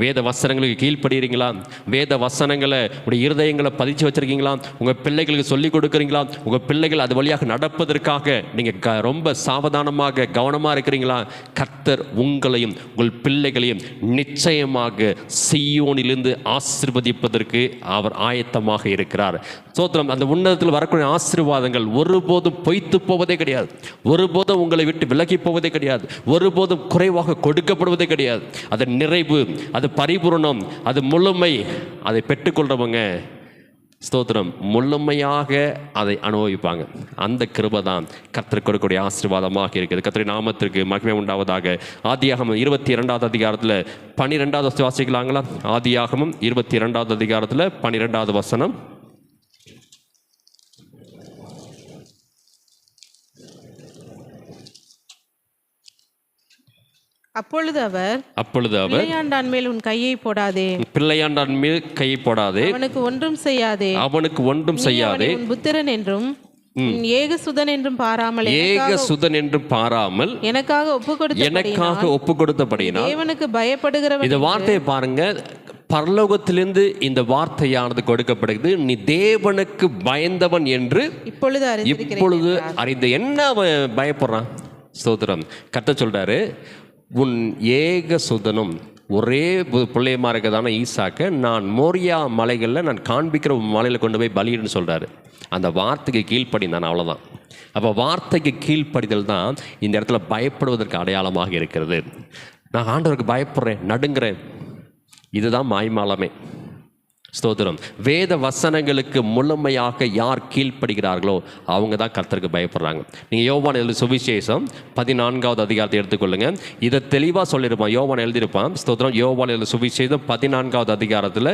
வேத வசனங்களுக்கு கீழ்ப்படுகிறீங்களா? வேத வசனங்களை உடைய இருதயங்களை பதிச்சு வச்சுருக்கீங்களா? உங்கள் பிள்ளைகளுக்கு சொல்லிக் கொடுக்குறீங்களா? உங்கள் பிள்ளைகள் அது வழியாக நடப்பதற்காக நீங்கள் ரொம்ப சாவதானமாக கவனமாக இருக்கிறீங்களா? கர்த்தர் உங்களையும் உங்கள் பிள்ளைகளையும் நிச்சயமாக சீயோனிலிருந்து ஆசீர்வதிப்பதற்கு அவர் ஆயத்தமாக இருக்கிறார். ஸ்தோத்திரம். அந்த உன்னதத்தில் வரக்கூடிய ஆசீர்வாதங்கள் ஒருபோதும் பொய்த்து போவதே கிடையாது. ஒருபோதும் உங்களை விட்டு விலகி போவதே கிடையாது. ஒருபோதும் குறைவாக கொடுக்கப்படுவதே கிடையாது. அதன் நிறைவு, அது பரிபூரணம், அது முழுமை, அதை பெற்றுக்கொள்றவங்க ஸ்தோத்திரம் முழுமையாக அதை அனுபவிப்பாங்க. அந்த கிருபை தான் கர்த்தர் கொடுக்கக்கூடிய ஆசீர்வாதமாக இருக்குது. கர்த்தருடைய நாமத்திற்கு மகிமை உண்டாவதாக. ஆதியாகமம் 22வது அதிகாரத்தில் 12வது வசனம் வாசிக்கலாங்களா? ஆதியாகமம் 22வது அதிகாரத்தில் 12வது வசனம். அப்பொழுது அவர் பிள்ளையாண்டான் மேல் உன் கையை போடாதே, பிள்ளையாண்டான் மேல் கையை போடாதே, அவனுக்கு ஒன்றும் செய்யாதே, உன் புத்திரன் என்றும் ஏகசுதன் என்றும் பாராமல் எனக்காக ஒப்பு கொடுத்தபடியினால் தேவனுக்கு பயப்படுகிறவன். இந்த வார்த்தையை பாருங்க, பரலோகத்திலிருந்து இந்த வார்த்தையானது கொடுக்கப்படுகிறது. நீ தேவனுக்கு பயந்தவன் என்று இப்பொழுது அறிந்த. என்ன அவன் பயப்படுறான்? ஸ்தோத்திரம். கர்த்தர் சொல்றாரு, உன் ஏகசுதனும் ஒரே பிள்ளையமா இருக்கதான ஈசாக்க நான் மோரியா மலைகளில் நான் காண்பிக்கிற மலையில் கொண்டு போய் பலியிடுன்னு சொல்கிறாரு. அந்த வார்த்தைக்கு கீழ்ப்படிந்தான், அவ்வளோதான். அப்போ வார்த்தைக்கு கீழ்ப்படிதல் தான் இந்த இடத்துல பயப்படுவதற்கு அடையாளமாக இருக்கிறது. நான் ஆண்டவருக்கு பயப்படுறேன், நடுங்கிறேன். இதுதான் மாய்மாலமே. ஸ்தோத்திரம். வேத வசனங்களுக்கு முழுமையாக யார் கீழ்ப்படுகிறார்களோ அவங்க தான் கர்த்தருக்கு பயப்படுறாங்க. நீங்கள் யோவான் எழுதிய சுவிசேஷம் 14வது அதிகாரத்தை எடுத்துக்கொள்ளுங்க. இதை தெளிவாக சொல்லியிருப்பான், யோவான் எழுதியிருப்பான். ஸ்தோத்திரம். யோவான் எழுதிய சுவிசேஷம் 14வது அதிகாரத்தில்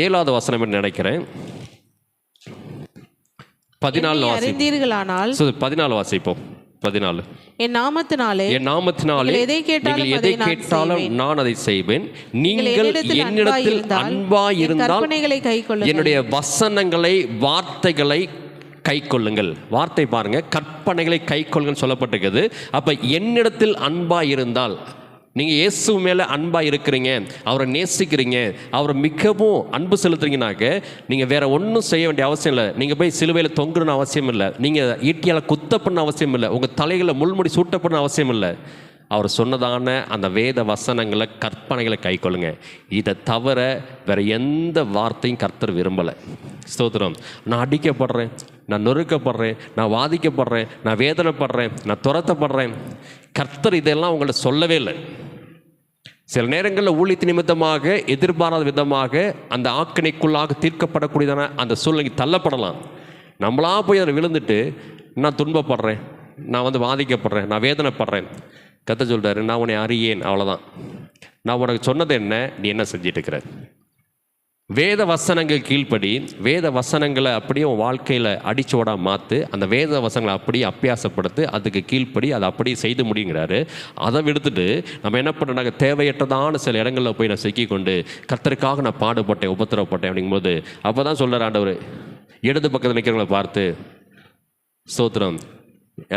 7வது வசனம் நினைக்கிறேன். 14 அறிந்தீர்களானால் 14 வாசிப்போம். 14. என் நாமத்தினாலே நீங்கள் எதை கேட்டாலும் நான் அதை செய்வேன். நீங்கள் என்னிடத்தில் அன்பாயிருந்தால் என்னுடைய வசனங்களை, வார்த்தைகளை கைக்கொள்ளுங்கள். வார்த்தை பாருங்க, கற்பனைகளை கைக்கொள்ளுங்கள் சொல்லப்பட்டிருக்கிறது. அப்ப என்னிடத்தில் அன்பாயிருந்தால், நீங்கள் இயேசு மேலே அன்பாக இருக்கிறீங்க, அவரை நேசிக்கிறீங்க, அவரை மிகவும் அன்பு செலுத்துறீங்கனாக்க நீங்கள் வேற ஒன்றும் செய்ய வேண்டிய அவசியம் இல்லை. நீங்கள் போய் சிலுவையில் தொங்குறன்னு அவசியம் இல்லை. நீங்கள் ஈட்டியால் குத்தப்படணும் அவசியம் இல்லை. உங்கள் தலைகளை முள்முடி சூட்டப்படணும் அவசியம் இல்லை. அவர் சொன்னதான அந்த வேத வசனங்களை, கற்பனைகளை கைக்கொள்ளுங்க. இதை தவிர வேற எந்த வார்த்தையும் கர்த்தர் விரும்பலை. ஸ்தோத்திரம். நான் அடிக்கப்படுறேன், நான் நொறுக்கப்படுறேன், நான் வாதிக்கப்படுறேன், நான் வேதனைப்படுறேன், நான் துரத்தப்படுறேன், கர்த்தர் இதெல்லாம் உங்களை சொல்லவே இல்லை. சில நேரங்களில் ஊழியத்து நிமித்தமாக எதிர்பாராத விதமாக அந்த ஆக்கினைக்குள்ளாக தீர்க்கப்படக்கூடியதான அந்த சூழ்நிலைக்கு தள்ளப்படலாம். நம்மளா போய் அதில் விழுந்துட்டு நான் துன்பப்படுறேன், நான் வாதிக்கப்படுறேன், நான் வேதனைப்படுறேன். கர்த்தர் சொல்கிறாரு, நான் உன்னை அறியேன், அவ்வளோதான். நான் உனக்கு சொன்னது என்ன, நீ என்ன செஞ்சிட்டு இருக்கிற? வேத வசனங்கள் கீழ்ப்படி, வேத வசனங்களை அப்படியே உன் வாழ்க்கையில் அடிச்சோடா மாற்று. அந்த வேத வசனங்களை அப்படியே அப்பியாசப்படுத்து, அதுக்கு கீழ்ப்படி அதை அப்படியே செய்து முடியுங்கிறாரு. அதை விடுத்துட்டு நம்ம என்ன பண்ணுறாங்க, தேவையற்றதான சில இடங்களில் போய் நான் சிக்கிக்கொண்டு கர்த்தருக்காக நான் பாடுபட்டேன், உபத்திரப்பட்டேன் அப்படிங்கும்போது அப்போ தான் சொல்கிறார் ஆண்டவர், இடது பக்கத்தில் நிற்கிறவங்களை பார்த்து, ஸ்தோத்திரம்,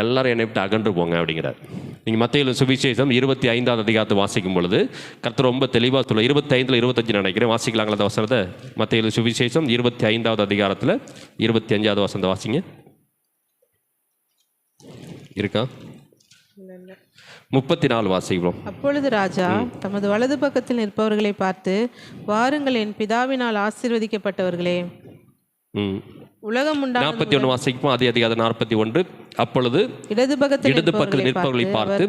எல்லாரும் என்னை விட்டு அகன்று போங்க அப்படிங்கிறார். நீங்கள் மத்தேயு சுவிசேஷம் 25வது அதிகாரத்தை வாசிக்கும் பொழுது கர்த்தர் ரொம்ப தெளிவாக சொல்ல, 25ல் 25 நினைக்கிறேன், வாசிக்கலாங்களா அந்த வசனத்தை? மத்தேயு சுவிசேஷம் 25வது அதிகாரத்தில் 25வது வசனத்தை வாசிங்க. இருக்கா? 34 வாசிக்கிறோம். அப்பொழுது ராஜா தமது வலது பக்கத்தில் நிற்பவர்களை பார்த்து, வாருங்கள் என் பிதாவினால் ஆசீர்வதிக்கப்பட்டவர்களே, உலகம் 41 வாசிப்போம். அதே அதிகாரம் 41. அப்பொழுது இடது பக்கத்தில் நிற்பவர்களை பார்த்து,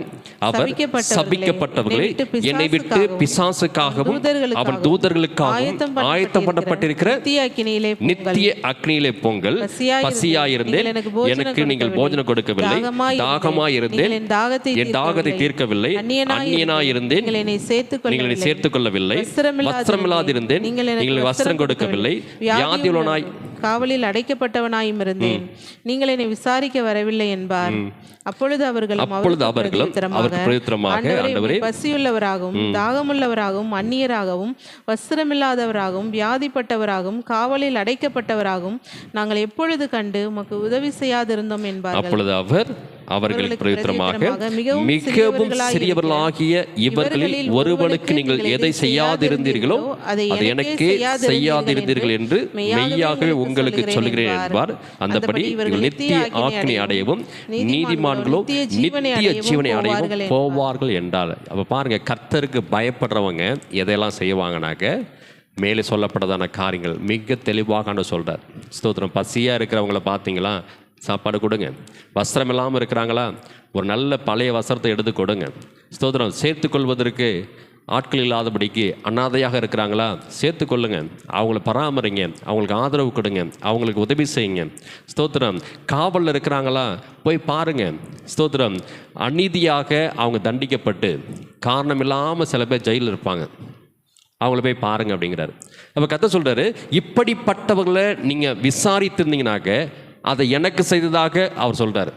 அவர் சபிக்கப்பட்டவர்களே, என்னை விட்டு பிசாசுக்காகவும் அவன் தூதர்களுக்காகவும் ஆயத்தம் பண்ணப்பட்டிருக்கிற நித்திய அக்னியிலே பொங்கல். பசியாயிருந்தேன், எனக்கு நீங்கள் போஜனம் கொடுக்கவில்லை. தாகமாயிருந்தேன், என் தாகத்தை தீர்க்கவில்லை. அந்நியனாயிருந்தேன், நீங்கள் என்னை சேர்த்துக் கொள்ளவில்லை. வஸ்திரமில்லாதிருந்தேன், நீங்கள் வஸ்திரம் கொடுக்கவில்லை. வியாதியுள்ளவனாய், காவலில் அடைக்கப்பட்டவனாயும் இருந்தேன், நீங்கள் என்னை விசாரிக்க வரவில்லை என்பார். அப்பொழுது அவர்களும் பசியுள்ளவராகவும் தாகமுள்ளவராகவும் அந்நியராகவும் வஸ்திரமில்லாதவராகவும் வியாதிப்பட்டவராகவும் காவலில் அடைக்கப்பட்டவராகவும் நாங்கள் எப்பொழுது கண்டு உமக்கு உதவி செய்யாதிருந்தோம் என்பார்கள். அப்பொழுது அவர் அவர்களுக்கு பிரயுத்தரமாக, மிகவும் சிறியவர்களாகிய இவர்களில் ஒருவனுக்கு நீங்கள் எதை செய்யாதிருந்தீர்களோ அதை எனக்கே செய்யாதிருந்தீர்கள் என்று மெய்யாகவே உங்களுக்கு சொல்கிறேன் என்பார். அந்தபடி நித்திய ஆக்கினை அடையவும் நீதிமான்களோ நித்திய ஜீவனை அடையவும் போவார்கள் என்றால். அப்ப பாருங்க, கர்த்தருக்கு பயப்படுறவங்க எதையெல்லாம் செய்வாங்கனாக்க மேலே சொல்லப்பட்டதான காரியங்கள் மிக தெளிவாக சொல்றார். ஸ்தோத்திரம். பசியா இருக்கிறவங்கள பார்த்தீங்களா, சாப்பாடு கொடுங்க. வஸ்திரம் இல்லாமல் இருக்கிறாங்களா, ஒரு நல்ல பழைய வஸ்திரத்தை எடுத்து கொடுங்க. ஸ்தோத்திரம். சேர்த்து கொள்வதற்கு ஆட்கள் இல்லாதபடிக்கு அனாதையாக இருக்கிறாங்களா, சேர்த்து கொள்ளுங்க. அவங்கள பராமரிங்க, அவங்களுக்கு ஆதரவு கொடுங்க, அவங்களுக்கு உதவி செய்யுங்க. ஸ்தோத்திரம். காவலில் இருக்கிறாங்களா, போய் பாருங்க. ஸ்தோத்திரம். அநீதியாக அவங்க தண்டிக்கப்பட்டு காரணம் இல்லாமல் சில பேர் ஜெயிலில் இருப்பாங்க, அவங்கள போய் பாருங்க அப்படிங்கிறாரு. அப்போ கர்த்தர் சொல்றாரு, இப்படிப்பட்டவர்களை நீங்கள் விசாரித்திருந்தீங்கன்னாக்க அதை எனக்கு செய்ததாக அவர் சொல்றாரு.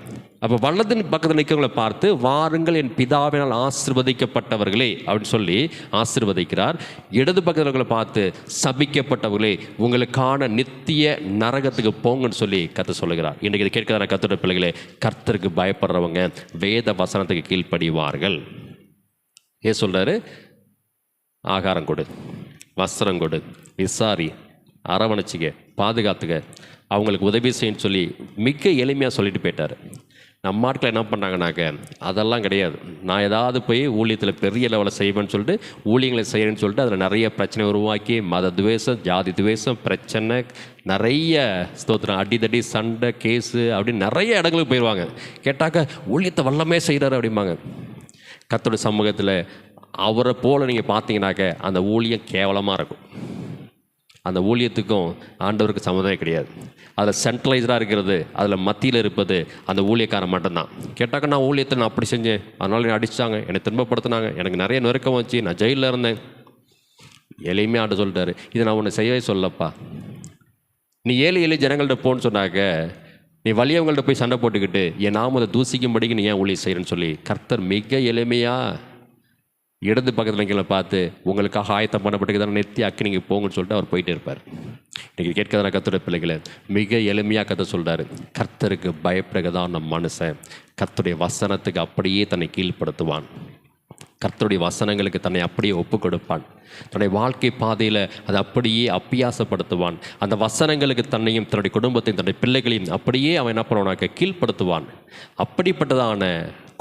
அப்போ வலது பக்கத்தில் நிற்கிறவங்களை பார்த்து, வாருங்கள் என் பிதாவினால் ஆசீர்வதிக்கப்பட்டவர்களே அப்படின்னு சொல்லி ஆசீர்வதிக்கிறார். இடது பக்கத்தில் பார்த்து, சபிக்கப்பட்டவர்களே, உங்களுக்கான நித்திய நரகத்துக்கு போங்கன்னு சொல்லி கர்த்தர் சொல்லுகிறார். இன்றைக்கு இது கேட்கிறதான கர்த்தருடைய பிள்ளைகளே, கர்த்தருக்கு பயப்படுறவங்க வேத வசனத்துக்கு கீழ்ப்படிவார்கள். ஏன் சொல்றாரு? ஆகாரம் கொடு, வஸ்திரம் கொடு, விசாரி, அரவணைச்சிக்க, பாதுகாத்துக்க, அவங்களுக்கு உதவி செய்யன்னு சொல்லி மிக எளிமையாக சொல்லிட்டு போயிட்டார். நம்ம ஆட்கள் என்ன பண்ணாங்கனாக்க அதெல்லாம் கிடையாது. நான் ஏதாவது போய் ஊழியத்தில் பெரிய லெவலில் செய்வேன்னு சொல்லிட்டு ஊழியங்களை செய்கிறேன்னு சொல்லிட்டு அதில் நிறைய பிரச்சனை உருவாக்கி மத துவேஷம், ஜாதி துவேஷம், பிரச்சனை, நிறைய ஸ்தோத்திரம், அடிதடி, சண்டை, கேஸு அப்படின்னு நிறைய இடங்களுக்கு போயிடுவாங்க. கேட்டாக்க ஊழியத்தை வல்லமே செய்கிறாரு அப்படிம்பாங்க. கர்த்தருடைய சமூகத்தில் அவரை போல் நீங்கள் பார்த்தீங்கன்னாக்க அந்த ஊழியம் கேவலமாக இருக்கும். அந்த ஊழியத்துக்கும் ஆண்டவருக்கு சம்மந்தமே கிடையாது. அதில் சென்ட்ரலைஸ்டாக இருக்கிறது, அதில் மத்தியில் இருப்பது அந்த ஊழியக்காரன் மட்டும்தான். கேட்டாக்க நான் ஊழியத்தை நான் அப்படி செஞ்சேன், அதனால் என்னை அடித்தாங்க, என்னை துன்பப்படுத்தினாங்க, எனக்கு நிறைய நெருக்கம் வச்சு, நான் ஜெயிலில் இருந்தேன். எளிமையாக ஆண்டு சொல்லிட்டாரு, இதை நான் உன்னை செய்யவே சொல்லப்பா. நீ ஏழு ஜனங்கள்கிட்ட போன்னு சொன்னாக்க நீ வலியவங்கள்ட்ட போய் சண்டை போட்டுக்கிட்டு என் நாமத்தை தூசிக்கும்படிக்கு நீ ஏன் ஊழியம் செய்கிறேன்னு சொல்லி கர்த்தர் மிக எளிமையாக இடது பக்கத்தில் எங்களை பார்த்து உங்களுக்காக ஆயத்தம் பண்ணப்பட்டு தானே நெத்தி அக்கினிக்கு போங்கன்னு சொல்லிட்டு அவர் போயிட்டே இருப்பார். இன்றைக்கி கேட்கறதான கர்த்தருடைய பிள்ளைகளை மிக எளிமையாக கர்த்தர் சொல்கிறாரு, கர்த்தருக்கு பயப்படுகிறதான் நம் மனுஷன் கர்த்தருடைய வசனத்துக்கு அப்படியே தன்னை கீழ்ப்படுத்துவான். கர்த்தருடைய வசனங்களுக்கு தன்னை அப்படியே ஒப்பு கொடுப்பான். தன்னுடைய வாழ்க்கை பாதையில் அதை அப்படியே அப்பியாசப்படுத்துவான். அந்த வசனங்களுக்கு தன்னையும் தன்னுடைய குடும்பத்தையும் தன்னுடைய பிள்ளைகளையும் அப்படியே அவன் என்ன பண்ணுவானாக்க கீழ்ப்படுத்துவான். அப்படிப்பட்டதான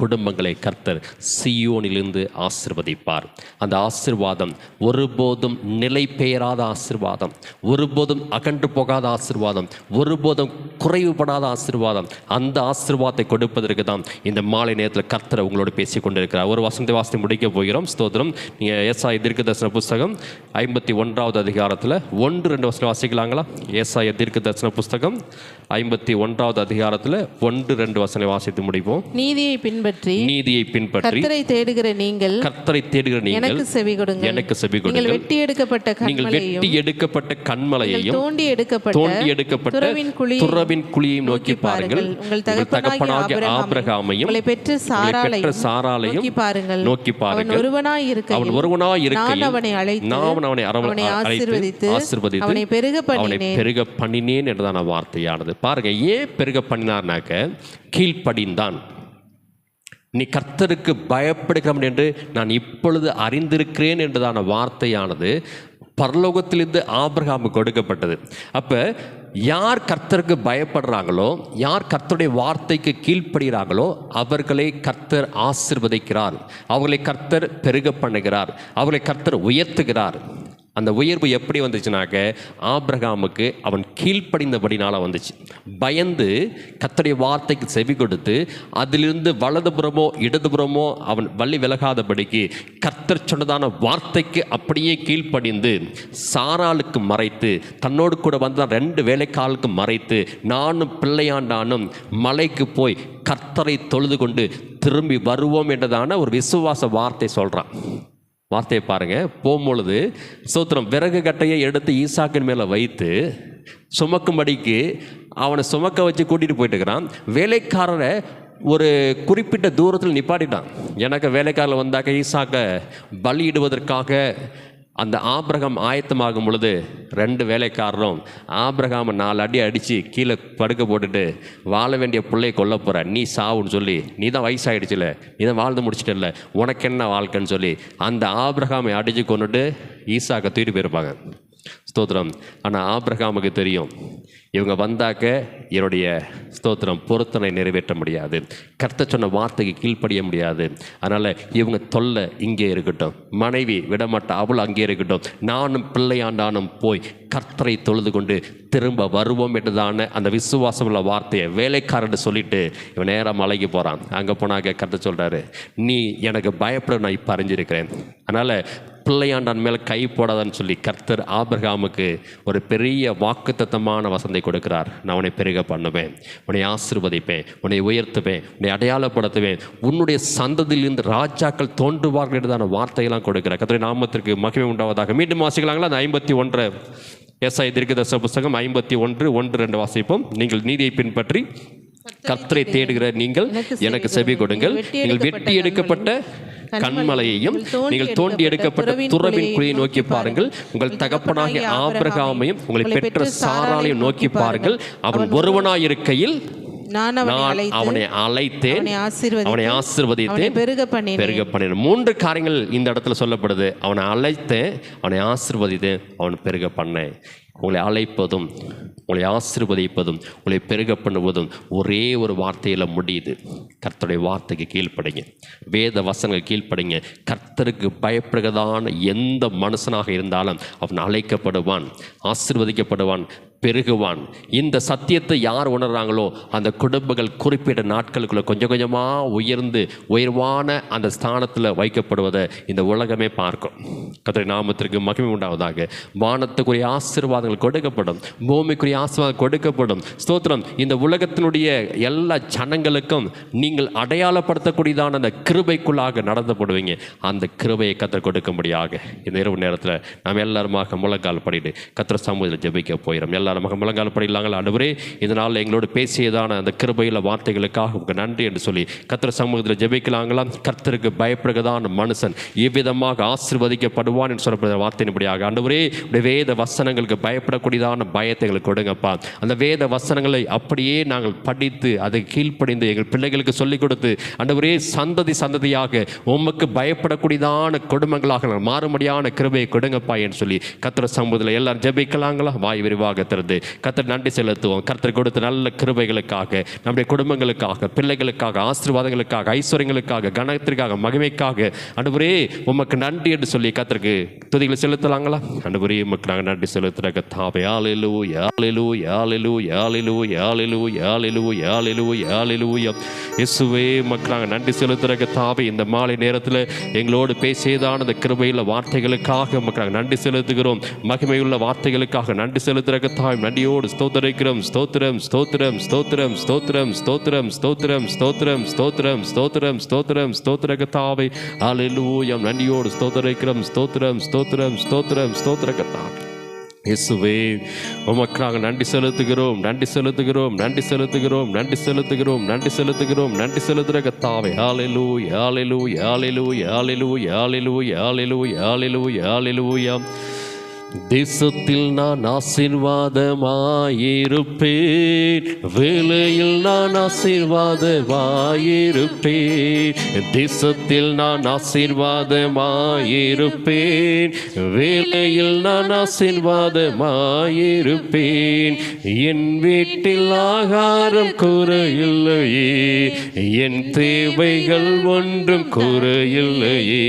குடும்பங்களை கர்த்தர் சீயோனிலிருந்து ஆசீர்வதிப்பார். அந்த ஆசீர்வாதம் ஒருபோதும் நிலை பெயராத ஆசீர்வாதம், ஒருபோதும் அகன்று போகாத ஆசீர்வாதம், ஒருபோதும் குறைவுபடாத ஆசீர்வாதம். அந்த ஆசீர்வாதத்தை கொடுப்பதற்கு தான் இந்த மாலை நேரத்தில் கர்த்தர் உங்களோடு பேசி கொண்டிருக்கிறார். ஒரு வசனத்தை வாசித்து முடிக்க போகிறோம். ஸ்தோத்திரம். நீங்கள் ஏசாயா தீர்க்கதரிசன புஸ்தகம் 51வது அதிகாரத்தில் 1-2 வசனம் வாசிக்கலாங்களா? ஏசாயா தீர்க்கதரிசன புஸ்தகம் 51வது அதிகாரத்தில் 1-2 வசனம் வாசித்து முடிப்போம். நீதியை பின்பற்றி கர்த்தரை தேடுகிற நீங்கள் எனக்கு செவி கொடுங்கள். நீங்கள் வெட்டி எடுக்கப்பட்ட கன்மலையையும் தோண்டி எடுக்கப்பட்ட துறவின் குழியையும் நோக்கி பாருங்கள். உங்கள் தகப்பனாகிய ஆபிரகாமையும் உங்களை பெற்ற சாராளையும் நோக்கி பாருங்கள். அவன் ஒருவனாய் இருக்கையில் நான் அவனை அழைத்து ஆசீர்வதித்து அவனை பெருக பண்ணினேன் என்றதான வார்த்தையானது. பாருங்க, ஏன் பெருக பண்ணினார்னாக்க கீழ்ப்படிந்தான். நீ கர்த்தருக்கு பயப்படுகிறவன் என்று நான் இப்பொழுது அறிந்திருக்கிறேன் என்றதான வார்த்தையானது பரலோகத்திலிருந்து ஆபிரகாமுக்கு கொடுக்கப்பட்டது. அப்போ யார் கர்த்தருக்கு பயப்படுறாங்களோ, யார் கர்த்தருடைய வார்த்தைக்கு கீழ்ப்படுகிறாங்களோ அவர்களை கர்த்தர் ஆசீர்வதிக்கிறார், அவர்களை கர்த்தர் பெருக பண்ணுகிறார், அவர்களை கர்த்தர் உயர்த்துகிறார். அந்த உயர்வு எப்படி வந்துச்சுனாக்க ஆபிரகாமுக்கு அவன் கீழ்ப்படிந்தபடினால வந்துச்சு. பயந்து கர்த்தருடைய வார்த்தைக்கு செவி கொடுத்து அதிலிருந்து வலதுபுறமோ இடதுபுறமோ அவன் வழி விலகாதபடிக்கு கர்த்தர் சொன்னதான வார்த்தைக்கு அப்படியே கீழ்ப்படிந்து சாராளுக்கு மறைத்து தன்னோடு கூட வந்து 2 வேலைக்காலுக்கு மறைத்து நானும் பிள்ளையாண்டானும் மலைக்கு போய் கர்த்தரை தொழுது கொண்டு திரும்பி வருவோம் என்றதான ஒரு விசுவாச வார்த்தை சொல்கிறான். வார்த்தையை பாருங்கள். போகும்பொழுது ஸ்தோத்திரம் விறகு கட்டையை எடுத்து ஈசாக்கின் மேலே வைத்து சுமக்கும்படிக்கு அவனை சுமக்க வச்சு கூட்டிகிட்டு போயிட்டு இருக்கிறான். வேலைக்காரரை ஒரு குறிப்பிட்ட தூரத்தில் நிப்பாட்டிட்டான். எனக்கு வேலைக்காரில் வந்தாக்க ஈசாக்கை பலியிடுவதற்காக அந்த ஆபிரகாம் ஆயத்தமாகும் பொழுது 2 வேலைக்காரரும் ஆபிரகாமை 4 அடி அடித்து கீழே படுக்க போட்டுட்டு வாழ வேண்டிய பிள்ளையை கொல்ல போகிற, நீ சாவுன்னு சொல்லி, நீ தான் வயசாகிடுச்சுல, நீ தான் வாழ்ந்து முடிச்சிட்டல, உனக்கு என்ன வாழ்க்கைன்னு சொல்லி அந்த ஆபிரகாமை அடித்து கொண்டுட்டு ஈசாக்கை தூக்கிட்டு போயிருப்பாங்க. ஸ்தோத்திரம். ஆனால் ஆபிரகாமுக்கு தெரியும், இவங்க வந்தாக்க என்னுடைய ஸ்தோத்திரம் பொருத்தனை நிறைவேற்ற முடியாது, கர்த்தர் சொன்ன வார்த்தைக்கு கீழ்ப்படிய முடியாது. அதனால் இவங்க தொல்லை இங்கே இருக்கட்டும், மனைவி விடமாட்டா அவள் அங்கே இருக்கட்டும், நானும் பிள்ளையாண்டானும் போய் கர்த்தரை தொழுது கொண்டு திரும்ப வருவோம் என்றதான அந்த விசுவாசம் உள்ள வார்த்தையை வேலைக்காரன்னு சொல்லிட்டு இவன் நேராக மலைக்கு போகிறான். அங்கே போனாக்க கர்த்தர் சொல்கிறாரு, நீ எனக்கு பயப்பட நான் இப்போ அறிஞ்சிருக்கிறேன், அதனால் பிள்ளையாண்டான் மேலே கை போடாதான்னு சொல்லி கர்த்தர் ஆபிரகாமுக்கு ஒரு பெரிய வாக்குத்தத்தமான வசந்தை கொடுக்கிறார். நான் உன்னை பெருக பண்ணுவேன், உன்னை ஆசீர்வதிப்பேன், உன்னை உயர்த்துவேன், உன்னை அடையாளப்படுத்துவேன், உன்னுடைய சந்ததியிலிருந்து ராஜாக்கள் தோன்றுவார்கள் என்றதான வார்த்தையெல்லாம் கொடுக்கிறார். கர்த்தருடைய நாமத்திற்கு மகிமை உண்டாவதாக. மீண்டும் வாசிக்கலாங்களா? அந்த 51 ஏசாயா தீர்க்கதரிசன புஸ்தகம் 51:1-2 வாசிப்போம். நீங்கள் நீதியை பின்பற்றி கர்த்தரை தேடுகிற நீங்கள் எனக்கு செவி கொடுங்கள். நீங்கள் வெட்டி எடுக்கப்பட்ட கன்மலையையும் நீங்கள் தோண்டி எடுக்கப்பட்ட துறவின் குழியை நோக்கி பாருங்கள். உங்கள் தகப்பனாகிய ஆபிரகாமையும் உங்களை பெற்ற சாராளையும் நோக்கி பாருங்கள். அவன் ஒருவனாயிருக்கையில் நான் அவனை அழைத்தேன், அவனை ஆசீர்வதித்தேன், பெருக பண்ணினேன். 3 காரியங்கள் இந்த இடத்துல சொல்லப்படுது. அவனை அழைத்தேன், அவனை ஆசீர்வதித்தேன், அவன் பெருக பண்ணேன். உங்களை அழைப்பதும் உங்களை ஆசீர்வதிப்பதும் உங்களை பெருக பண்ணுவதும் ஒரே ஒரு வார்த்தையில் முடியுது. கர்த்தருடைய வார்த்தைக்கு கீழ்ப்படிங்க, வேத வசனங்கள் கீழ்ப்படிங்க. கர்த்தருக்கு பயப்படுகிறதான எந்த மனுஷனாக இருந்தாலும் அவன் அழைக்கப்படுவான், ஆசீர்வதிக்கப்படுவான், பெருகுவான். இந்த சத்தியத்தை யார் உணர்றாங்களோ அந்த குடும்பங்கள் குறிப்பிட்ட நாட்களுக்குள்ள கொஞ்சம் கொஞ்சமாக உயர்வான அந்த ஸ்தானத்தில் வைக்கப்படுவதை இந்த உலகமே பார்க்கும். கர்த்தருடைய நாமத்திற்கு மகிமை உண்டாவதாக. வானத்துக்குரிய ஆசீர்வாதங்கள் கொடுக்கப்படும், பூமிக்குரிய ஆசீர்வாதம் கொடுக்கப்படும். ஸ்தோத்திரம். இந்த உலகத்தினுடைய எல்லா ஜனங்களுக்கும் நீங்கள் அடையாளப்படுத்தக்கூடியதான அந்த கிருபைக்குள்ளாக நடத்தப்படுவீங்க. அந்த கிருபையை கர்த்தர் கொடுக்கும்படியாக இந்த இரவு நேரத்தில் நாம் எல்லாருமாக முழங்கால் படிட்டு கர்த்தர் சமூகத்தில் ஜெபிக்க போகிறோம். எல்லாரும் முழங்கால் படிக்கலாங்கள். ஆண்டவரே, இதனால் எங்களோடு பேசியதான அந்த கிருபையில வார்த்தைகளுக்காக உங்களுக்கு நன்றி என்று சொல்லி கர்த்தர் சமூகத்தில் ஜெபிக்கலாங்களா? கர்த்தருக்கு பயப்படுகிறதான மனுஷன் இவ்விதமாக ஆசீர்வதிக்கப்படுவான் என்று சொல்லப்படுகிற வார்த்தையின்படியாக ஆண்டவரே, உடைய வேத வசனங்களுக்கு பயப்படக்கூடியதான பயத்தை எங்களுக்கு கொடுங்கப்பா. அந்த வேத வசனங்களை அப்படியே நாங்கள் படித்து அதை கீழ்ப்படிந்து எங்கள் பிள்ளைகளுக்கு சொல்லிக் கொடுத்து ஆண்டவரே, சந்ததியாக உமக்கு பயப்படக்கூடியதான குடும்பங்களாக நாங்கள் மாறும்படியான கிருபையை கொடுங்கப்பா என்று சொல்லி கர்த்தர் சமூகத்தில் எல்லாரும் ஜெபிக்கலாங்களா? வாய் விரிவாக திறந்து கர்த்தர் நன்றி செலுத்துவோம். கர்த்தர் கொடுத்த நல்ல கிருபைகளுக்காக, நம்முடைய குடும்பங்களுக்காக, பிள்ளைகளுக்காக, ஆசீர்வாதங்களுக்காக, ஐஸ்வர்யங்களுக்காக, கனத்திற்காக, மகிமைக்காக ஆண்டவரே உமக்கு நன்றி என்று சொல்லி கர்த்தருக்கு துதிகளை செலுத்தலாங்களா? ஆண்டவரே, உமக்கு நாங்கள் நன்றி செலுத்துற கர்த்தாவே. ஹல்லேலூயா, ஹல்லேலூயா, ஹல்லேலூயா, ஹல்லேலூயா, ஹல்லேலூயா, ஹல்லேலூயா, ஹல்லேலூயா, ஹல்லேலூயா. இயேசுவே, உமக்கு நாங்கள் நன்றி செலுத்துற கர்த்தாவே. இந்த மாலை நேரத்தில் எங்களோடு பேசியதான அந்த கிருபையுள்ள வார்த்தைகளுக்காக உமக்கு நாங்கள் நன்றி செலுத்துகிறோம். மகிமையுள்ள வார்த்தைகளுக்காக நன்றி செலுத்துற கர்த்தாவே, நன்றியோடு ஸ்தோத்திரிக்கிறோம். ஸ்தோத்திரம், ஸ்தோத்திரம், ஸ்தோத்திரம், ஸ்தோத்திரம், ஸ்தோத்திரம், ஸ்தோத்திரம், ஸ்தோத்திரம், ஸ்தோத்திரம், ஸ்தோத்திரம், ஸ்தோத்திரம், ஸ்தோத்திர கர்த்தாவே. ஹல்லேலூயா. நன்றியோடு ஸ்தோத்திரிக்கிறோம். ஸ்தோத்திரம், ஸ்தோத்திரம், ஸ்தோத்திரம், ஸ்தோத்திர கர்த்தாவே. இயேசுவே, உமக்கு நாங்கள் நன்றி செலுத்துகிறோம், நன்றி செலுத்துகிறோம், நன்றி செலுத்துகிறோம், நன்றி செலுத்துகிறோம், நன்றி செலுத்துகிறோம், நன்றி செலுத்துகிற கர்த்தாவே. ஹல்லேலூயா, ஹல்லேலூயா, ஹல்லேலூயா, ஹல்லேலூயா, ஹல்லேலூயா, ஹல்லேலூயா, ஹல்லேலூயா, ஹல்லேலூயா. தேசத்தில் நான் ஆசீர்வாதமாயிருப்பேன், வேலையில் நான் ஆசீர்வாதமாயிருப்பேன். தேசத்தில் நான் ஆசீர்வாதமாயிருப்பேன், வேலையில் நான் ஆசீர்வாதமாயிருப்பேன். என் வீட்டில் ஆகாரம் குறையில்லையே, என் தேவைகள் ஒன்றும் குறையில்லையே.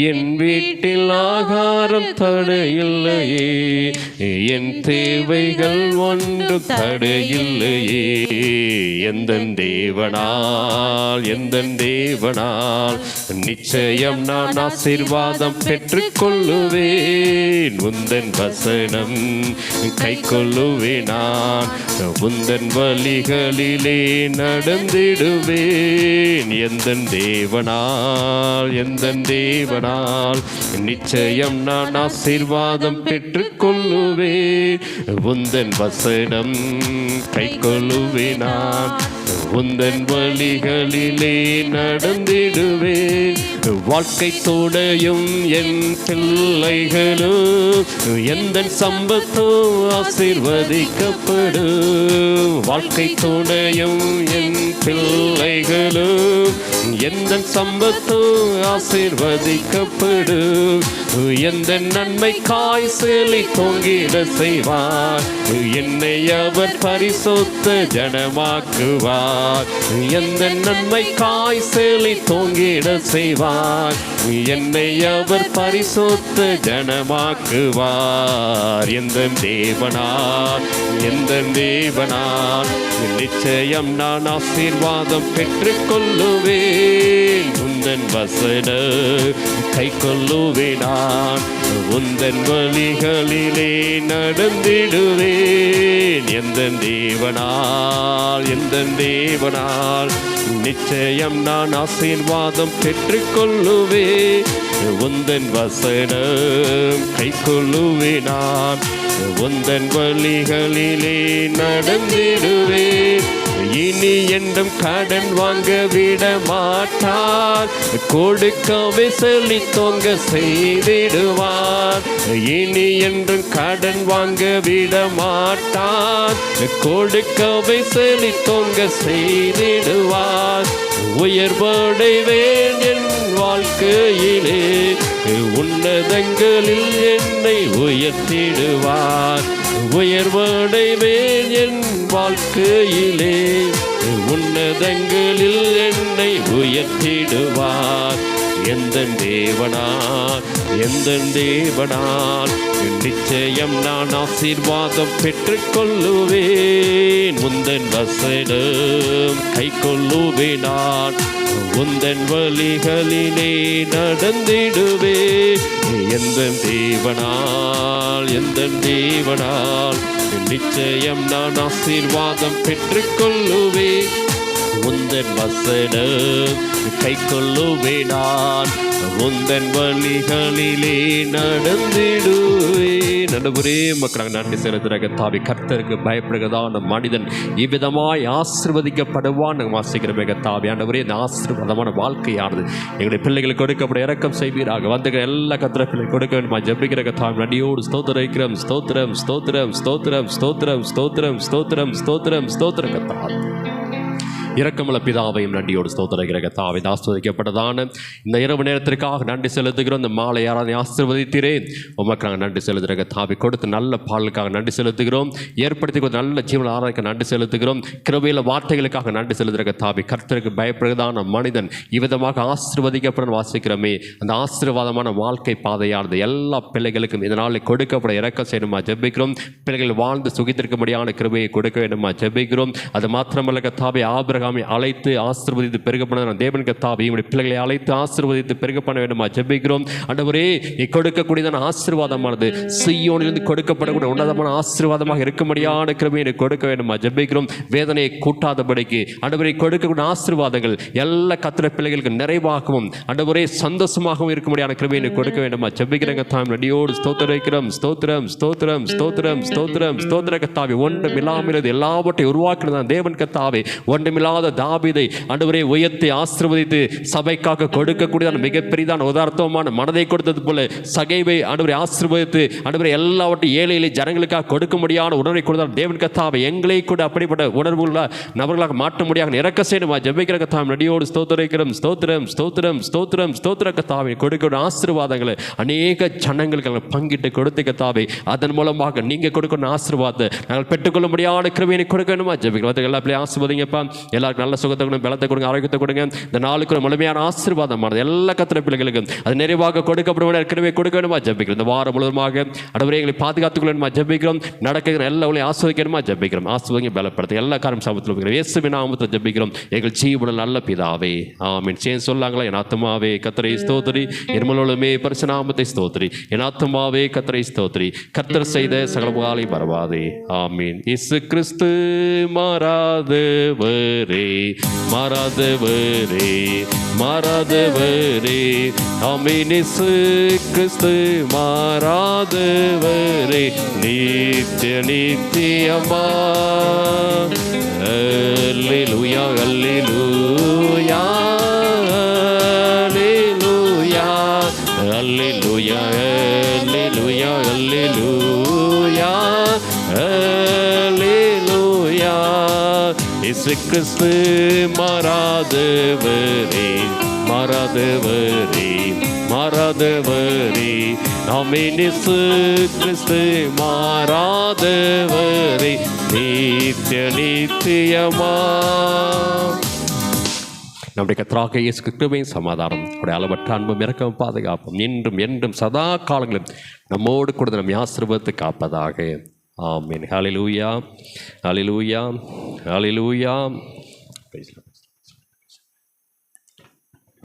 என் வீட்டில் ஆகாரம் தடையில் இல்லையே, என் தேவைகள் ஒன்றும் தடையில்லையே. எந்தன் தேவனால் நிச்சயம் நான் ஆசீர்வாதம் பெற்றுக் கொள்ளுவேன். உந்தன் வசனம் கை கொள்ளுவேன், நான் உந்தன் வழிகளிலே நடந்திடுவேன். எந்தன் தேவனால் நிச்சயம் நான் ஆசீர்வாதம் பெற்றுக் கொள்ளுவேன். உந்தன் வசனம் கை கொள்ளுவேன், நான் உந்தன் வழிகளிலே நடந்திடுவேன். வாழ்க்கை துணையும் என் பிள்ளைகளும் எந்த சம்பத்தும் ஆசீர்வதிக்கப்படும். வாழ்க்கை துணையும் என் பிள்ளைகளும் எந்த சம்பத்தும் ஆசீர்வதிக்கப்படும். எந்த நன்மை காய்ச்சலை தொங்கிட செய்வார், என்னை அவர் பரிசுத்த ஜனமாக்குவார். எந்த நன்மை காய்ச்சலை தொங்கிட செய்வார், என்னை அவர் பரிசுத்த ஜனமாக்குவார். எந்த தேவனால் நிச்சயம் நான் ஆசீர்வாதம் பெற்றுக் கொள்ளுவேன். உந்தன் வசன கை கொள்ளுவேன், நான் உந்தன் வழிகளிலே நடந்திடுவேன். எந்த தேவனால் நிச்சயம் நான் ஆசீர்வாதம் பெற்றுக் கொள்ளுவேன். உந்தன் வசனம் கை கொள்ளுவேன், நான் உந்தன் வழிகளிலே நடந்திடுவேன். இனி என்றும் கடன் வாங்க விட மாட்டார், கொடுக்கவே சொல்லி தொங்க செய்திடுவார். இனி என்றும் கடன் வாங்க விட மாட்டார், கொடுக்கவே சொல்லி தொங்க செய்திடுவார். உயர்வடைவேன் என் வாழ்க்கையிலே, உன்னதங்களில் என்னை உயர்த்திடுவார். உயர்வடைவேன் என் வாழ்க்கையிலே, உன்னதங்களில் என்னை உயர்த்திடுவார். எந்த தேவனால், எந்த தேவனால் நிச்சயம் நான் ஆசீர்வாதம் பெற்றுக்கொள்ளுவேன். முந்தன் வசனம் கை கொள்ளுவேன், நான் உந்தன் வழிகளிலே நடந்திடுவே. எந்த தேவனால், எந்த தேவனால் நிச்சயம் நான் ஆசீர்வாதம் பெற்றுக்கொள்ளுவேன். உந்தன் வசனம் கை கொள்ளுவேன், நான் உந்தன் வழிகளிலே நடந்திடுவேன். நடுவரே மக்கள் நன்றி செலுத்துகிற தாவி கர்த்தருக்கு பயப்படுகிறதான மனிதன் இவ்விதமாய் ஆசீர்வதிக்கப்படுவான். நாங்கள் வாசிக்கிறோம் தாவி ஆண்டவரே, இந்த ஆசீர்வாதமான வாழ்க்கையானது எங்களுடைய பிள்ளைகளுக்கு கொடுக்கப்பட இறக்கம் செய்வீராக. வந்துகிற எல்லா கர்த்தர் பிள்ளை கொடுக்க வேண்டுமா ஜெபிக்கிற தாவி நடியோடு ஸ்தோத்திரிக்கிறோம். ஸ்தோத்திரம் ஸ்தோத்திரம் ஸ்தோத்திரம் ஸ்தோத்திரம் ஸ்தோத்திரம் ஸ்தோத்திரம் ஸ்தோத்திரம் ஸ்தோத்திரம் கர்த்தாவே. இரக்கமுள்ள பிதாவையும் நன்றியோடு ஸ்தோத்திரிக்கிற கர்த்தாவே, ஆசீர்வதிக்கப்பட்டதான இந்த இரவு நேரத்திற்காக நன்றி செலுத்துகிறோம். இந்த மாலை யாராவது ஆசீர்வதித்தீரே உமக்காக நன்றி செலுத்துகிற கர்த்தாவே. கொடுத்த நல்ல பாலுக்காக நன்றி செலுத்துகிறோம். ஏற்படுத்தி கொடுத்த நல்ல ஜீவன ஆராய்க்க நன்றி செலுத்துகிறோம். கிருபையில வார்த்தைகளுக்காக நன்றி செலுத்துகிற கர்த்தாவே. கர்த்தருக்கு பயப்படுகிறதான மனிதன் இவ்விதமாக ஆசீர்வதிக்கப்பட வாசிக்கிறோமே. அந்த ஆசீர்வாதமான வாழ்க்கை பாதையானது எல்லா பிள்ளைகளுக்கும் இதனால் கொடுக்கப்பட இறக்கம் செய்யணுமா ஜெபிக்கிறோம். பிள்ளைகள் வாழ்ந்து சுகித்திருக்கும்படியான கிருபையை கொடுக்க வேண்டுமா ஜெபிக்கிறோம். அது மாத்திரமல்ல கர்த்தாவே, ஆபிரகாமை அழைத்து ஆசீர்வதித்து பெருக பண்ண தேவன் கர்த்தாவே இவருடைய பிள்ளைகளை அழைத்து ஆசீர்வதித்து பெருக பண்ண வேண்டுமா ஜெபிக்கிறோம். ஆண்டவரே, நீ கொடுக்கக்கூடியதான ஆசீர்வாதமானது சீயோனிலிருந்து கொடுக்கப்படக்கூடிய உன்னதமான ஆசீர்வாதமாக இருக்கும்படியான கிருபையை கொடுக்க வேண்டுமா ஜெபிக்கிறோம். வேதனையை கூட்டாதபடிக்கு ஆண்டவரே கொடுக்கக்கூடிய ஆசீர்வாதங்கள் எல்லா கர்த்தருடைய பிள்ளைகளுக்கு நிறைவாகவும் ஆண்டவரே சந்தோஷமாகவும் இருக்கும்படியான கிருபையை கொடுக்க வேண்டுமா ஜெபிக்கிறேன் கர்த்தாவே. நடியோடு ஸ்தோத்திரிக்கிறோம். ஸ்தோத்திரம் ஸ்தோத்திரம் ஸ்தோத்திரம் ஸ்தோத்திரம் ஸ்தோத்திர கர்த்தாவே. ஒன்றும் இல்லாமல் எல்லாவற்றையும் உருவாக்கினதான் தேவன் கர்த்தாவே. ஒன்றுமில்லாத தாவீதை ஆண்டவரே உயர்த்தி ஆசீர்வதித்து சபைக்காக கொடுக்கக்கூடியதான மிகப்பெரியதான உதார்த்தமான மனதை கொடுத்தது போல சகைவை ஆண்டவரை ஆசீர்வதித்து ஆண்டவரை எல்லாவற்றையும் ஏழை ஜனங்களுக்காக கொடுக்க முடியாத உணர்வை கொடுத்தால் தேவன் கர்த்தாவே எங்களை கூட அப்படிப்பட்ட உணர்வுள்ள நபர்களாக மாற்ற முடியாது இறக்க செய்யணுமா ஜெபிக்கிற கர்த்தாவே. நடியோடு ஸ்தோத்திரிக்கிறோம். ஸ்தோத்திரம் ஸ்தோத்திரம் ஸ்தோத்திரம் ஸ்தோத்திர கர்த்தாவே. கொடுக்கிற ஆசீர்வாதங்களை அநேக ஜனங்களுக்கு பங்கிட்டு கொடுத்த கர்த்தாவே. அதன் மூலமாக நீங்க கொடுக்கணும் ஆசீர்வாதத்தை நாங்கள் பெற்றுக்கொள்ள முடியாத கிருபையை கொடுக்க வேண்டுமா ஜெபிக்கிறோம். எல்லா பிள்ளையும் ஆசீர்வதிங்கப்பா. எல்லாருக்கும் நல்ல சுகத்தை கொடுங்க, பலத்தை கொடுங்க, ஆரோக்கியத்தை கொடுங்க. இந்த நாளுக்கு ஒரு முழுமையான ஆசீர்வாதமானது எல்லா கர்த்தருடைய பிள்ளைகளுக்கும் அது நிறைவாக கொடுக்கப்பட கிருபையை கொடுக்க வேண்டுமா ஜெபிக்கிறோம். இந்த வாரம் முழுவதுமாக ஆண்டவரே எங்களை பாதுகாத்துக் கொள்ள வேண்டுமா ஜெபிக்கிறோம். நடக்கிற எல்லா உலகையும் ஆசீர்வதிக்கணுமா ஜெபிக்கிறோம். ஆசீர்வதிங்க பலப்படுத்த எல்லா காரியம் சாபத்தில் இயேசுவின் நாமத்தில் ஜெபிக்கிறோம் எங்கள் ஜீவனில் நல்ல பிதாவே ஆமென். சேன் சொல்லாங்களா, என் ஆத்துமாவே கர்த்தரை ஸ்தோத்திரி, என் முழுவதுமே பரிசுத்த நாமத்தை ஸ்தோத்திரி, என் ஆத்துமாவே கர்த்தரை ஸ்தோத்திரி, கர்த்தர் செய்த சகலகாலையும் மறவாதே ஆமென். இயேசு கிறிஸ்து மாறாதவரே மாறாதவரே மாறாதவரே ஆமென். இயேசு கிறிஸ்து மாறாதவரே நித்திய நித்தியமா. அல்லேலூயா அல்லேலூயா அல்லேலூயா அல்லேலூயா அல்லேலூயா அல்லேலூயா அல்லேலூயா. இயேசு கிறிஸ்து மாறாதவரே மாறாதவரே மாறாதவரே ஆமென். இயேசு கிறிஸ்து மாறாதவரே நித்திய நித்தியமா. நம்முடைய கர்த்தராகிய இயேசு கிறிஸ்துவின் சமாதானம், அவருடைய அளவற்ற அன்பும் இரக்கமும் பாதுகாப்பும் என்றும் என்றும் சதா காலங்களும் நம்மோடு கூட நம்மை ஆசீர்வதித்து காப்பதாக ஆமென். ஹல்லேலூயா ஹல்லேலூயா ஹல்லேலூயா.